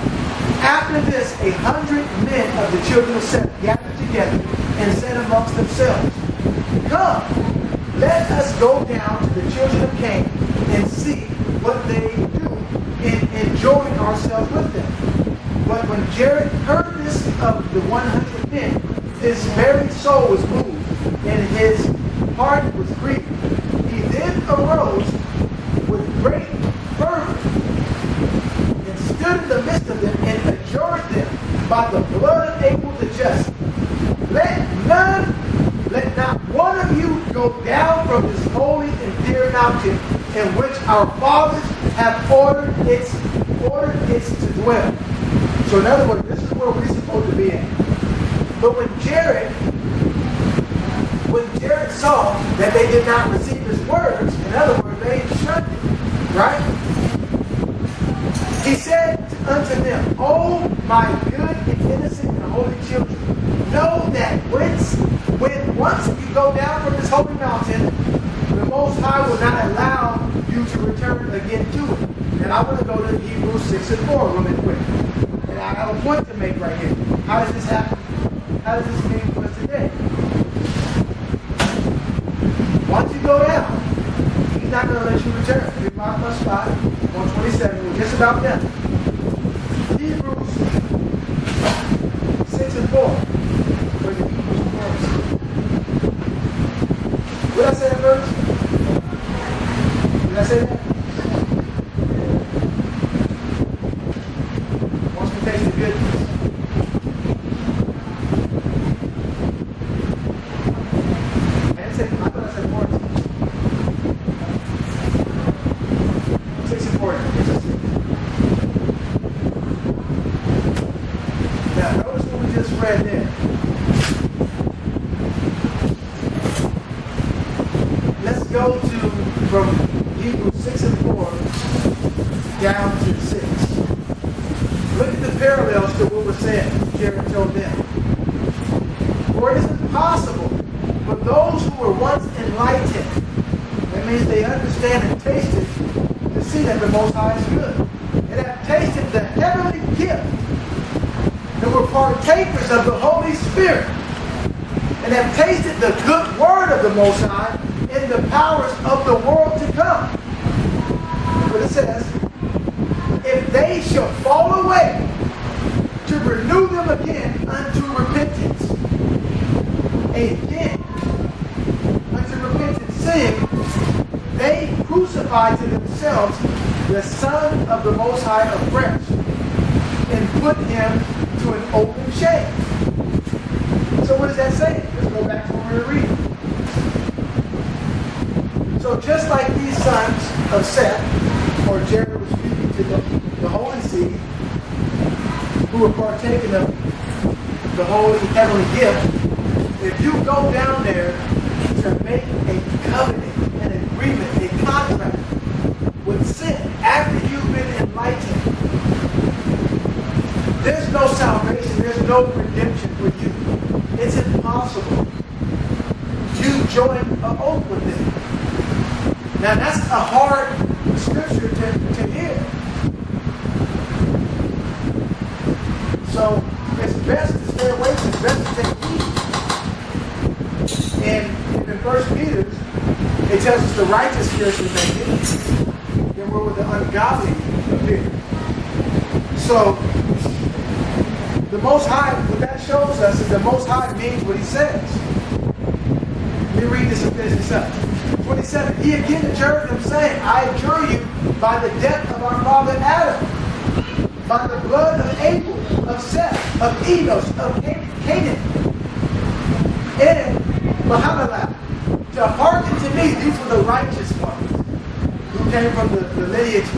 After this, 100 men of the children of Seth gathered together and said amongst themselves, come, let us go down to the children of Cain and see what they do in enjoying ourselves with them. But when Jared heard this of the 100 men, his very soul was moved, and his heart was grieved. He then arose with great fervor and stood in the midst of them and adjured them by the blood of Abel the just, let not one of you go down from this holy and dear mountain in which our fathers have ordered its to dwell. So in other words, this is where we're supposed to be at. But when Jared saw that they did not receive his words, in other words, they shunned it, right? He said unto them, O my good and innocent and holy children, know that when once you go down from this holy mountain, the Most High will not allow you to return again to it. And I want to go to Hebrews 6 and 4 really quick. And I have a point to make right here. How does this happen? How does this mean for us today? Once you go down, he's not going to let you return. 3 plus 5, 127. We're just about done. Hebrews 6 and 4. Where's the Hebrews 4? What did I say at first? Did I say that? Once we taste the goodness. I thought I said 14. 6 and 14. Now notice what we just read there. Let's go to from Hebrews 6 and 4 down to 6. Look at the parallels to what was said. Jared told them. For it is impossible for those who were once enlightened, that means they understand and tasted, to see that the Most High is good, and have tasted the heavenly gift, and were partakers of the Holy Spirit, and have tasted the good word of the Most High in the powers of the world to come. But it says, if they shall fall away, to renew them again unto repentance. Again, unto repentance, saying, they crucified to themselves the Son of the Most High afresh, and put him to an open shame. So what does that say? Let's go back to what we were reading. So just like these sons of Seth, or Jared was speaking to the holy seed, who were partaking of the holy heavenly gift, if you go down there to make a covenant, an agreement, a contract with sin after you've been enlightened, there's no salvation, there's no redemption for you. It's impossible. You join an oath with them. Now that's a hard scripture to hear. So it's best to stay away, it's best to take heed. And 1 Peter, it tells us the righteous scarcely make it, then where would the ungodly appear? So, the Most High, what that shows us is the Most High means what he says. Let me read this and finish this up. 27, he again adjured them, saying, I adjure you by the death of our father Adam, by the blood of Abel, of Seth, of Enos, of Canaan, and Mahalalel, to hearken to me. These were the righteous ones who came from the lineage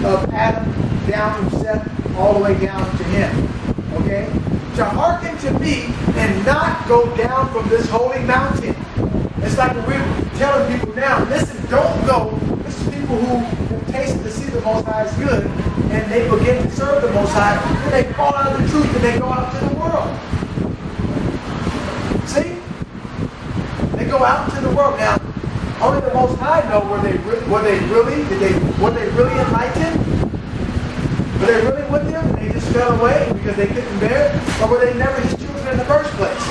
of Adam down from Seth all the way down to him. Okay? To hearken to me and not go down from this holy mountain. It's like we're telling people now, listen, don't go. This is people who have tasted to see the Most High is good, and they begin to serve the Most High, and they fall out of the truth, and they go out to the world. See? They go out into the world. Now, only the Most High know were they really enlightened? Were they really with him and they just fell away because they couldn't bear it? Or were they never his children in the first place?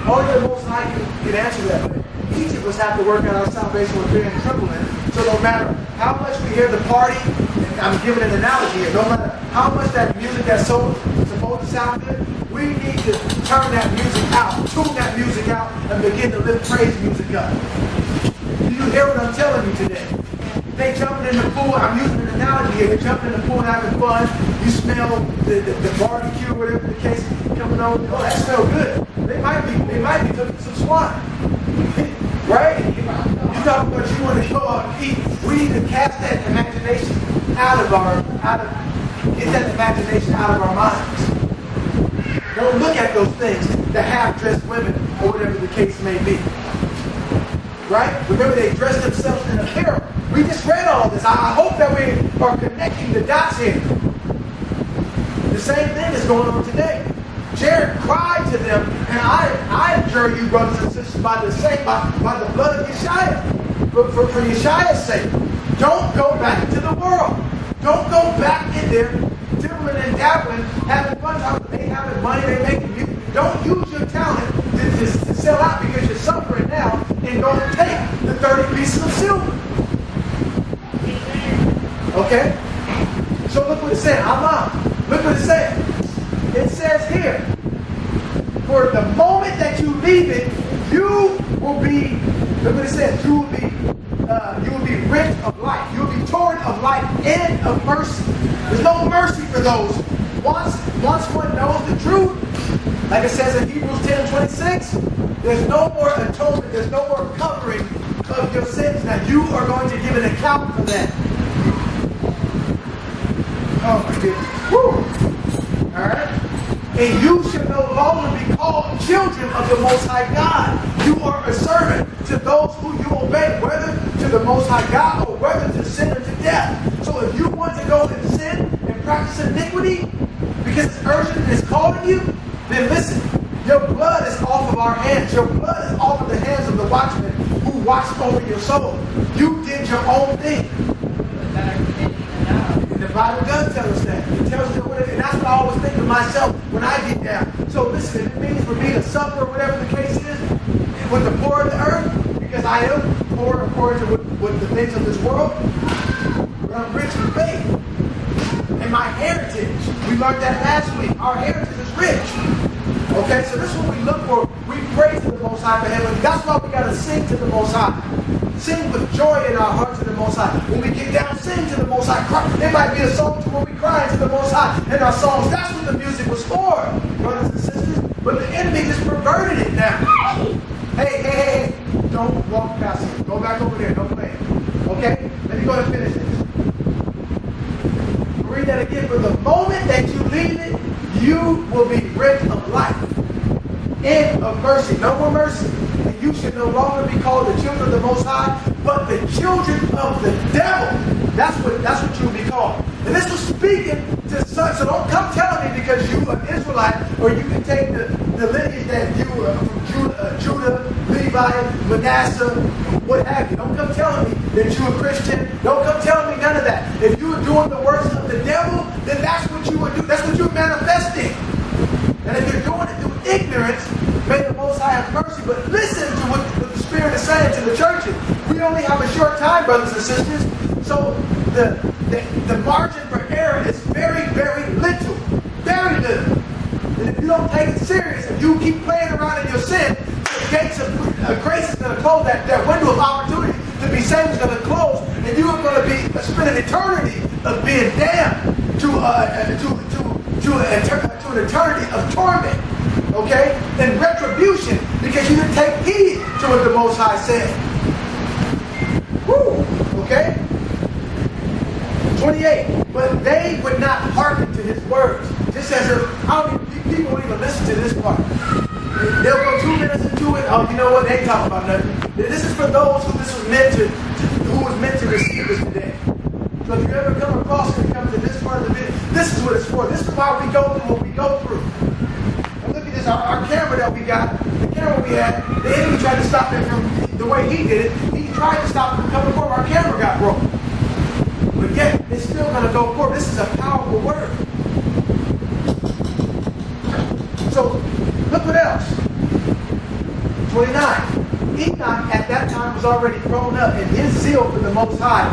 Only the Most High can answer that. But each of us have to work out our salvation with fear and trembling. So no matter how much we hear the party, and I'm giving an analogy here, no matter how much that music that's so supposed to sound good, we need to turn that music out, tune that music out, and begin to lift praise music up. Do you hear what I'm telling you today? They jumping in the pool. I'm using an analogy here. They're jumping in the pool and having fun. You smell the barbecue, whatever the case, coming on. Oh, that smells good. They might be cooking some swine, right? You talking about you want to go out and eat? We need to cast that imagination get that imagination out of our minds. Don't look at those things, the half-dressed women or whatever the case may be. Right? Remember, they dressed themselves in apparel. We just read all this. I hope that we are connecting the dots here. The same thing is going on today. Jared cried to them, and I adjure you, brothers and sisters, by the blood of Yeshua, for Yeshua's sake. Don't go back into the world. Don't go back in there, dibbling and dabbling, having fun. They having money, they making music. Don't use your talent to sell out because you're suffering now, and don't take the 30 pieces of silver. Okay? So look what it said. Look what it said. It says here, for the moment that you leave it, you will be, look what it says, you will be rent of life. You will be torn of life and of mercy. There's no mercy for those. Once one knows the truth, like it says in Hebrews 10:26, there's no more atonement, there's no more covering of your sins. Now you are going to give an account for that. Oh my goodness. Woo! Alright? And you should no longer be called children of the Most High God. You are a servant to those who you obey, whether to the Most High God or whether to sin or to death. So if you want to go and sin and practice iniquity because it's urgent and it's calling you, then listen, your blood is off of our hands. Your blood is off of the hands of the watchman who watched over your soul. You did your own thing. And the Bible does tell us that. It tells us that, and that's what I always think of myself when I get down. So listen, it means for me to suffer, whatever the case is, with the poor of the earth, because I am poor according to with the things of this world, but I'm rich in faith. And my heritage, we learned that last week, our heritage is rich. Okay, so this is what we look for. We pray to the Most High for heaven. That's why we got to sing to the Most High. Sing with joy in our heart to the Most High. When we get down, sing to the Most High. Cry. It might be a song to where we cry to the Most High in our songs. That's what the music was for, brothers and sisters. But the enemy just perverted it now. Hey. Don't walk past it. Go back over there. Don't play it. Okay? Let me go ahead and finish this. Read that again. For the moment that you leave it, you will be rent of life and of mercy. No more mercy. And you should no longer be called the children of the Most High, but the children of the devil. That's what you'll be called. And this was speaking to sons. So don't come telling me because you are an Israelite or you can take the lineage that you are from Judah, Levi, Manasseh, what have you. Don't come telling me that you're a Christian. Don't come telling me none of that. If you are doing the works of the devil, then that's what you would do. That's what you're manifesting. And if you're doing it through ignorance, may the Most High have mercy. But listen to what the Spirit is saying to the churches. We only have a short time, brothers and sisters. So the margin for error is very, very little. Very little. And if you don't take it serious, if you keep playing around in your sin, the gates of grace is going to close. That window of opportunity to be saved is going to close, and you are going to be spend an eternity of being damned to an eternity of torment. Okay, and retribution because you didn't take heed to what the Most High said. Woo. Okay. 28. But they would not hearken to his words. Just as if people won't even listen to this part. They'll go 2 minutes into it. Oh, you know what? They ain't talking about nothing. This is for those who was meant to receive this today. So if you ever come across and come to this part of the video, this is what it's for. This is why we go through what we go through. And look at this, our camera that we got, the camera we had, the enemy tried to stop it from the way he did it. He tried to stop it from coming forward. Our camera got broken. But yet, it's still going to go forward. This is a powerful word. So, look what else. 29. Enoch at that time was already grown up, and his zeal for the Most High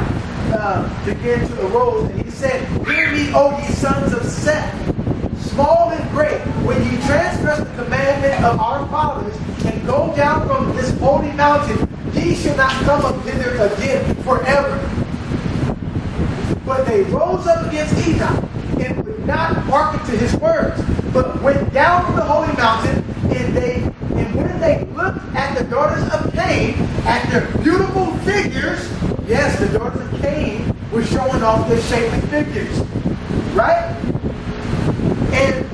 began to arise. And he said, "Hear me, O ye sons of Seth, small and great, when ye transgress the commandment of our fathers, and go down from this holy mountain, ye shall not come up hither again forever." But they rose up against Enoch, and would not hearken to his words, but went down from the holy mountain, and when they looked at the daughters of Cain, at their beautiful figures, yes, the daughters of Cain were showing off their shapely figures, right? And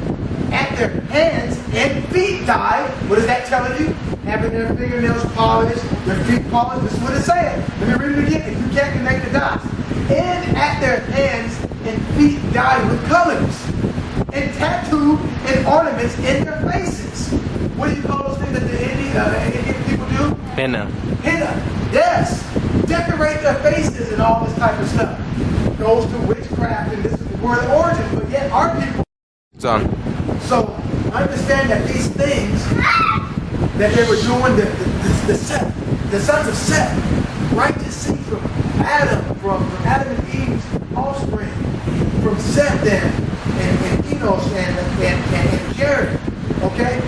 at their hands and feet died. What is that telling you? Having their fingernails polished, their feet polished. This is what it's saying. Let me read it again if you can't connect the dots. And at their hands and feet dyed with colors, and tattooed and ornaments in their faces. What do you call those things that the Indian people do? Henna. Henna, yes. Decorate their faces and all this type of stuff. Goes to witchcraft, and this is where the origin, but yet our people. It's on. So understand that these things that they were doing, the sons of Seth, righteous seed from Adam and Eve's offspring, from Seth and Enos and Jared, okay?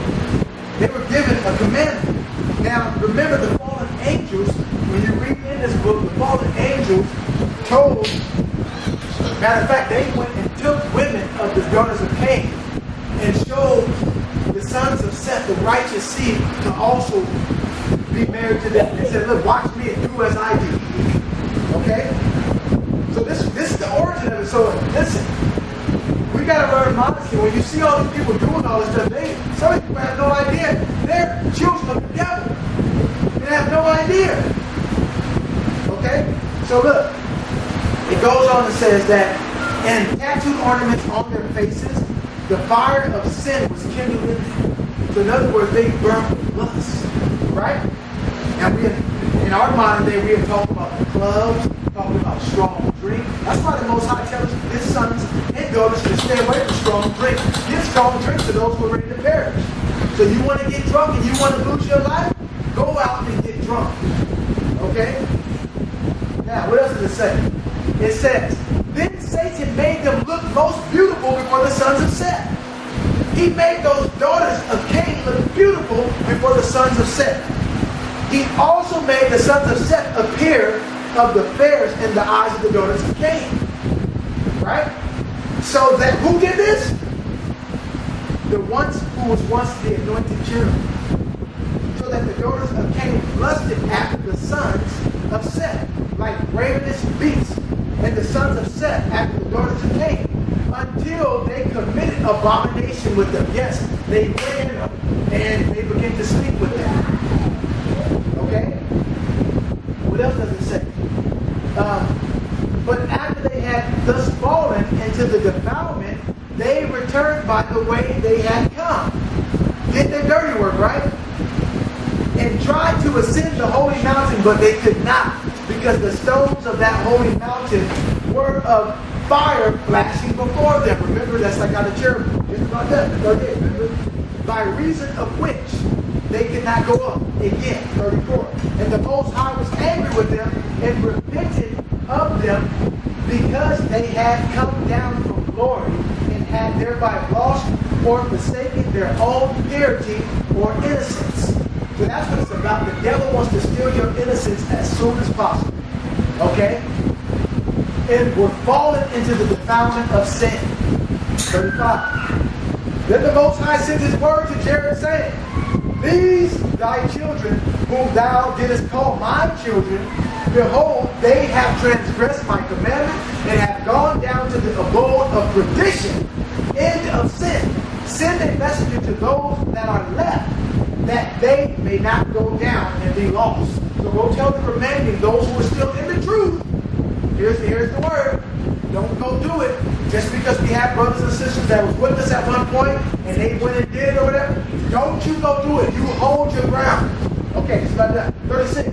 They were given a commandment. Now, remember the fallen angels, when you read in this book, the fallen angels told, matter of fact, they went and took women of the daughters of Cain and showed the sons of Seth, the righteous seed, to also be married to them. They said, look, watch me and do as I do. Okay? So this is the origin of it. So listen, we got to learn modesty. When you see all these people doing all this stuff, some people have no idea. They're children of the devil. They have no idea. Okay? So look, it goes on and says that, and tattooed ornaments on their faces, the fire of sin was kindled in them. So in other words, they burned with lust. Right? And in our modern day, we are talking about the clubs, talking about strong drink. That's why the Most High tells his sons and daughters to stay away from strong drink. Give strong drink to those who are ready to perish. So you want to get drunk and you want to lose your life? Go out and get drunk. Okay? Now, what else does it say? It says, then Satan made them look most beautiful before the sons of Seth. He made those daughters of Cain look beautiful before the sons of Seth. He also made the sons of Seth appear of the fairest in the eyes of the daughters of Cain. Right? So that who did this? The ones who was once the anointed cherub. So that the daughters of Cain lusted after the sons of Seth, like ravenous beasts, and the sons of Seth after the daughters of Cain, until they committed abomination with them. Yes, they went in them and they began to sleep with them. Okay? What else does it say? But after they had thus fallen into the defilement, they returned by the way they had come. Did their dirty work, right? And tried to ascend the holy mountain, but they could not, because the stones of that holy mountain were of fire flashing before them. Remember, that's like out of cherubim. Just about that. Remember? By reason of which they could not go up. Again, 34. And the Most High was angry with them and repented of them because they had come down from glory and had thereby lost or forsaken their own purity or innocence. So that's what it's about. The devil wants to steal your innocence as soon as possible. Okay? And were fallen into the defilement of sin. 35. Then the Most High sent his word to Jared, saying, These thy children, whom thou didst call my children, behold, they have transgressed my commandment, and have gone down to the abode of perdition, end of sin. Send a messenger to those that are left, that they may not go down and be lost. So go tell the remaining, those who are still in the truth. Here's the word. Don't go do it just because we have brothers and sisters that was with us at one point and they went and did or whatever. Don't you go do it. You hold your ground. Okay, it's about that. 36.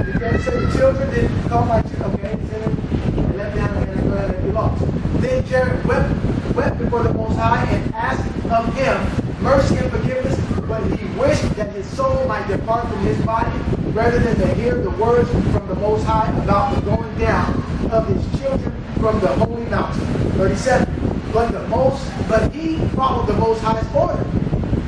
You can't say the children didn't call my children. Okay, they left down and they lost. Then Jared wept before the Most High and asked of him mercy and forgiveness, but he wished that his soul might depart from his body rather than to hear the words from the Most High about the going down of his children from the holy mountain. 37. But he followed the Most High's order.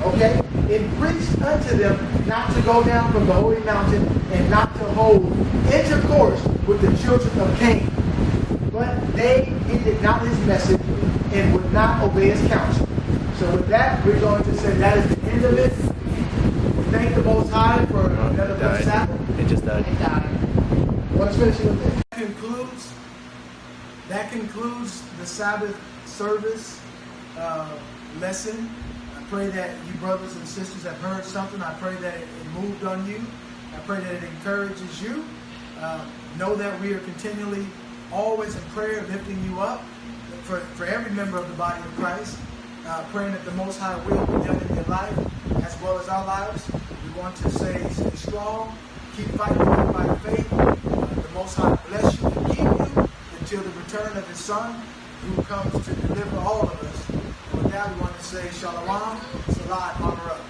Okay? It preached unto them not to go down from the holy mountain and not to hold intercourse with the children of Cain. But they heeded not his message and would not obey his counsel. So with that, we're going to say that is the end of it. Thank the Most High for another Sabbath. It just died. It died. Let's finish with this. That concludes the Sabbath service lesson. I pray that you brothers and sisters have heard something. I pray that it moved on you. I pray that it encourages you. Know that we are continually, always in prayer, lifting you up for every member of the body of Christ. Praying that the Most High will be done in your life as well as our lives. We want to say stay strong, keep fighting by faith. The Most High bless you and keep you until the return of his Son, who comes to deliver all of us. And with that, we want to say shalom, salat, honor up.